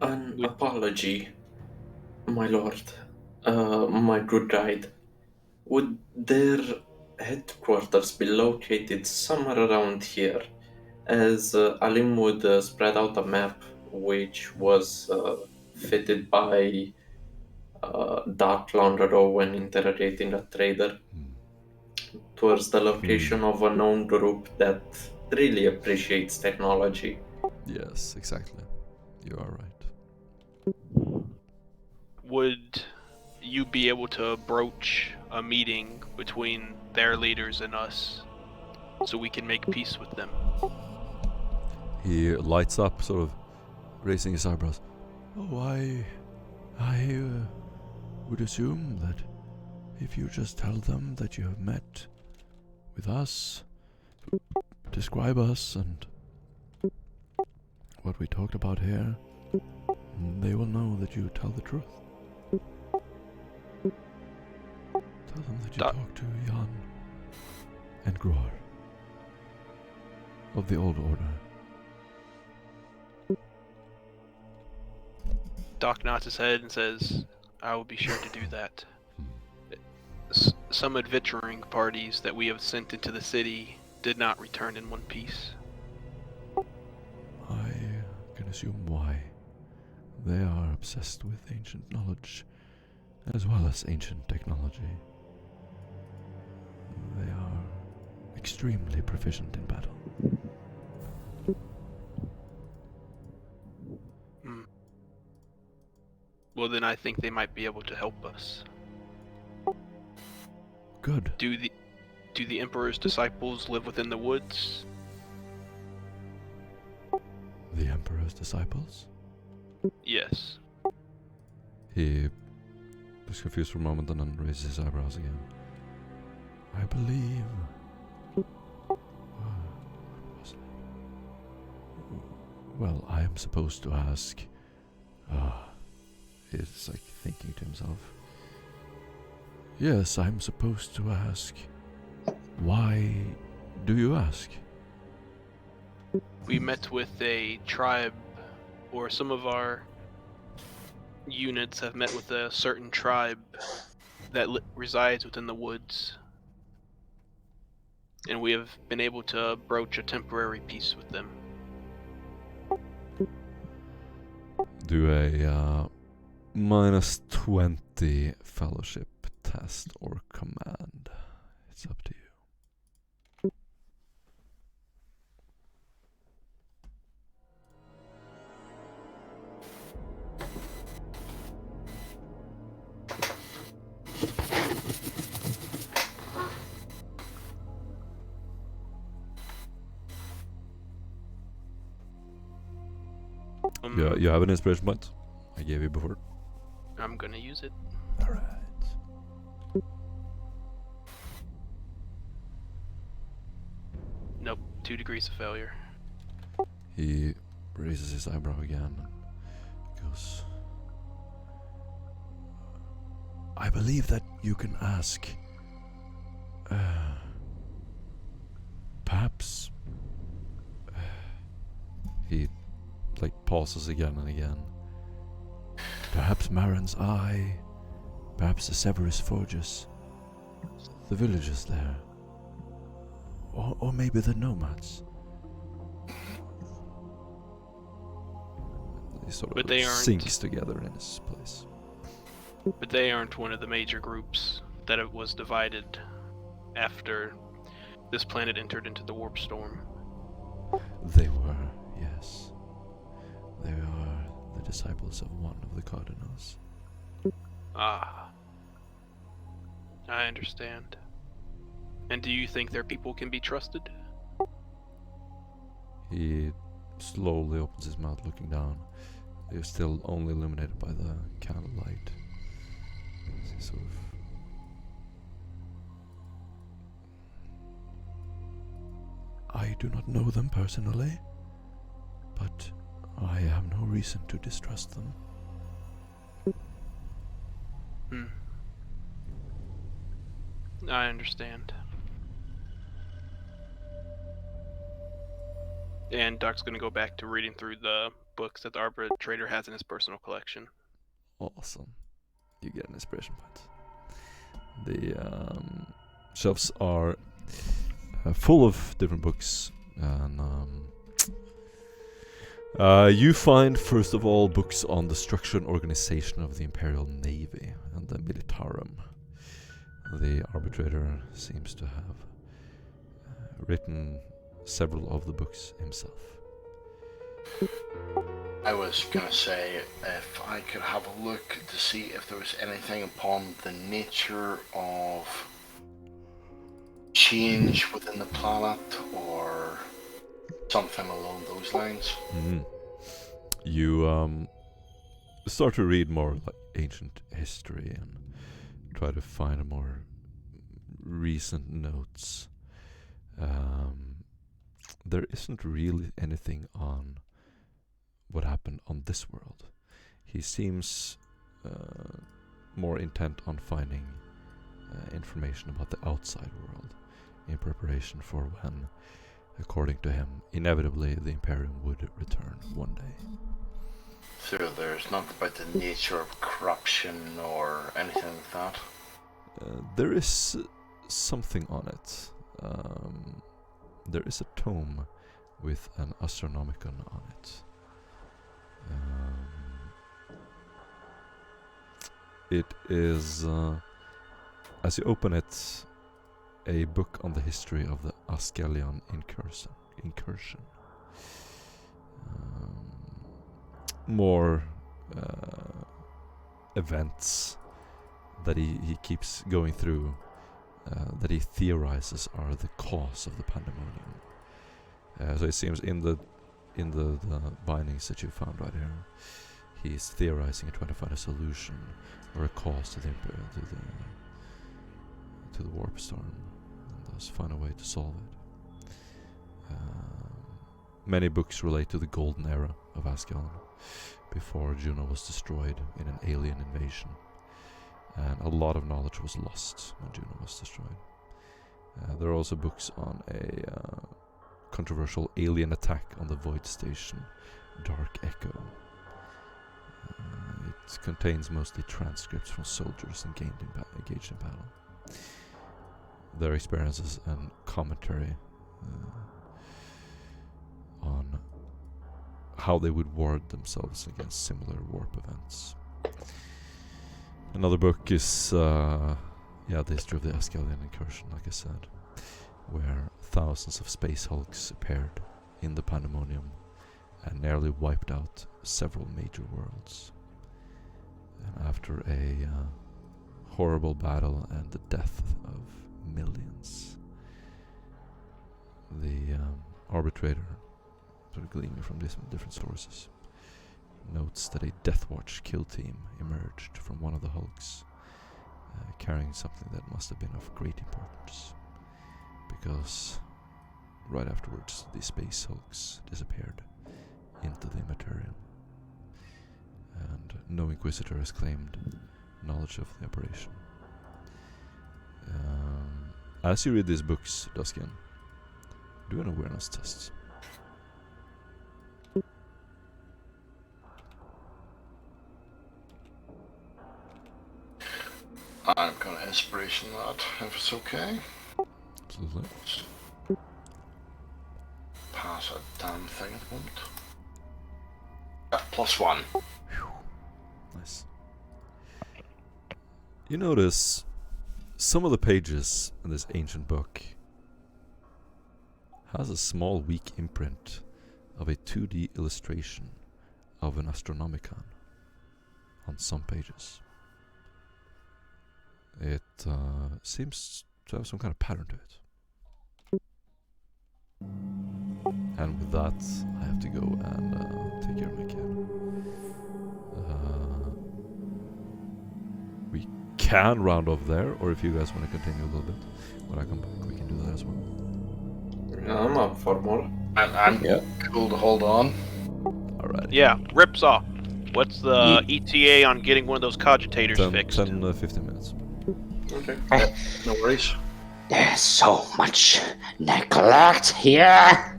An apology, my lord, my good guide. Would their headquarters be located somewhere around here? As Alim would spread out a map which was fitted by Dark Laundero when interrogating a trader towards the location of a known group that really appreciates technology. Yes, exactly. You are right. Would you be able to broach a meeting between their leaders and us so we can make peace with them? He lights up, sort of raising his eyebrows. Oh, I would assume that if you just tell them that you have met with us, describe us and what we talked about here, they will know that you tell the truth. Tell them that you talk to Jan and Groar of the Old Order. Doc nods his head and says, I will be sure to do that. Some adventuring parties that we have sent into the city did not return in one piece. I can assume why. They are obsessed with ancient knowledge as well as ancient technology. They are extremely proficient in battle. Well, then I think they might be able to help us. Good. Do the Emperor's disciples live within the woods? The Emperor's disciples? Yes. He is confused for a moment and then raises his eyebrows again. I believe... what was it? Well, I am supposed to ask... He's like thinking to himself. Yes, I'm supposed to ask. Why do you ask? We met with a tribe, or some of our units have met with a certain tribe that resides within the woods. And we have been able to broach a temporary peace with them. Do a -20 fellowship test or command. It's up to you. Yeah, you have an inspiration point. I gave you before. I'm gonna use it. Alright. Nope, 2 degrees of failure. He raises his eyebrow again and goes, I believe that you can ask. Perhaps. He, pauses again and again. Perhaps Marin's Eye. Perhaps the Severus Forges. The villagers there. Or maybe the nomads. He sort But of they aren't- sinks together in his place. But they aren't one of the major groups that it was divided after this planet entered into the warp storm. They were, yes. They are the disciples of one of the cardinals. Ah. I understand. And do you think their people can be trusted? He slowly opens his mouth, looking down. They're still only illuminated by the candlelight. He sort of... I do not know them personally, but I have no reason to distrust them. I understand. And Doc's gonna go back to reading through the books that the arbitrator has in his personal collection. Awesome. You get an inspiration point. The shelves are full of different books, and you find, first of all, books on the structure and organization of the Imperial Navy and the Militarum. The arbitrator seems to have written several of the books himself. I was gonna say if I could have a look to see if there was anything upon the nature of change within the planet or something along those lines. Mm-hmm. You start to read more like ancient history and try to find more recent notes. There isn't really anything on what happened on this world. He seems more intent on finding information about the outside world in preparation for when, according to him, inevitably the Imperium would return one day. So there's nothing about the nature of corruption or anything like that? There is something on it. There is a tome with an Astronomicon on it. It is, as you open it, a book on the history of the Askellon incursion. More events that he keeps going through, that he theorizes are the cause of the pandemonium. So it seems in the bindings that you found right here, he's theorizing and trying to find a solution or a cause to the warp storm, and thus find a way to solve it. Many books relate to the golden era of Askellon, before Juno was destroyed in an alien invasion, and a lot of knowledge was lost when Juno was destroyed. There are also books on a controversial alien attack on the Void Station, Dark Echo. It contains mostly transcripts from soldiers engaged in battle, their experiences and commentary on how they would ward themselves against similar warp events. Another book is the history of the Askellon incursion, like I said, where thousands of space hulks appeared in the pandemonium and nearly wiped out several major worlds. And after a horrible battle and the death of millions, the arbitrator, sort of gleaning from different sources, notes that a Death Watch kill team emerged from one of the hulks, carrying something that must have been of great importance, because right afterwards the space hulks disappeared, into the immaterial. And no Inquisitor has claimed knowledge of the operation. As you read these books, Duskin, do an awareness test. I'm gonna inspiration that, if it's okay. Absolutely. Pass a damn thing at the moment. +1. Nice. You notice some of the pages in this ancient book has a small weak imprint of a 2D illustration of an Astronomicon on some pages. It seems to have some kind of pattern to it. And with that, I have to go and take care of my cat. We can round off there, or if you guys want to continue a little bit, when I come back, we can do that as well. I'm up for more. And I'm cool to hold on. Alright. Yeah, Ripsaw. What's the ETA on getting one of those cogitators fixed? 10-15 minutes. Okay. No worries. There's so much neglect here.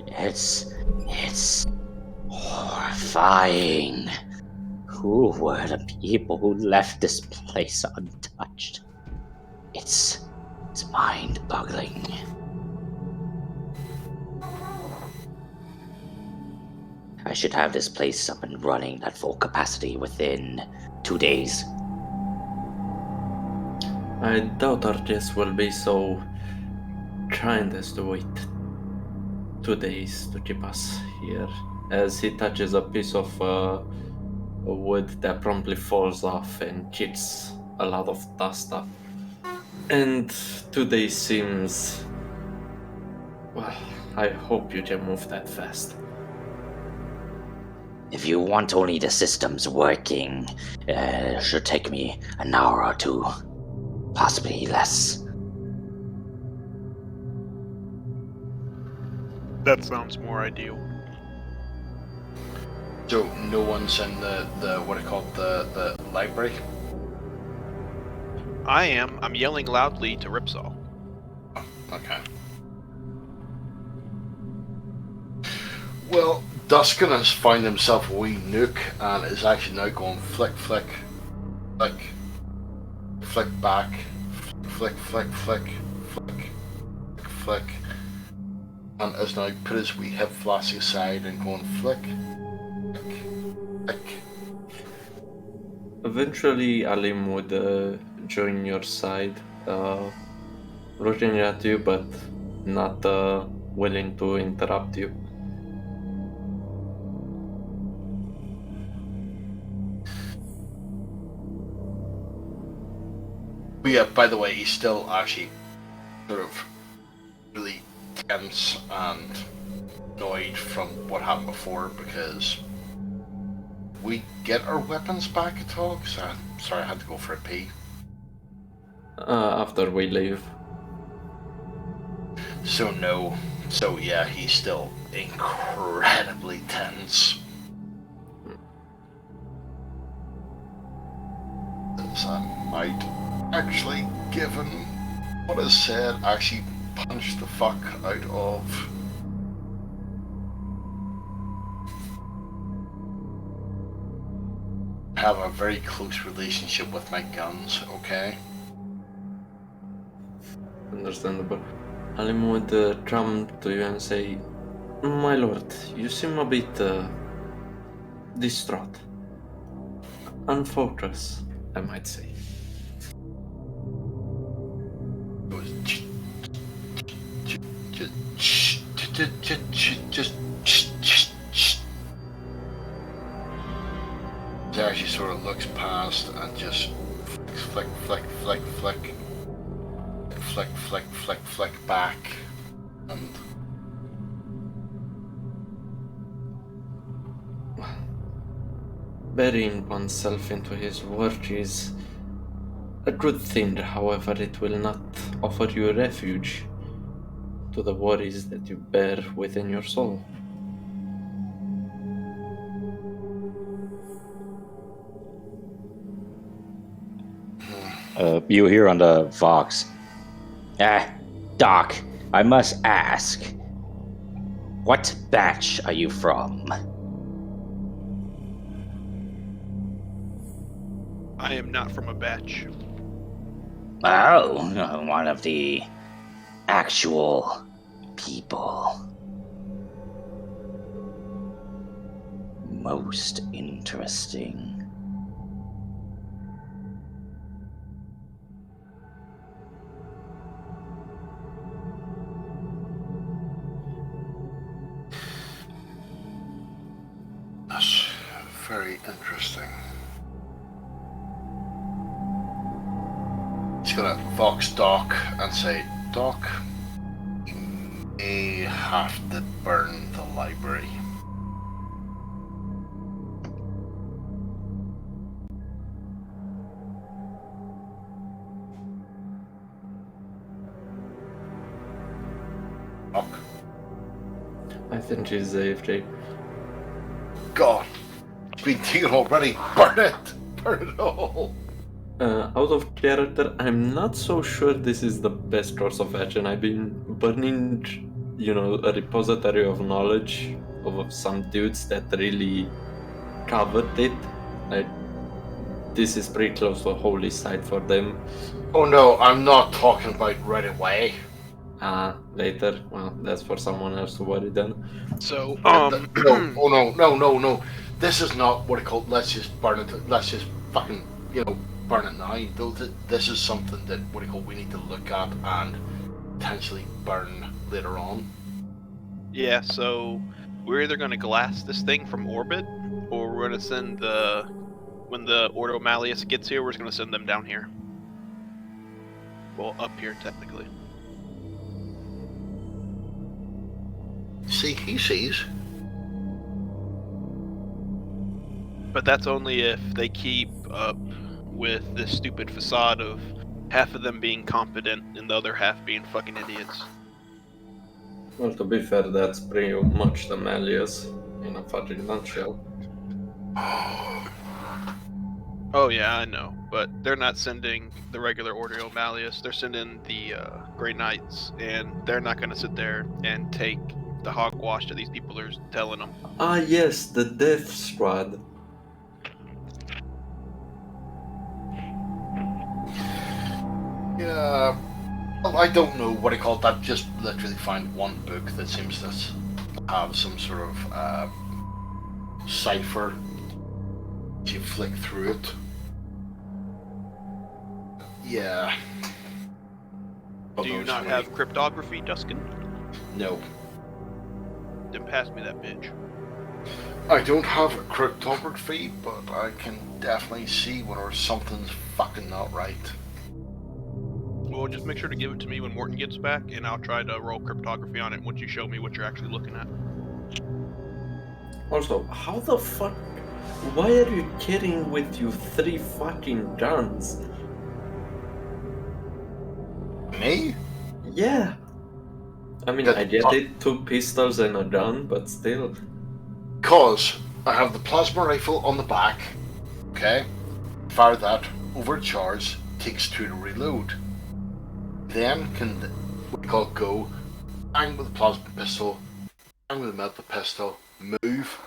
It's horrifying. Who were the people who left this place untouched? It's mind-boggling. I should have this place up and running at full capacity within 2 days. I doubt Artis will be so kind as to wait 2 days to keep us here, as he touches a piece of wood that promptly falls off and kicks a lot of dust up. And 2 days seems... well, I hope you can move that fast. If you want only the systems working, it should take me an hour or 2. Possibly less. That sounds more ideal. So no one's in the what I call the library? I am. I'm yelling loudly to Ripsaw. Okay. Well, Duskin has found himself a wee nook and is actually now going flick, flick, flick, flick back, flick, flick, flick, flick, flick, and has now put his wee hip flask aside and going flick, flick, flick. Eventually, Alim would join your side, looking at you, but not willing to interrupt you. But yeah, by the way, he's still actually sort of really tense and annoyed from what happened before because we get our weapons back at all? Sorry, I had to go for a pee. After we leave. So no. So yeah, he's still incredibly tense. As I might actually, given what is said, actually punch the fuck out of have a very close relationship with my guns, okay? Understandable. Alim would come to you and say, "My lord, you seem a bit distraught. Unfocused, I might say." He actually sort of looks past and just flick, flick, flick, flick, flick, flick, flick, flick back, and Burying oneself into his work is a good thing, however, it will not offer you refuge to the worries that you bear within your soul. You hear on the Vox. Doc, I must ask, what batch are you from? I am not from a batch. Oh, one of the actual people. Most interesting. That's very interesting. He's gonna Vox Doc and say, Doc, you may have to burn the library. Doc? I think she's AFK. God, it's been taken already. Burn it! Burn it all! Out of character, I'm not so sure this is the best course of action. I've been burning, a repository of knowledge of some dudes that really covered it. This is pretty close to a holy site for them. Oh no, I'm not talking about right away. Later. Well, that's for someone else to worry then. So, No, oh no. This is not what it called, let's just burn it, let's just fucking, burn it now. This is something that, we need to look at and potentially burn later on. yeah, so we're either going to glass this thing from orbit, or we're going to send when the Ordo Malleus gets here, we're just going to send them down here. Well, up here, technically. See, he sees. But that's only if they keep up with this stupid facade of half of them being competent and the other half being fucking idiots. Well, to be fair, that's pretty much the Malleus in a fucking nutshell. Oh yeah, I know, but they're not sending the regular Ordo Malleus. They're sending the Grey Knights, and they're not going to sit there and take the hogwash that these people are telling them. Ah, yes, the Death Squad. Yeah, well, I don't know what he called that. Just literally find one book that seems to have some sort of cipher. You flick through it. Yeah. Do you not have cryptography, Duskin? No. Then pass me that bitch. I don't have cryptography, but I can definitely see whenever something's fucking not right. Well, just make sure to give it to me when Morton gets back, and I'll try to roll cryptography on it once you show me what you're actually looking at. Also, how the fuck? Why are you carrying with you 3 fucking guns? Me? Yeah. I mean, I get it, 2 pistols and a gun, but still. Cause I have the plasma rifle on the back. Okay? Fire that, overcharge, takes 2 to reload. Then can go, bang with the plasma pistol, bang with the metal pistol, move.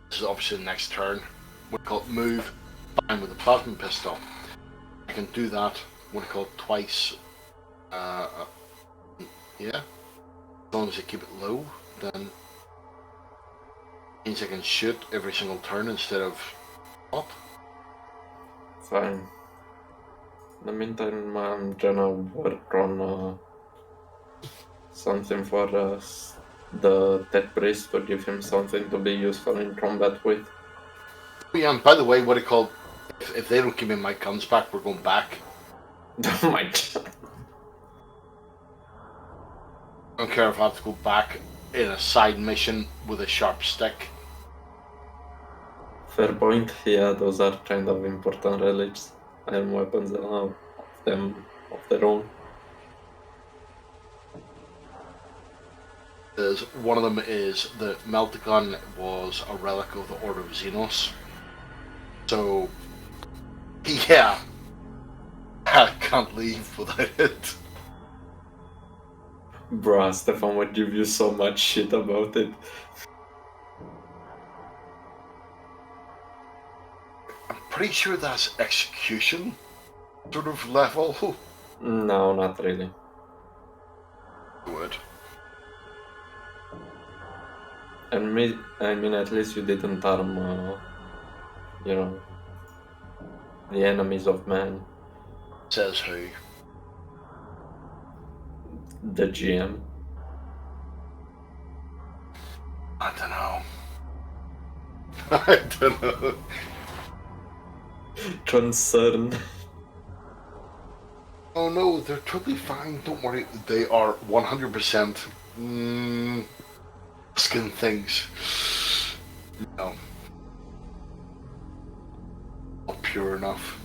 This is obviously the next turn. Move, bang with the plasma pistol. I can do that, twice. Yeah. As long as I keep it low, then means I can shoot every single turn instead of up. Fine. In the meantime, I'm gonna work on something for the Tech Priest to give him something to be useful in combat with. Yeah, and by the way, if they don't give me my guns back, we're going back. Oh my god. I don't care if I have to go back in a side mission with a sharp stick. Fair point. Yeah, those are kind of important relics and weapons of them of their own. One of them is the Meltagun was a relic of the Order of Xenos. So, yeah, can't leave without it. Bruh, Stefan would give you so much shit about it. I'm pretty sure that's execution sort of level. No, not really. Would. And I mean, at least you didn't harm, you know, the enemies of man, Says who? the GM. I don't know. I don't know. Concern. Oh no, they're totally fine. Don't worry. They are 100% skin things. No. Not pure enough.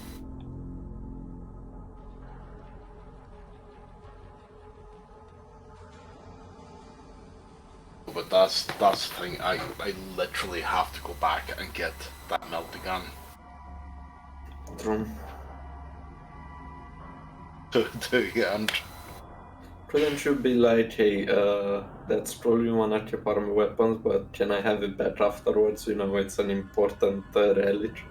But that's the thing. I literally have to go back and get that melting gun. True. And Couldn't you be like, hey, that's probably one of your armor weapons, but can I have it back afterwards? You know, it's an important relic.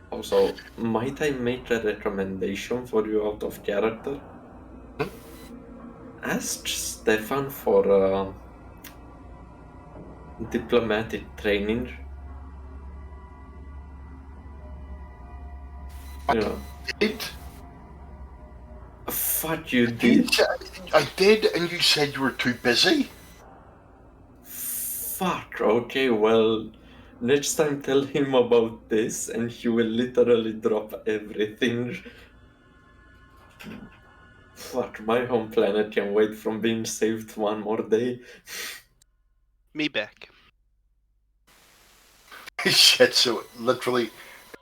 Also, might I make a recommendation for you out of character? Ask Stefan for diplomatic training. You know, did. fuck you did. I did, and you said you were too busy. Fuck, okay, well, next time tell him about this and he will literally drop everything. Fuck, my home planet can wait from being saved one more day. Me back. Shit, so literally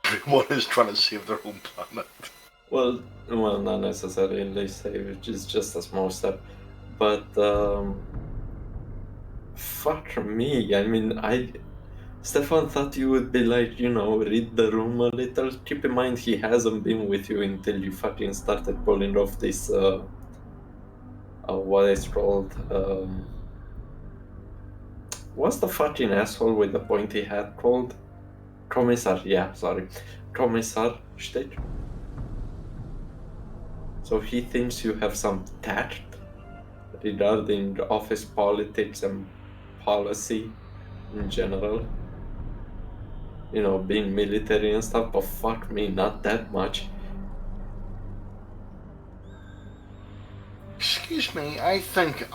everyone is trying to save their own planet. Well, not necessarily save, which is just a small step. But, fuck me, I mean, Stefan thought you would be like, you know, read the room a little. Keep in mind he hasn't been with you until you fucking started pulling off this, what it's called, what's the fucking asshole with the pointy hat called? Commissar, yeah, sorry. Commissar shtick. So he thinks you have some tact regarding office politics and policy in general. You know, being military and stuff, but fuck me, not that much. Excuse me, I think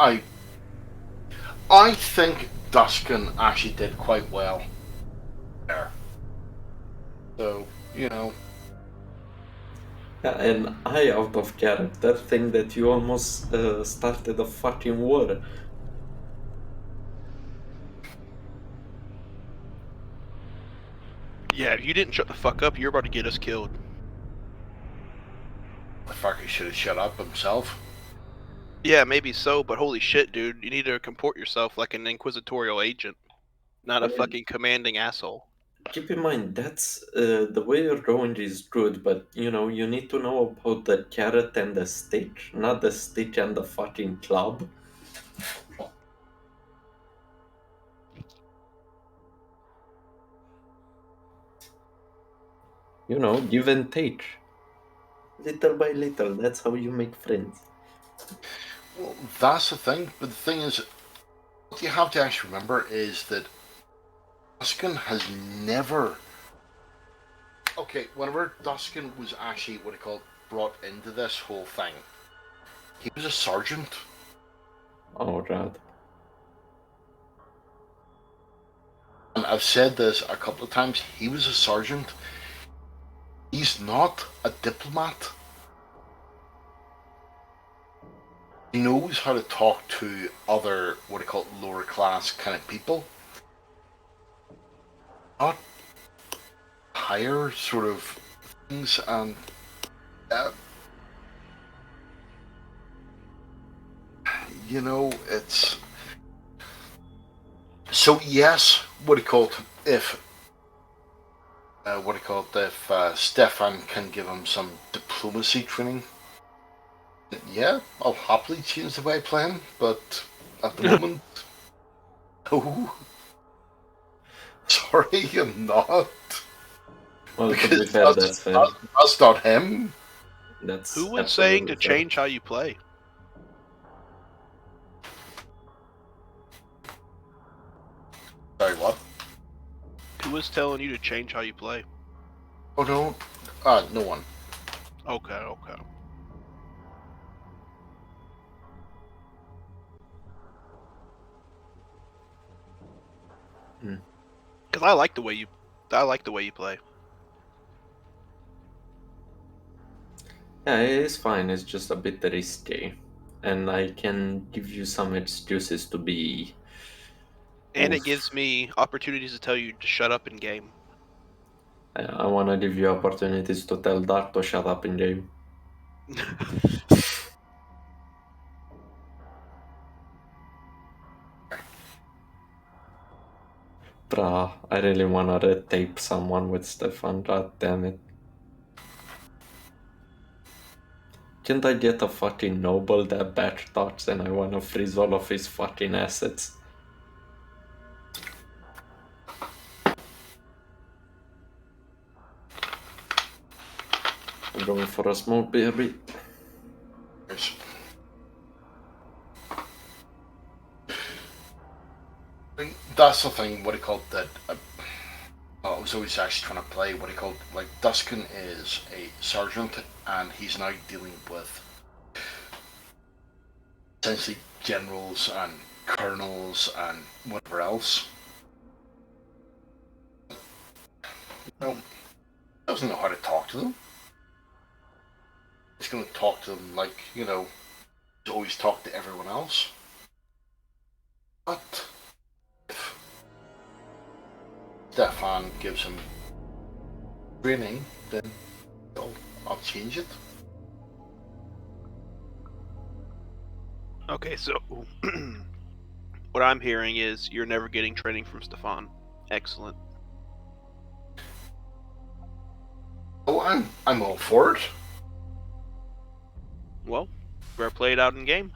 Duskin actually did quite well there. So, you know. Yeah, and I, out of character, think that you almost started a fucking war. Yeah, if you didn't shut the fuck up, you're about to get us killed. The fucker should have shut up himself. Yeah, maybe so, but holy shit, dude, you need to comport yourself like an inquisitorial agent, not I a mean, fucking commanding asshole. keep in mind, that's the way you're going is good, but you know, you need to know about the carrot and the stick, not the stick and the fucking club. You know, give and take. Little by little, that's how you make friends. Well, that's the thing. But the thing is, what you have to actually remember is that Duskin has never. Okay, whenever Duskin was actually what he called brought into this whole thing, he was a sergeant. Oh god. And I've said this a couple of times, he was a sergeant. He's not a diplomat. He knows how to talk to other, what I call lower class kind of people. Not higher sort of things, and you know, it's So yes, what do you call it? If If Stefan can give him some diplomacy training, yeah, I'll happily change the way I play him. But at the moment, no. Sorry, I'm not. Well, to be Because fair, that's fair. that's not him. That's Who was saying to absolutely fair. change how you play? Sorry, what? Who was telling you to change how you play? Oh no, no one. Okay, okay. Hmm. Because I like the way you play. Yeah, it's fine. It's just a bit risky, and I can give you some excuses to be. And it Oof. gives me opportunities to tell you to shut up in game. I want to give you opportunities to tell Dark to shut up in game. Bruh, I really wanna red tape someone with Stefan, god damn it. Can't I get a fucking noble that batch thoughts and I wanna freeze all of his fucking assets? I'm going for a smoke, baby. Yes. That's the thing. What he called that. I was always actually trying to play what he called like Duskin is a sergeant, and he's now dealing with essentially generals and colonels and whatever else. No, doesn't know how to talk to them. He's going to talk to them like he's always talked to everyone else. But if Stefan gives him training, then I'll change it. Okay, so what I'm hearing is you're never getting training from Stefan. Excellent. Oh, I'm all for it. Well, better play it out in game.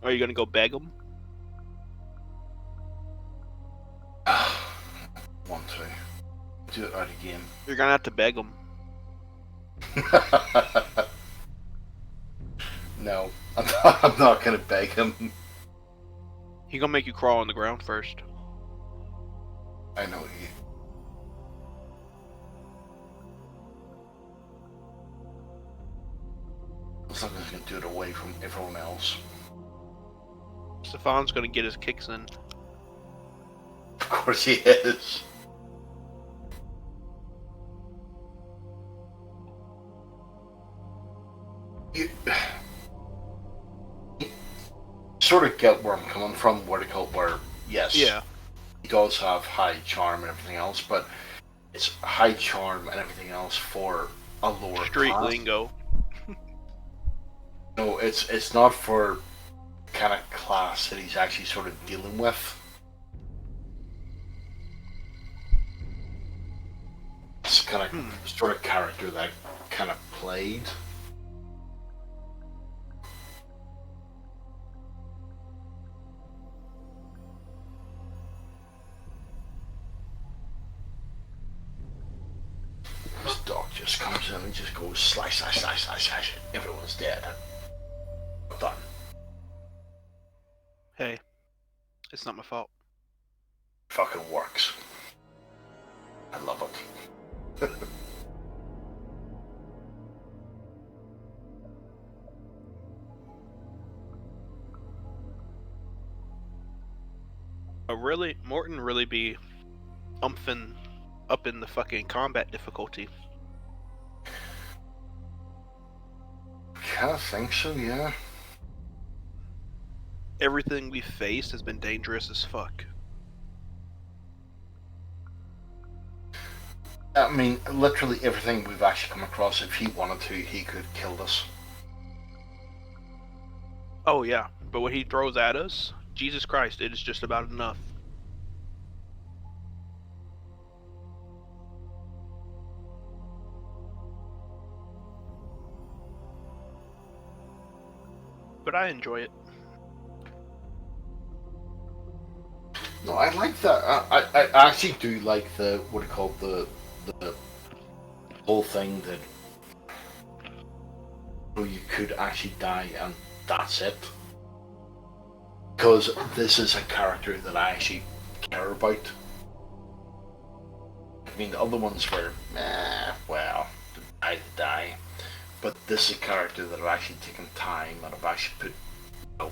Are you gonna go beg him? Want to do it out of game. You're gonna have to beg him. No, I'm not gonna beg him. He gonna make you crawl on the ground first. I know he. As long as he can do it away from everyone else. Stefan's gonna get his kicks in. Of course he is. You sort of get where I'm coming from, where yes, Yeah. he does have high charm and everything else, but it's high charm and everything else for a lower Street class. lingo. No, it's not for the kind of class that he's actually sort of dealing with. It's kind of sort of character that I kind of played. This dog just comes in and just goes slash, slash, slash, slash, slash. Everyone's dead. Done. Hey, it's not my fault. Fucking works. I love it. Morton really be umphing up in the fucking combat difficulty. Kinda think so, yeah. Everything we've faced has been dangerous as fuck. I mean, literally everything we've actually come across, if he wanted to, he could kill us. Oh yeah, But what he throws at us, Jesus Christ, it is just about enough. But I enjoy it. No, I like that. I actually do like the what do you call it, the whole thing that you could actually die and that's it. Because this is a character that I actually care about. I mean, the other ones were, well, I die. But this is a character that I've actually taken time and I've actually put,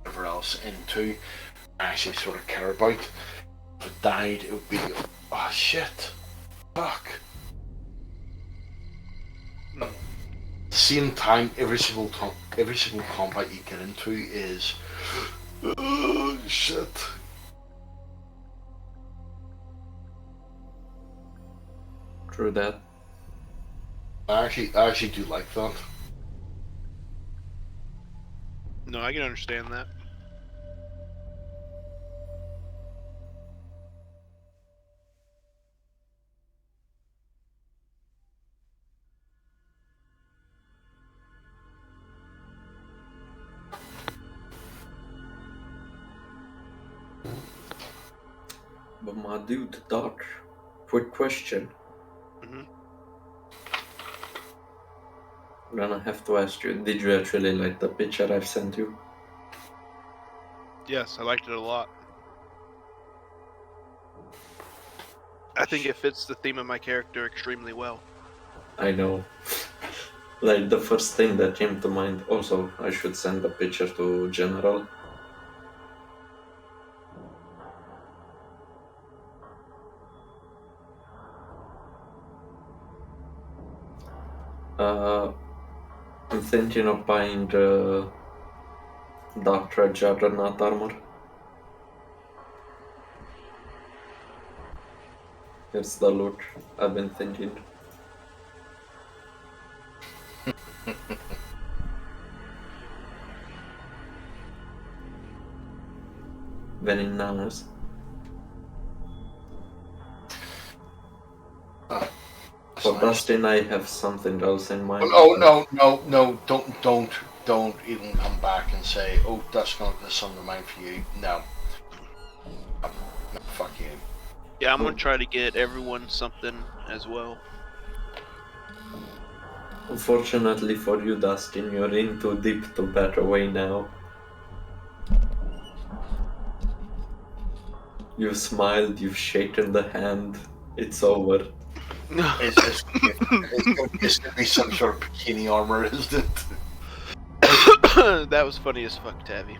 whatever else into. I actually sort of care about. If it died, it would be, oh shit, fuck. At the same time, every single combat you get into is, oh shit. True that. I actually do like that. No, I can understand that. But my dude, Doc, quick question. Mm-hmm. I'm gonna have to ask you, did you actually like the picture I've sent you? Yes, I liked it a lot. I think it fits the theme of my character extremely well. I know. Like, the first thing that came to mind, also, I should send the picture to General. I'm thinking of buying the Doctor Juggernaut armor. It's the loot I've been thinking. Very nice. For Dustin, I have something else in mind. Oh no! Don't even come back and say, "Oh, that's gonna be something of mine for you." No, no, fuck you. Yeah, I'm gonna try to get everyone something as well. Unfortunately for you, Dustin, you're in too deep to back away now. You've smiled, you've shaken the hand. It's over. It's gonna be some sort of bikini armor, isn't it? That was funny as fuck, Tavi.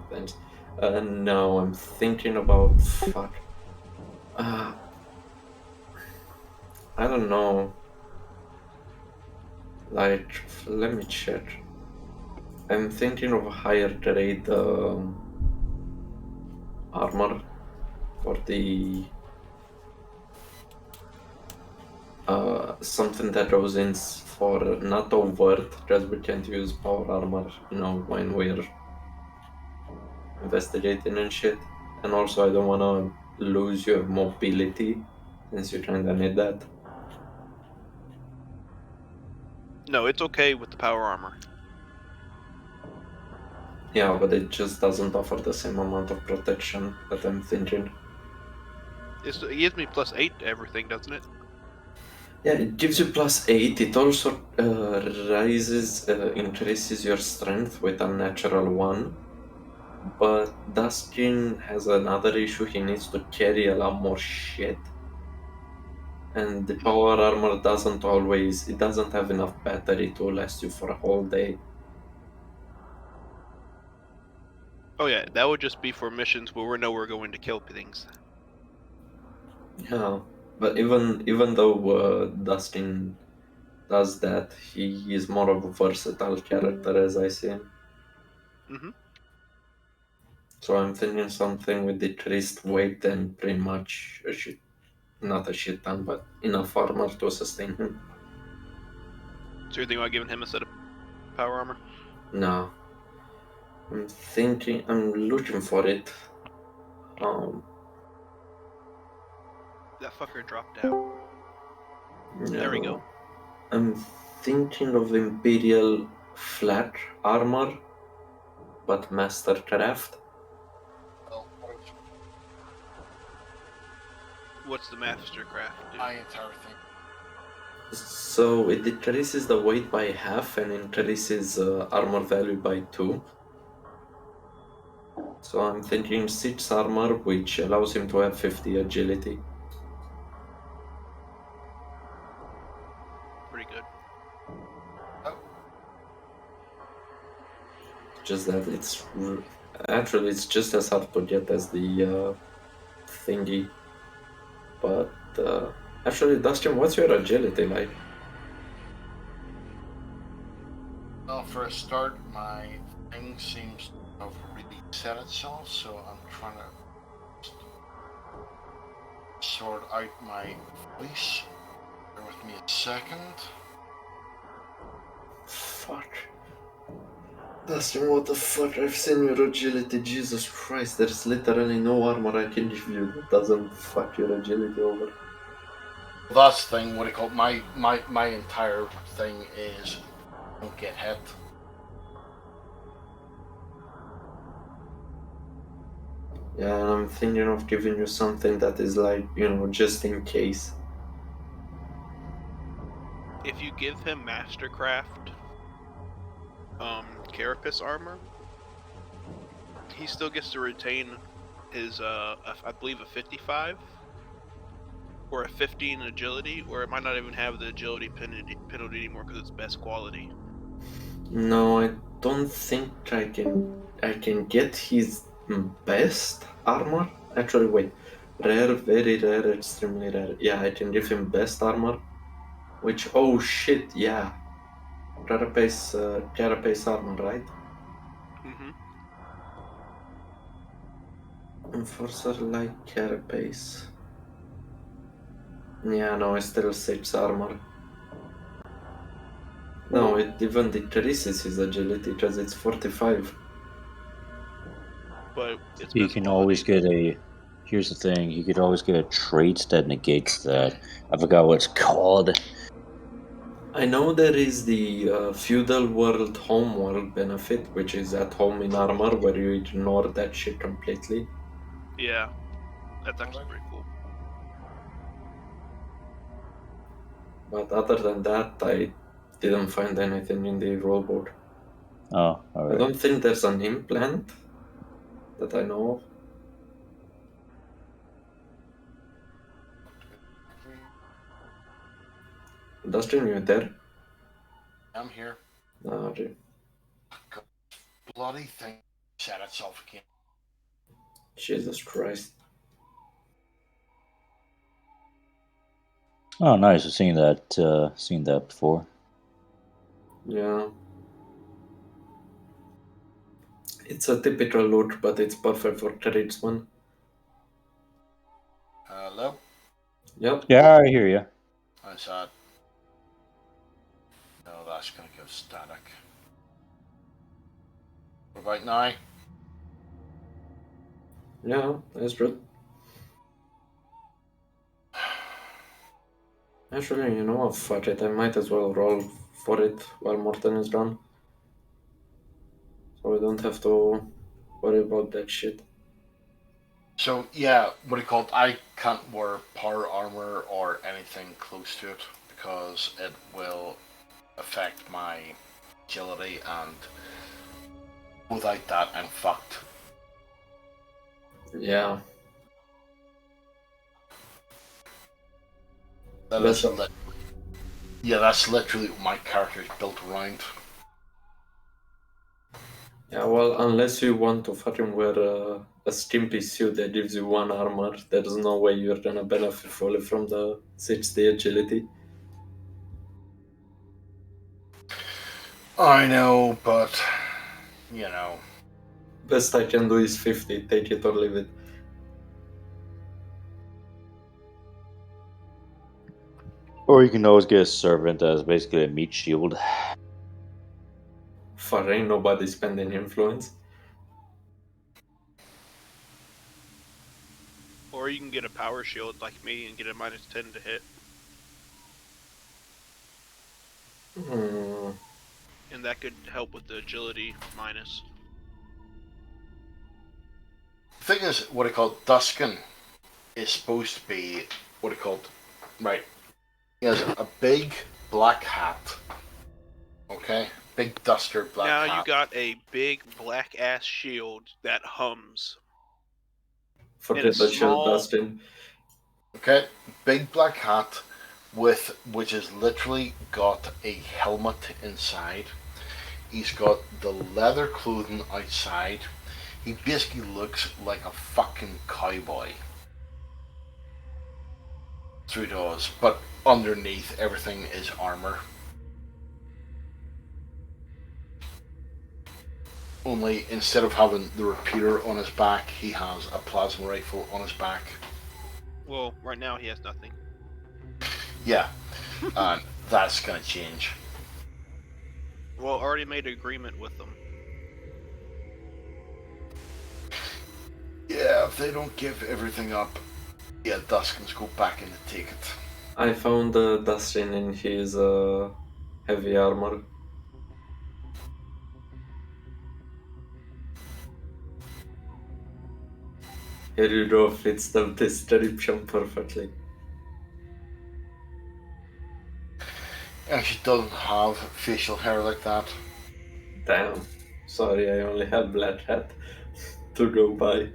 Thanks. No, I'm thinking about fuck. I don't know. Like, let me check. I'm thinking of higher grade armor for the something that goes in for not overt, because we can't use power armor, when we're investigating and shit. And also, I don't want to lose your mobility since you kinda need that. No, it's okay with the power armor. Yeah, but it just doesn't offer the same amount of protection that I'm thinking. It gives me +8 to everything, doesn't it? Yeah, it gives you +8. It also increases your strength with a natural 1. But Dustin has another issue. He needs to carry a lot more shit. And the power armor doesn't have enough battery to last you for a whole day. Oh yeah, that would just be for missions where we know we're going to kill things. Yeah, but even though Dustin does that, he is more of a versatile character as I see him. Mm-hmm. So I'm thinking something with decreased weight and pretty much not a shit ton, but enough armor to sustain him. So you're thinking about giving him a set of power armor? No, I'm looking for it. That fucker dropped out. There we go. I'm thinking of Imperial flat armor, but Mastercraft. Well, what is What's the Mastercraft do? my entire thing? So it decreases the weight by half and increases armor value by 2. So I'm thinking 6 armor, which allows him to have 50 agility. Pretty good. Just that actually it's just as hard to get as the thingy. But actually, Dustin, what's your agility like? Well, for a start, my thing seems to have really set itself, so I'm trying to sort out my voice. Bear with me a second. Fuck. Dustin, what the fuck? I've seen your agility, Jesus Christ. There's literally no armor I can give you that doesn't fuck your agility over. Well, that's the thing, what do you call it? My entire thing is don't get hit. Yeah, and I'm thinking of giving you something that is like, just in case. If you give him Mastercraft, Carapace armor, he still gets to retain his, I believe a 55 or a 15 agility, or it might not even have the agility penalty anymore because it's best quality. No, I don't think I can get his best armor. Actually, wait. Rare, very rare, extremely rare. Yeah, I can give him best armor. Which, oh shit, yeah. Carapace armor, right? Mm-hmm. Enforcer like Carapace. Yeah, no, it's still 6 armor. No, it even decreases his agility because it's 45. But it's You best can quality. always get a. Here's the thing: you could always get a trait that negates that. I forgot what it's called. I know there is the feudal world home world benefit, which is at home in armor, where you ignore that shit completely. Yeah, that's actually pretty cool. But other than that, I didn't find anything in the rollboard. Oh, I alright. don't think there's an implant that I know of. Dustin, you there? I'm here. No, okay. Bloody thing set itself again. Jesus Christ. Oh, nice. I've seen that before. Yeah. It's a typical loot, but it's perfect for tradesman. Hello? Yep. Yeah, I hear you. I said, no, that's gonna go static. What about now? Yeah, that's true. Actually, you know what? Fuck it. I might as well roll for it while Morton is done. So we don't have to worry about that shit. So, yeah, what do you call it? I can't wear power armor or anything close to it because it will affect my agility, and without that, I'm fucked. Yeah. That's literally what my character is built around. Yeah, well, unless you want to fucking wear a skimpy suit that gives you 1 armor, there's no way you're gonna benefit fully from the 60 agility. I know, but, you know. Best I can do is 50, take it or leave it. Or you can always get a servant as basically a meat shield. For ain't nobody spending influence. Or you can get a power shield like me and get a -10 to hit. And that could help with the agility minus. The thing is, what I call Duskin is supposed to be what I called, right? He has a big black hat. Okay? Big duster black Now hat. you got a big black ass shield that hums. Forget And a the shield, small- Dustin. Okay? Big black hat which has literally got a helmet inside. He's got the leather clothing outside. He basically looks like a fucking cowboy. Through doors, but underneath everything is armor. Only instead of having the repeater on his back, he has a plasma rifle on his back. Well, right now he has nothing. Yeah, and that's gonna change. Well, already made an agreement with them. Yeah, if they don't give everything up, yeah, Duskins go back in to take it. I found Dustin in his heavy armor. Here you go, fits the description perfectly. And she doesn't have facial hair like that. Damn. Sorry, I only have black hat to go by.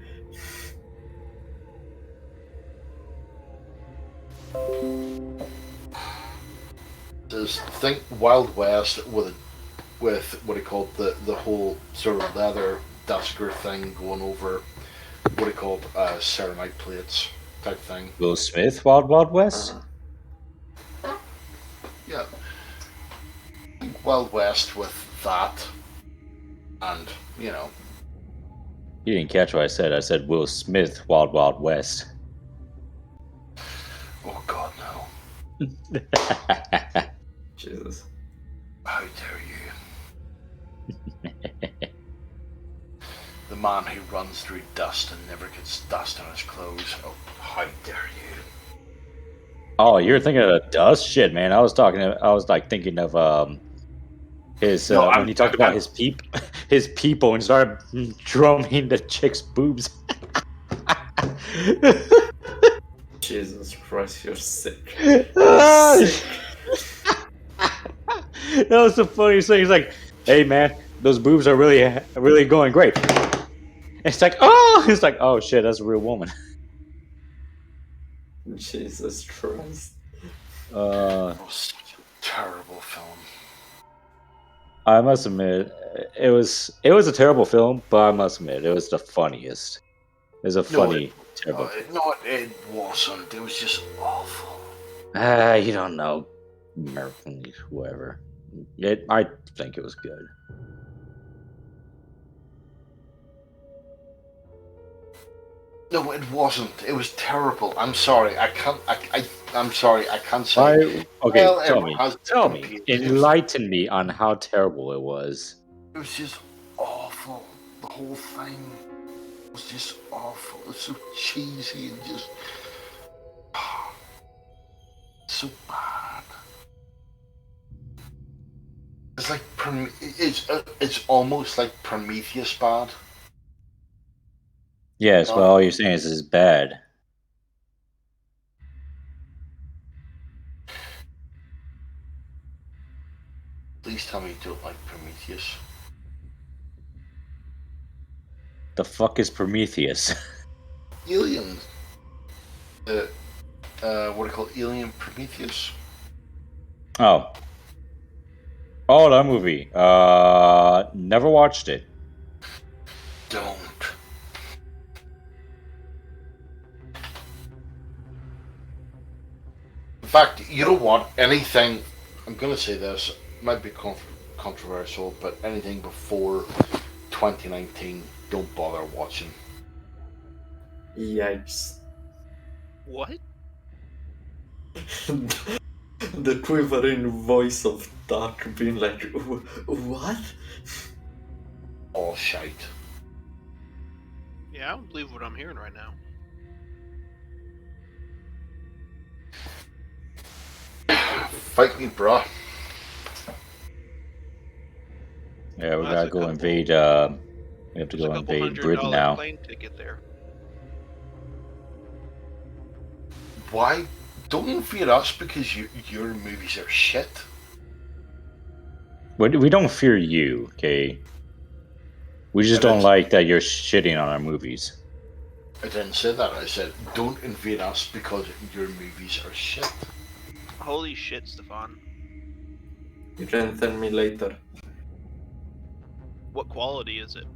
Just think Wild West with what he called the whole sort of leather dusker thing going over what he called ceramite plates type thing. Will Smith, Wild Wild West? Yeah. Wild West with that, and you know. You didn't catch what I said. I said Will Smith, Wild Wild West. Oh God, no! Jesus. How dare you! The man who runs through dust and never gets dust on his clothes. Oh, how dare you! Oh, you're thinking of dust? Shit, man. I was like thinking of his No, when he talked about his people and started drumming the chick's boobs. Jesus Christ, you're sick. Ah! You're sick. That was the funniest thing. He's like, "Hey, man, those boobs are really going great." It's like, oh shit, that's a real woman. Jesus Christ. It was such a terrible film. I must admit, it was a terrible film, but I must admit, it was the funniest. It was a funny, terrible. No, it wasn't. It was just awful. You don't know, American, whoever. I think it was good. No, it wasn't. It was terrible. I'm sorry. I'm sorry. I can't say. Okay, Well, tell everyone me, has tell different me, opinions. enlighten me on how terrible it was. It was just awful. The whole thing was just awful. It's so cheesy and just so bad. It's like it's almost like Prometheus bad. Yes, well, all you're saying is it's bad. Please tell me you don't like Prometheus. The fuck is Prometheus? Alien. What do you call Alien Prometheus? Oh, that movie. Never watched it. Don't. In fact, you don't want anything. I'm going to say this, might be controversial, but anything before 2019, don't bother watching. Yikes. What? The quivering voice of Doc being like, what? All shite. Yeah, I don't believe what I'm hearing right now. Fight me, bro. Yeah, we Well, gotta that's a go couple- invade. We have to There's a go couple invade Britain $100 now. plane ticket there. Why? Don't fear us because your movies are shit. We don't fear you, okay? We just don't like that you're shitting on our movies. I didn't say that. I said don't invade us because your movies are shit. Holy shit, Stefan. You can tell me later. What quality is it?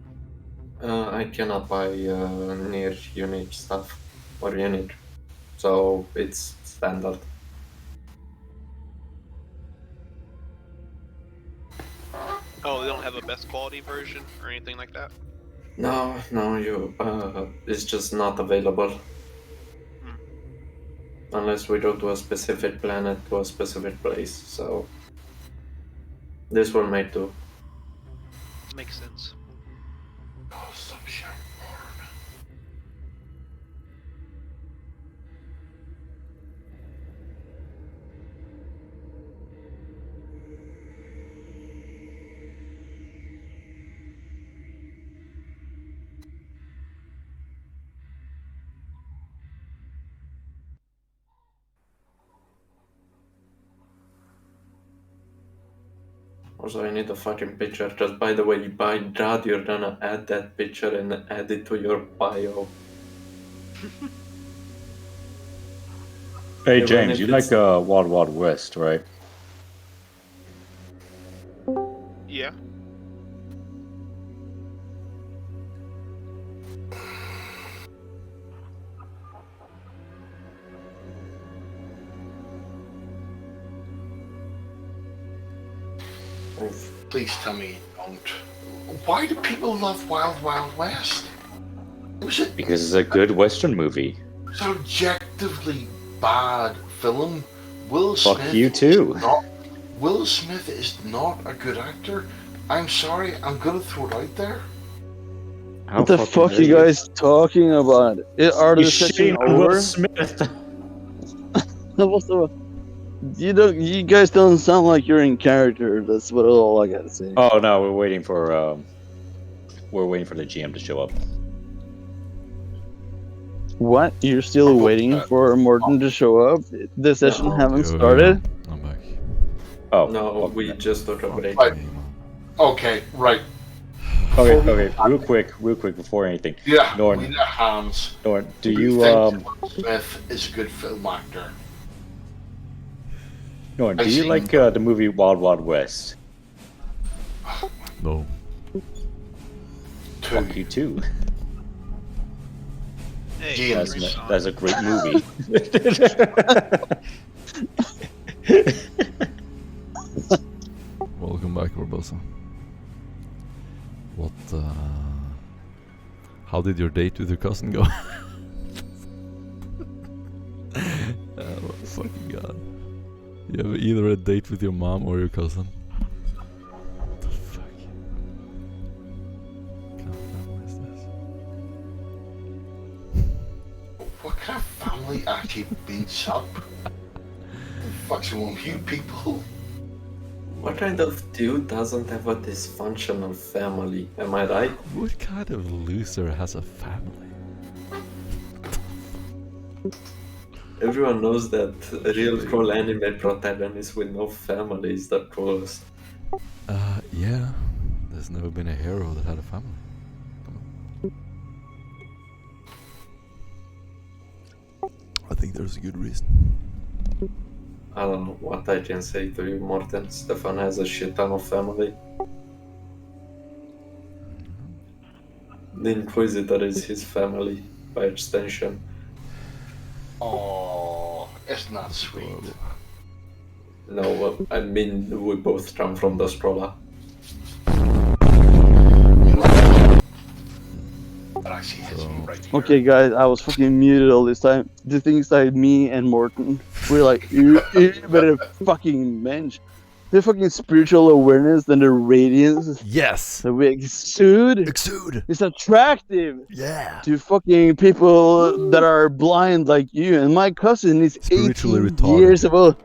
I cannot buy near unit stuff or unit, so it's standard. Oh, they don't have a best quality version or anything like that? No, you. It's just not available. Unless we go to a specific planet, to a specific place. So this will make do. Makes sense. Oh, stop shouting. Also, I need a fucking picture. Just by the way, by God, you're gonna add that picture and add it to your bio. Hey Even James, if you it's- like Wild Wild West, right? Yeah. Please tell me you don't. Why do people love Wild Wild West? It was Because it's a good Western movie. an objectively bad film. Will Fuck Smith you too. Will Smith is not a good actor. I'm sorry, I'm gonna throw it out there. What the fuck are you guys talking about? Are You the session shitting on Will over? Smith. What the? You guys don't sound like you're in character. That's what all I gotta say. Oh no, we're waiting for the GM to show up. What? You're still waiting for Morton to show up? The session No. haven't Yo, started? I'm back. Oh No, fuck we that. just took a break. Right. Hey, man. Okay, right. Okay, real quick before anything. Yeah, Norton. we need hands. Norton, do We you think Will Smith is a good film actor? Norton, I do you see. like the movie Wild Wild West? No. Fuck you too. Hey, James, drinks on. That's a great movie. Welcome back, Barbosa. What, how did your date with your cousin go? Oh, fucking god. You have either a date with your mom or your cousin. What the fuck? What kind of family is this? What kind of family actually beats up? Fuck's wrong with you people? What kind of dude doesn't have a dysfunctional family? Am I right? What kind of loser has a family? Everyone knows that a real cool anime protagonist with no family is the coolest. Yeah. There's never been a hero that had a family. I think there's a good reason. I don't know what I can say to you, Morten. Stefan has a shit ton of family. The Inquisitor is his family, by extension. Oh, isn't that sweet? No, I mean, we both come from the Scrolla. That actually hits me right here. Okay, guys, I was fucking muted all this time. The things that me and Morton, we're like, you better fucking mention the fucking spiritual awareness and the radiance Yes! that we exude Exude! is attractive Yeah! to fucking people that are blind like you. And my cousin is Spiritually 18 retarded. years old.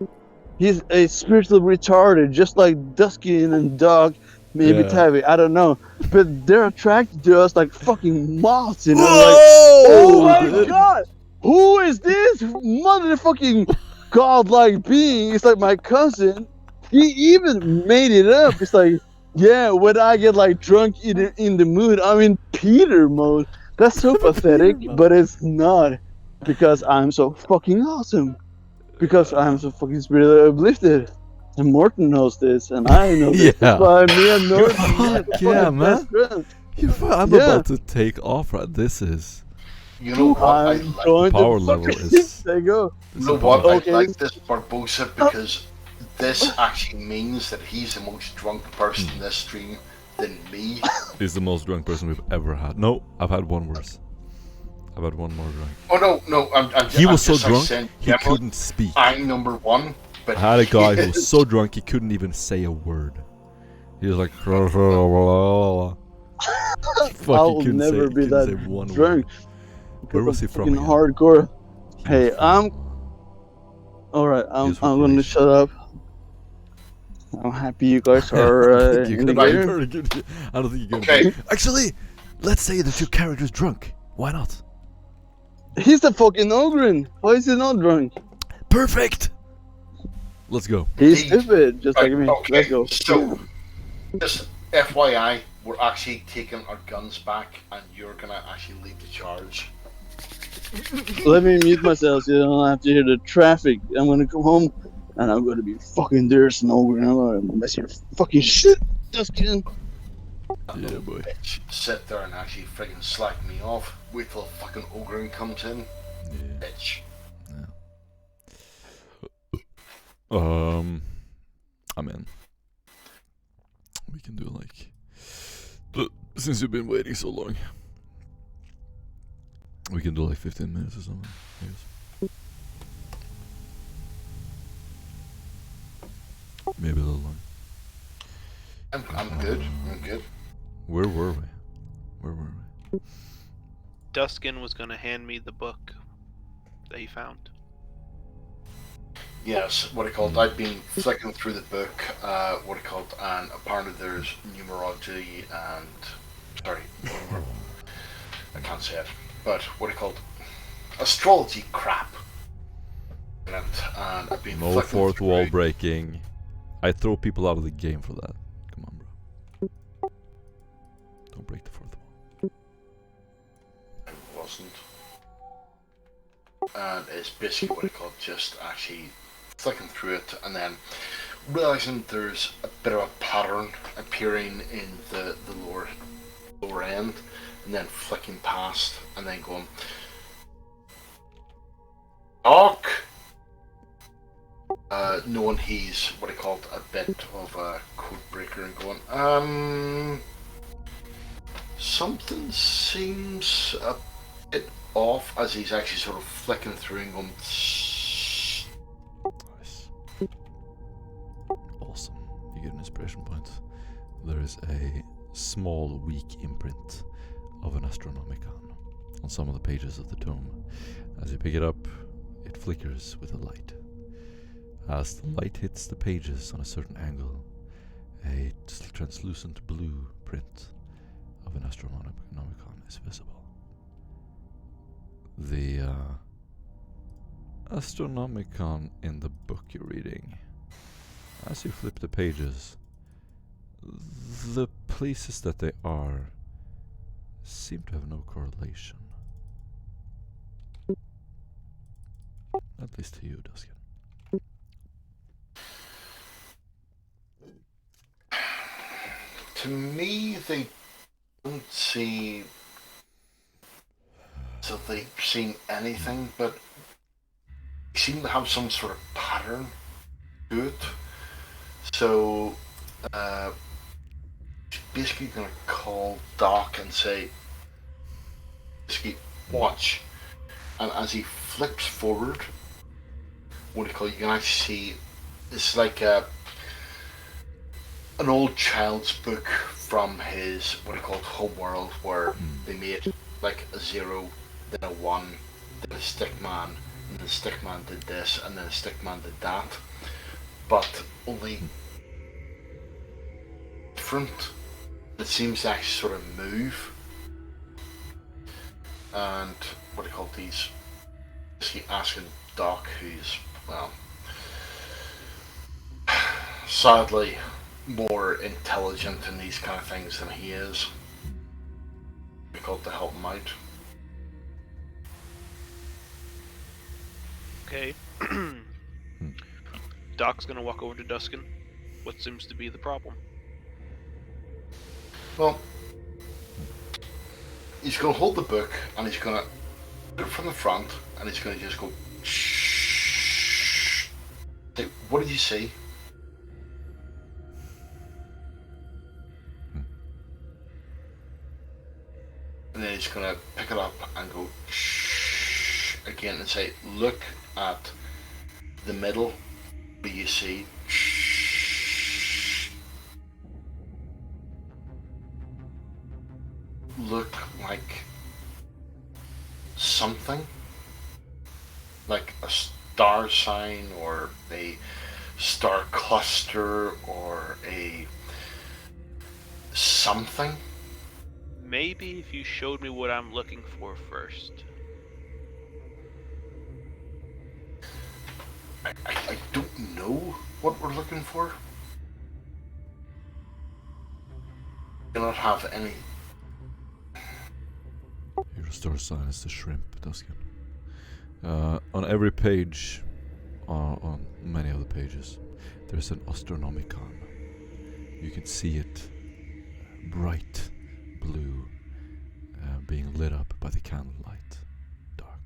He's a spiritual retarded, just like Duskin and Dog, maybe Yeah. Tabby, I don't know. But they're attracted to us like fucking moths, you know? Like, Whoa! oh my dude. god! Who is this motherfucking godlike being? It's like my cousin. He even made it up. It's like, yeah, when I get like drunk in the mood, I'm in Peter mode. That's so pathetic, Peter mode. but it's not. Because I'm so fucking awesome. Because I'm so fucking spiritually uplifted. And Morton knows this, and I know this. Yeah. That's why me and Morton Fuck are yeah, fucking man. best friends. I'm Yeah. about to take off. Right, this is You know what? I I'm like, going power to level fucking is. there you go. you know what? Okay. I like this Barbosa because this actually means that he's the most drunk person in this stream than me. He's the most drunk person we've ever had. No, I've had one worse. I've had one more drunk. Oh no, I'm He was so just, like, drunk saying, he yeah, couldn't speak. I'm number one, but I had a guy who was so drunk he couldn't even say a word. He was like, fucking I'll couldn't never say, be couldn't that say one drunk. word. Where was he from? Fucking Again? hardcore. He Hey, was I'm from- alright. I'm He was from gonna Croatia. shut up. I'm happy you guys are I don't think you're in the gonna be game. very good. I don't think you're gonna Okay. be. Actually, let's say that your character's drunk. Why not? He's a fucking Ogren. Why is he not drunk? Perfect. Let's go. He's Indeed. stupid, just like me. Okay, Let's go. so just FYI, we're actually taking our guns back, and you're gonna actually lead the charge. Let me mute myself so you don't have to hear the traffic. I'm gonna come home and I'm gonna be fucking there's an Ogren. I'm gonna mess your fucking shit. Just kidding. Yeah, boy. Bitch, sit there and actually friggin' slack me off. Wait till fucking Ogren comes in. Yeah. Bitch. I'm in. We can do like, since you've been waiting so long, we can do like 15 minutes or something. I guess. Maybe a little long. I'm good. I'm good. Where were we? Where were we? Duskin was gonna hand me the book that he found. Yes, what it called. I've been flicking through the book. What it called, and apparently there's numerology and I can't say it, but what it called, astrology crap. And I've been No flicking fourth through. wall breaking. I throw people out of the game for that. Come on, bro. Don't break the fourth wall. It wasn't. And it's basically what it called, just actually flicking through it and then realizing there's a bit of a pattern appearing in the lower end, and then flicking past and then going, Doc! Knowing he's what he called a bit of a code breaker and going, something seems a bit off, as he's actually sort of flicking through and going, Nice. Awesome. You get an inspiration point. There is a small, weak imprint of an Astronomicon on some of the pages of the tome. As you pick it up, it flickers with a light. As the light hits the pages on a certain angle, a translucent blue print of an Astronomicon is visible. The Astronomicon in the book you're reading, as you flip the pages, the places that they are seem to have no correlation. At least to you, Duskin. to me, they don't see. So they've seen anything, but they seem to have some sort of pattern to it. So, basically gonna call Doc and say, basically, watch. And as he flips forward, what do you call it? You can actually see it's like an old child's book from his what do you call it, homeworld, where they made like a 0, then a 1, then a stick man, and the stick man did this, and then the stick man did that. but only different. It seems to actually sort of move. And what do you call these? Basically asking Doc, who's, well, sadly more intelligent in these kind of things than he is. We called to help him out. Okay. Doc's gonna walk over to Duskin. What seems to be the problem? Well, he's going to hold the book and he's going to put it from the front and he's going to just go, shh. Say, what did you see? And then he's going to pick it up and go, shh, again and say, look at the middle. What do you see? Shh. Look like something, like a star sign or a star cluster or a something. Maybe if you showed me what I'm looking for first. I don't know what we're looking for. Do not have any. Your star sign is the shrimp, Duskin. On every page, on many of the pages, there's an astronomicon. You can see it bright blue, being lit up by the candlelight. Dark.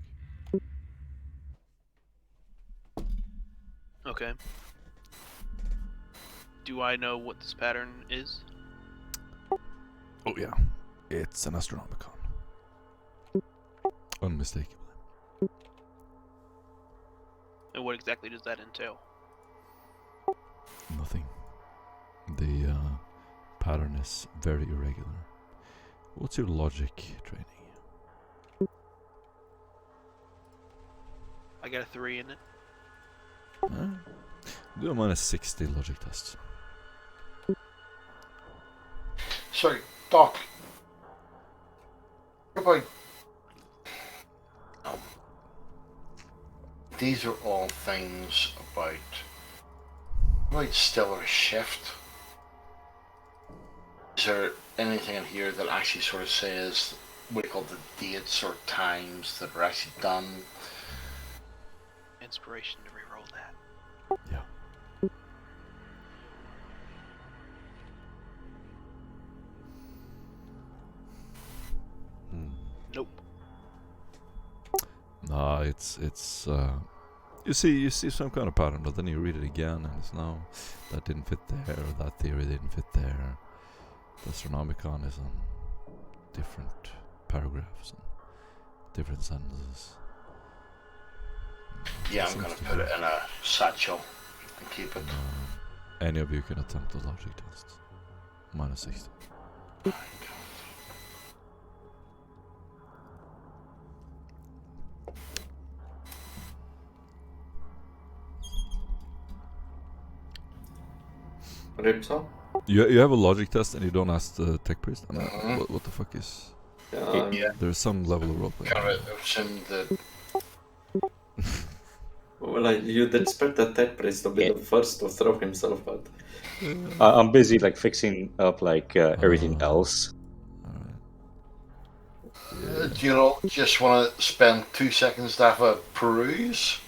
Okay. Do I know what this pattern is? Oh yeah, it's an astronomicon. Unmistakably. And what exactly does that entail? Nothing. The pattern is very irregular. What's your logic training? I got a 3 in it. Do a -60 logic test. Sorry, Doc. What about? These are all things about stellar shift. Is there anything in here that actually sort of says what do you call the dates or times that are actually done? Inspiration to reroll that. Yeah. Nope. Nah, it's you see some kind of pattern, but then you read it again and it's no, that didn't fit there, or that theory didn't fit there. The Astronomicon is on different paragraphs and different sentences. Yeah, I'm gonna put it in a satchel and keep it. Any of you can attempt the logic test. -60. Ripsaw? You have a logic test and you don't ask the tech priest? I mean, Mhm. what the fuck is... Yeah, There's some level of roleplay. kind of assume that. Well, you'd expect the tech priest to be the first to throw himself out. I'm busy like fixing up like everything else. Alright. Do you know, just want to spend 2 seconds to have a peruse?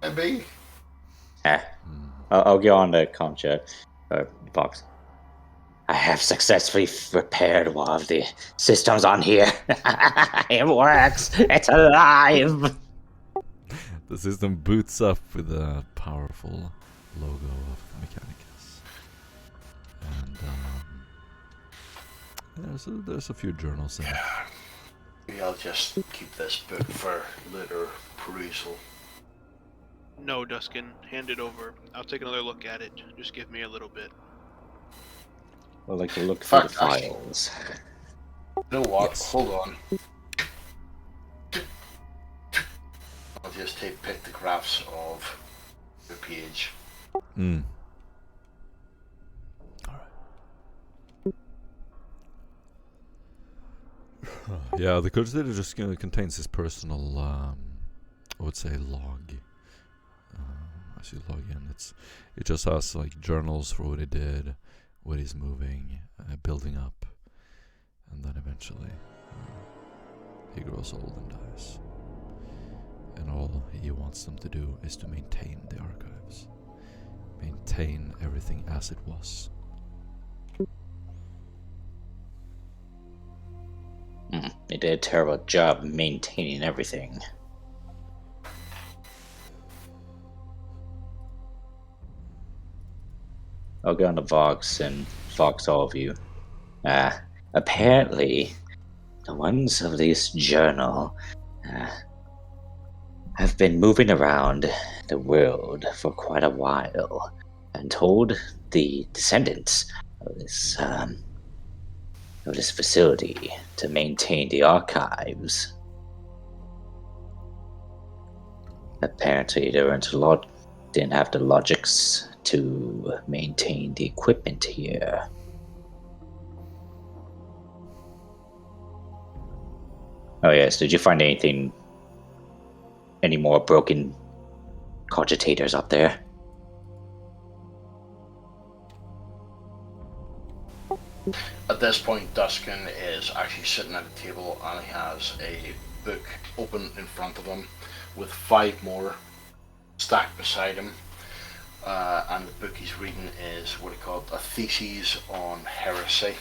Maybe. I'll get on the comm chat. Box. I have successfully repaired one of the systems on here. It works. It's alive. The system boots up with a powerful logo of Mechanicus. And there's a few journals in it. Maybe I'll just keep this book for later perusal. No, Duskin, hand it over. I'll take another look at it. Just give me a little bit. I like to look through the Fuck, actually. files. You know what? Yes. Hold on. I'll just pick the paragraphs of the page. Hmm. Yeah, the cogitator just contains his personal, I would say, log. As you log in, it just has like journals for what he did, what he's moving, building up, and then eventually he grows old and dies. And all he wants them to do is to maintain the archives, maintain everything as it was. They did a terrible job maintaining everything. I'll go on to Vox and Vox all of you. Apparently, the ones of this journal have been moving around the world for quite a while and told the descendants of this facility to maintain the archives. Apparently, they didn't have the logics to maintain the equipment here. Oh yes, did you find any more broken cogitators up there? At this point, Duskin is actually sitting at a table and he has a book open in front of him with 5 more stacked beside him. And the book he's reading is what he called a thesis on heresy.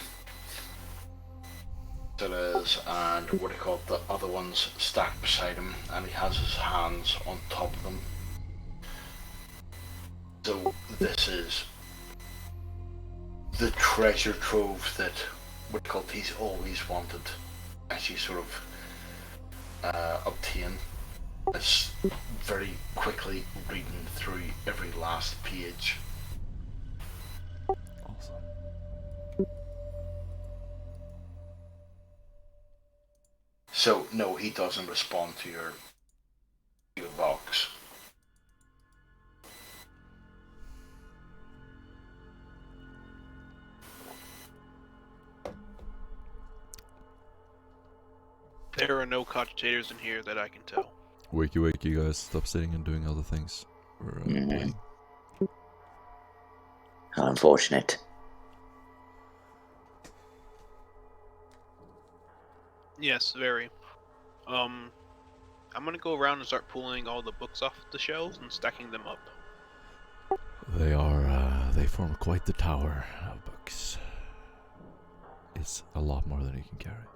It is, and what he called the other ones stacked beside him, and he has his hands on top of them. So this is the treasure trove that what he called he's always wanted, actually sort of obtain. It's very quickly reading through every last page. Awesome. So no, he doesn't respond to your box. There are no cogitators in here that I can tell. Wakey, you guys, stop sitting and doing other things. We're playing. How unfortunate. Yes, very. I'm gonna go around and start pulling all the books off the shelves and stacking them up. They form quite the tower of books. It's a lot more than you can carry.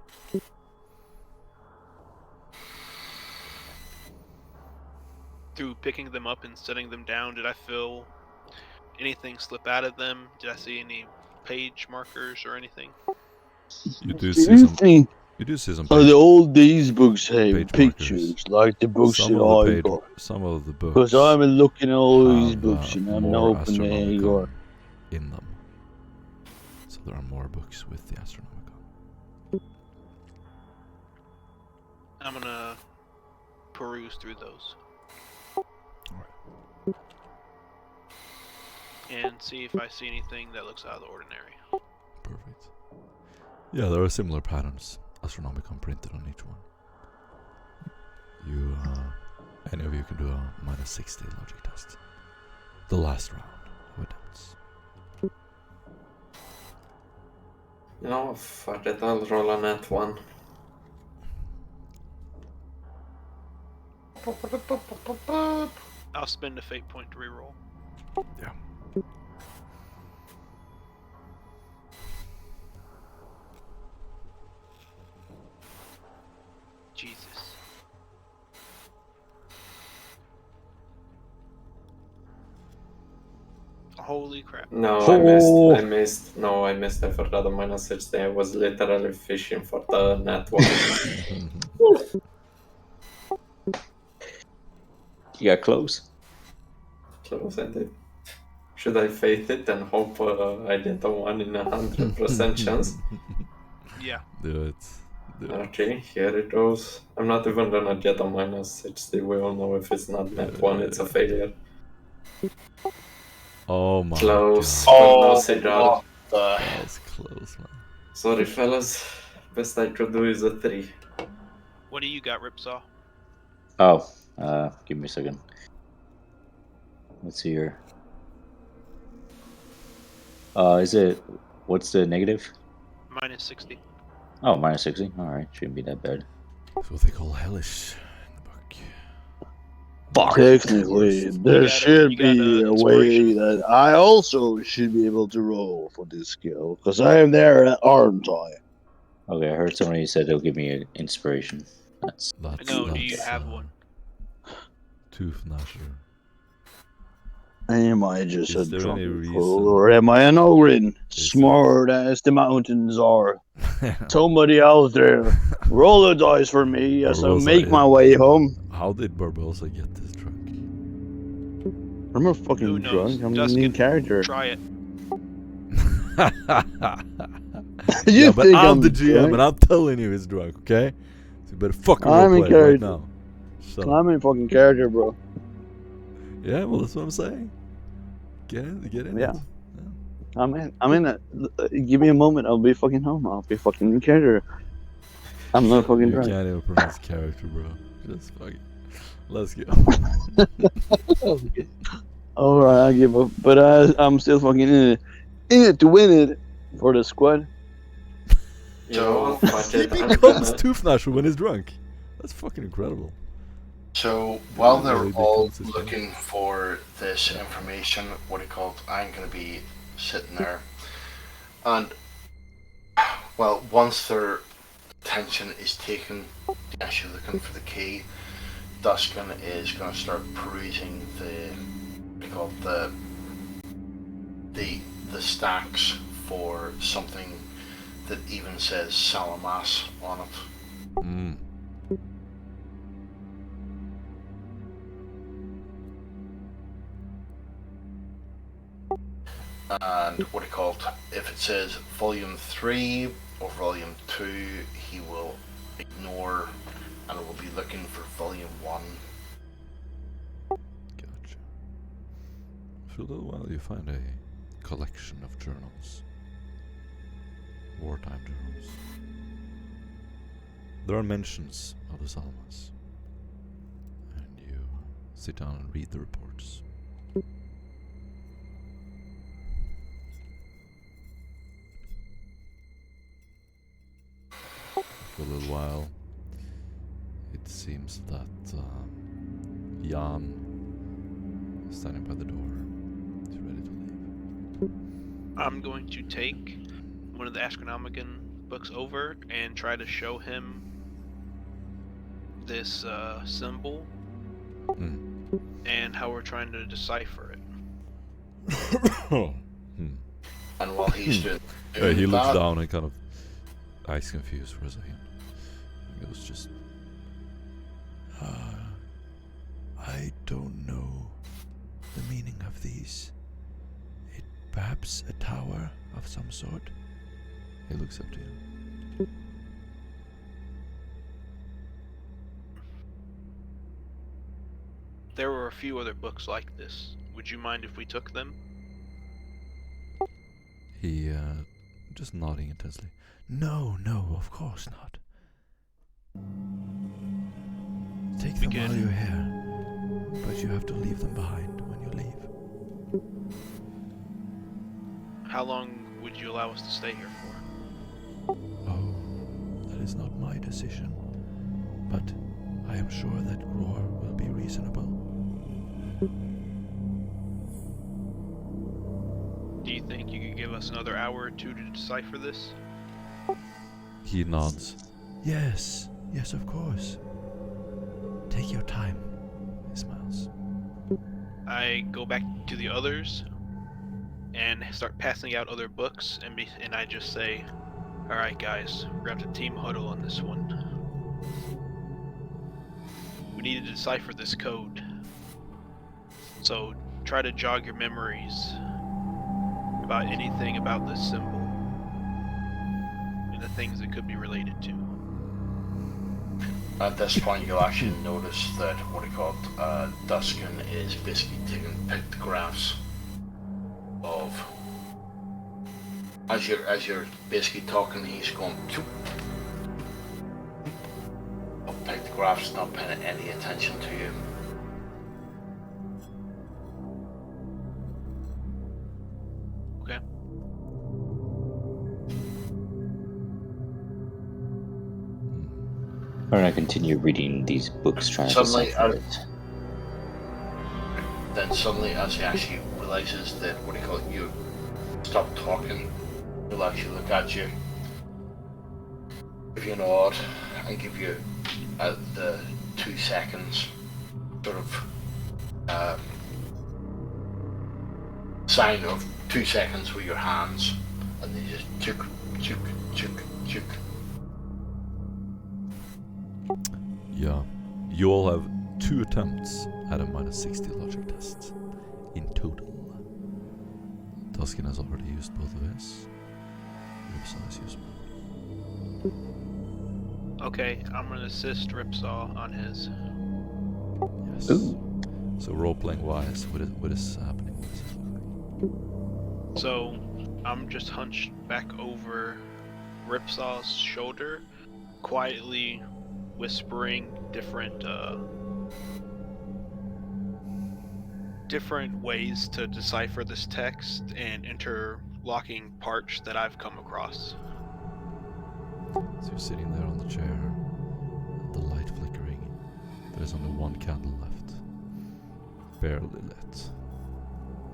Through picking them up and setting them down, did I feel anything slip out of them? Did I see any page markers or anything? You do Do see you some. think You do see some. the old days books have page pictures markers. like the books Some that of I the got? some of the books. Because I've been looking at all these have, books and I'm more hoping they Astronomicon got. in them. So there are more books with the Astronomicon. I'm gonna peruse through those. Alright. And see if I see anything that looks out of the ordinary. Perfect. Yeah, there are similar patterns. Astronomicon printed on each one. You, any of you can do a -60 logic test. The last round of attempts. You know, fuck it, I'll roll a nat 1. I'll spend a fate point to reroll. Yeah. Jesus. Holy crap. No, Oh. I missed. No, I missed. I forgot the -60. I was literally fishing for the nat 1. You got close? Close, I did. Should I fate it and hope I get a 1 in 100% chance? Yeah. Do it. Okay, here it goes. I'm not even gonna get a -60. We all know if it's not net 1, it's a failure. Oh my Close, god. but no Oh, cigar. what the? That was close, man. Sorry, fellas. Best I could do is a 3. What do you got, Ripsaw? Oh, give me a second. Let's see here. Is it, what's the negative? -60. Oh, -60. Alright, shouldn't be that bad. That's what they call hellish in the book. Technically, Worst. there You should got be a inspiration? way that I also should be able to roll for this skill, because I am there, aren't I? Okay, I heard somebody said they'll give me an inspiration. That's I know, do you That's, have one? Tooth Gnasher. Am I just a Is there any drunk reason- fool, or am I an Ogrin? Is Smart as the mountains are. Somebody out there, roll a dice for me as I Barbosa, make my way home. How did Barbosa get this drunk? I'm not Who fucking knows? drunk. I'm Dustin, in character. Try it. You Yeah, but think I'm I'm the GM drunk? and I'm telling you he's drunk, okay? So you better fucking I'm in roleplay right character. now. Shut up. I'm in fucking character, bro. Yeah, well, that's what I'm saying. Get in Yeah. it. I'm in it. Give me a moment. I'll be fucking home. I'll be fucking in character. I'm not fucking You drunk. can't even pronounce character, bro. Just fucking. Let's go. Alright, I give up. But I'm still fucking in it to win it for the squad. You know what? Fuck He it. I'm becomes gonna... Tooth Gnasher when he's drunk. That's fucking incredible. So while Yeah, they're they all becomes his looking for this information, what it called, I'm going to be sitting there. And, well, once their attention is taken, they're actually looking for the key, Duskin is going to start perusing the stacks for something that even says Salamas on it. Mm. And what it called, if it says volume 3 or volume 2, he will ignore and will be looking for volume 1. Gotcha. For a little while, you find a collection of journals. Wartime journals. There are mentions of the Salmas. And you sit down and read the reports. For a little while, it seems that Jan is standing by the door. He's ready to leave. I'm going to take one of the Astronomican books over and try to show him this symbol and how we're trying to decipher it. And while he's doing He looks that, down and kind of eyes confused for a second. He goes just, I don't know the meaning of these. It perhaps a tower of some sort. He looks up to you. There were a few other books like this. Would you mind if we took them? He, just nodding intensely. No, of course not. Take them Begin. while you're here, but you have to leave them behind when you leave. How long would you allow us to stay here for? Oh, that is not my decision, but I am sure that Gror will be reasonable. Do you think you could give us another hour or two to decipher this? He nods. Yes, of course. Take your time. He smiles. I go back to the others and start passing out other books, and I just say, "Alright guys, we're gonna have to team huddle on this one. We need to decipher this code. So try to jog your memories about anything about this symbol and the things it could be related to." At this point, you'll actually notice that Duskin is basically taking pictographs of. As you're basically talking, he's going of pictographs, not paying any attention to you. Okay. Why don't I continue reading these books, trying to Suddenly, decipher it? Then suddenly, as he actually realizes that you stop talking, he'll actually look at you, give you a nod, and give you the 2 seconds sort of sign of 2 seconds with your hands, and then you just chook, chook, chook, chook. Yeah. You all have 2 attempts at a -60 logic test in total. Tuskin has already used both of his. Ripsaw has used one. Okay, I'm gonna assist Ripsaw on his. Yes. Ooh. So role-playing wise, what is happening? What does this look like? So I'm just hunched back over Ripsaw's shoulder, quietly whispering different ways to decipher this text and interlocking parts that I've come across. So you're sitting there on the chair, the light flickering. There's only 1 candle left, barely lit.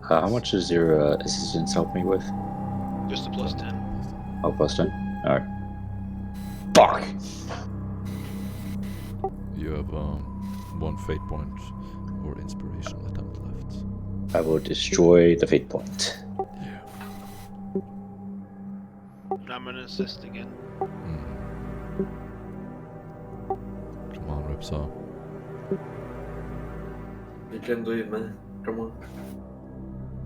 How much does your assistance help me with? Just a +10. Oh, +10? Alright. Fuck! You have 1 fate point or inspirational attempt left. I will destroy the fate point. Yeah. I'm gonna assist again. Come on, Ripsaw. You can do it, man. Come on.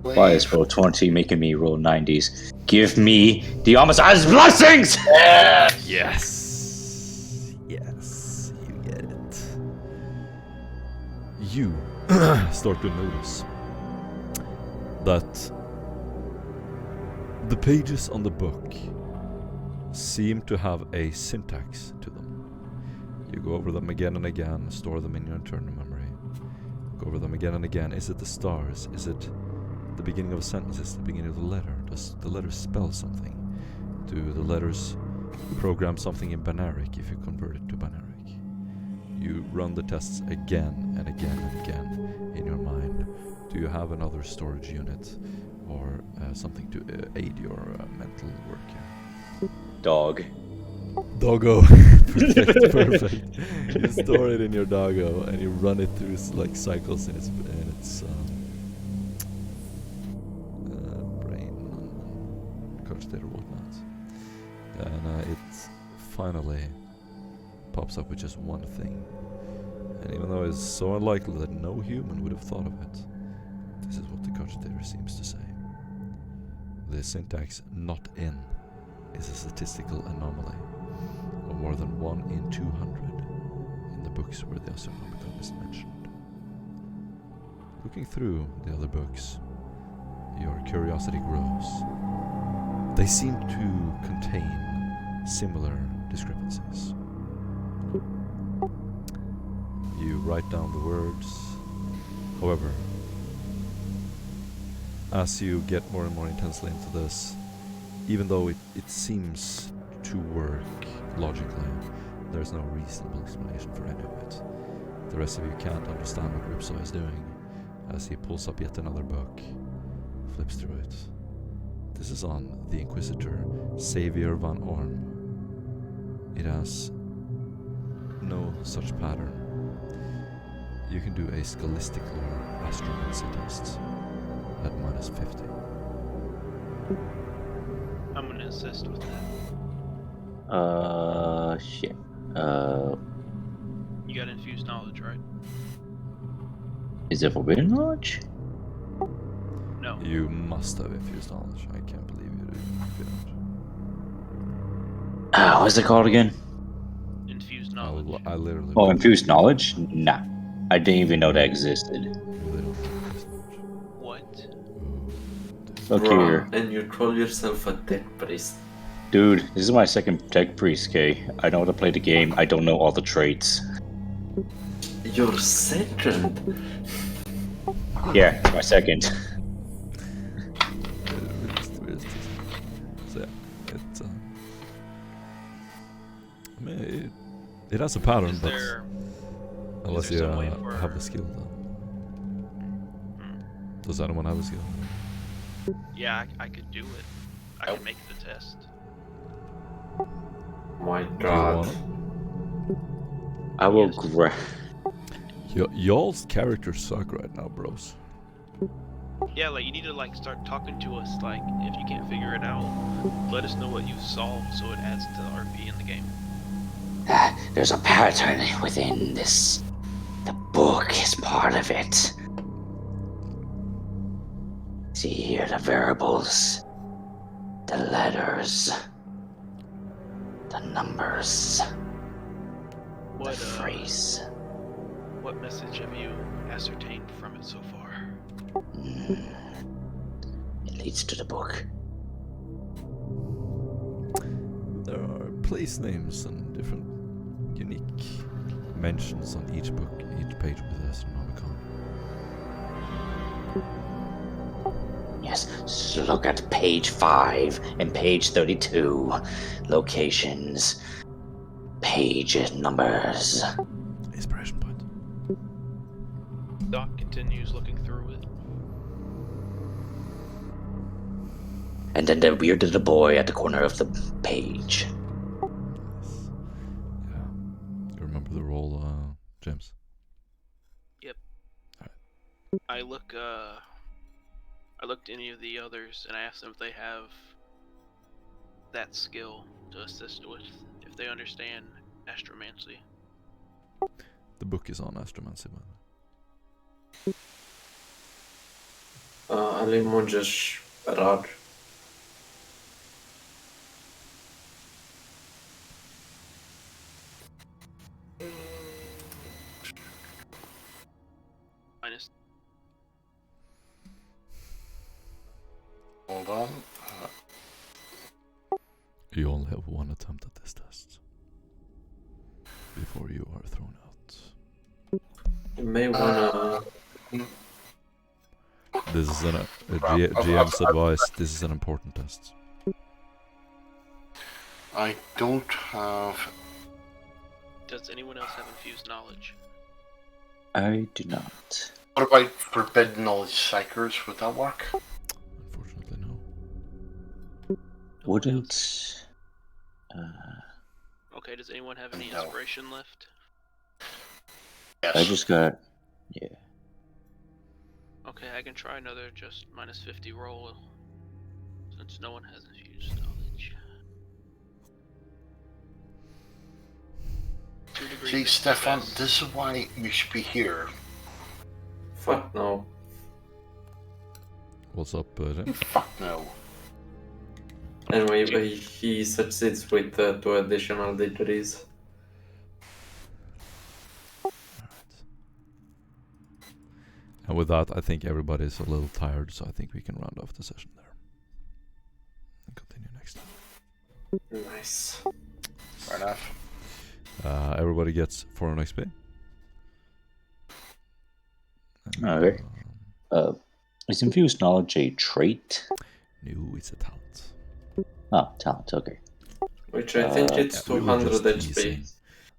Why is roll 20 making me roll 90s? Give me the Homicide's blessings! Yes! Yes! Yes, you get it. You start to notice that the pages on the book seem to have a syntax to them. You go over them again and again, store them in your internal memory. Go over them again and again. Is it the stars? Is it the beginning of a sentence? Is it the beginning of the letter? Does the letter spell something? Do the letters program something in binaric if you convert it to binaric? You run the tests again and again and again in your mind. Do you have another storage unit or something to aid your mental work here? Dog. Doggo. Perfect. You store it in your doggo and you run it through like cycles in its brain, cogitator, whatnot, and it finally pops up with just one thing. And even though it's so unlikely that no human would have thought of it, this is what the cogitator seems to say. The syntax "not in" is a statistical anomaly of more than 1 in 200 in the books where the astronomical is mentioned. Looking through the other books, your curiosity grows. They seem to contain similar discrepancies. You write down the words. However, as you get more and more intensely into this, even though it seems to work logically, there's no reasonable explanation for any of it. The rest of you can't understand what Ripsaw is doing as he pulls up yet another book, flips through it. This is on the Inquisitor Xavier van Orm. It has no such pattern. You can do a scholastic lore astromancy test at -50. I'm gonna assist with that. Shit. You got infused knowledge, right? Is it forbidden knowledge? No. You must have infused knowledge. I can't believe you don't. What's it called again? Infused knowledge. I literally. Oh, infused knowledge? Nah. I didn't even know that existed. They don't have infused knowledge. What? Look Bruh, here. and you call yourself a tech priest. Dude, this is my second tech priest, K. I know how to play the game. I don't know all the traits. Your second? Yeah, my second. So yeah, I mean, it has a pattern, Is but there? unless there you some way have for- the skill, then. Does anyone have a skill? Yeah, I could do it. I could make the test. My Do you god. wanna? I will Yes. Y'all's characters suck right now, bros. Yeah, like you need to like start talking to us. Like if you can't figure it out, let us know what you've solved, so it adds to the RP in the game. There's a pattern within this. The book is part of it. See here the variables, the letters, the numbers, What the phrase. what message have you ascertained from it so far? It leads to the book. There are place names and different unique mentions on each book, each page with the Astronomicon. Yes, so look at page 5 and page 32. Locations, page numbers. Inspiration point. Doc continues looking through it. And then the weird little boy at the corner of the page. Nice. Yeah. You remember the roll, James? I looked any of the others and I asked them if they have that skill to assist with, if they understand astromancy. The book is on astromancy, by the way. Ali możesz rad. Minus. Hold on. You only have one attempt at this test before you are thrown out. You may wanna. This is GM's advice. This is an important test. I don't have. Does anyone else have infused knowledge? I do not. What about forbidden knowledge psychers? Would that work? Unfortunately, no. Wouldn't. Okay, does anyone have any No. inspiration left? Yes. I just got. Yeah. Okay, I can try another just minus 50 roll, since no one has infused knowledge. 2 degrees. See, is the Stefan, best. this is why you should be here. Fuck no. What's up, James? Fuck no. Anyway, he succeeds with 2 additional degrees. And with that, I think everybody's a little tired, so I think we can round off the session there. And continue next time. Nice. Fair enough. Everybody gets 400 XP. And, Okay. Is infused knowledge a trait? No, it's a talent. Oh, talent, okay. Which I think it's We were 200 just HP. teasing.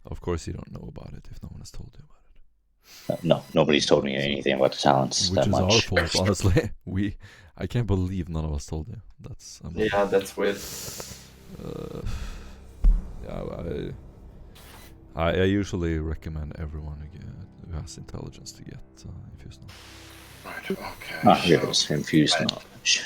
Of course you don't know about it if no one has told you about it. No, nobody's told me anything about the talents Which that is our much. fault, honestly. I can't believe none of us told you. That's Yeah, that's weird. Yeah, I usually recommend everyone who has intelligence to get infused knowledge. Right, okay. Ah, here it so- is. Infused Right. knowledge.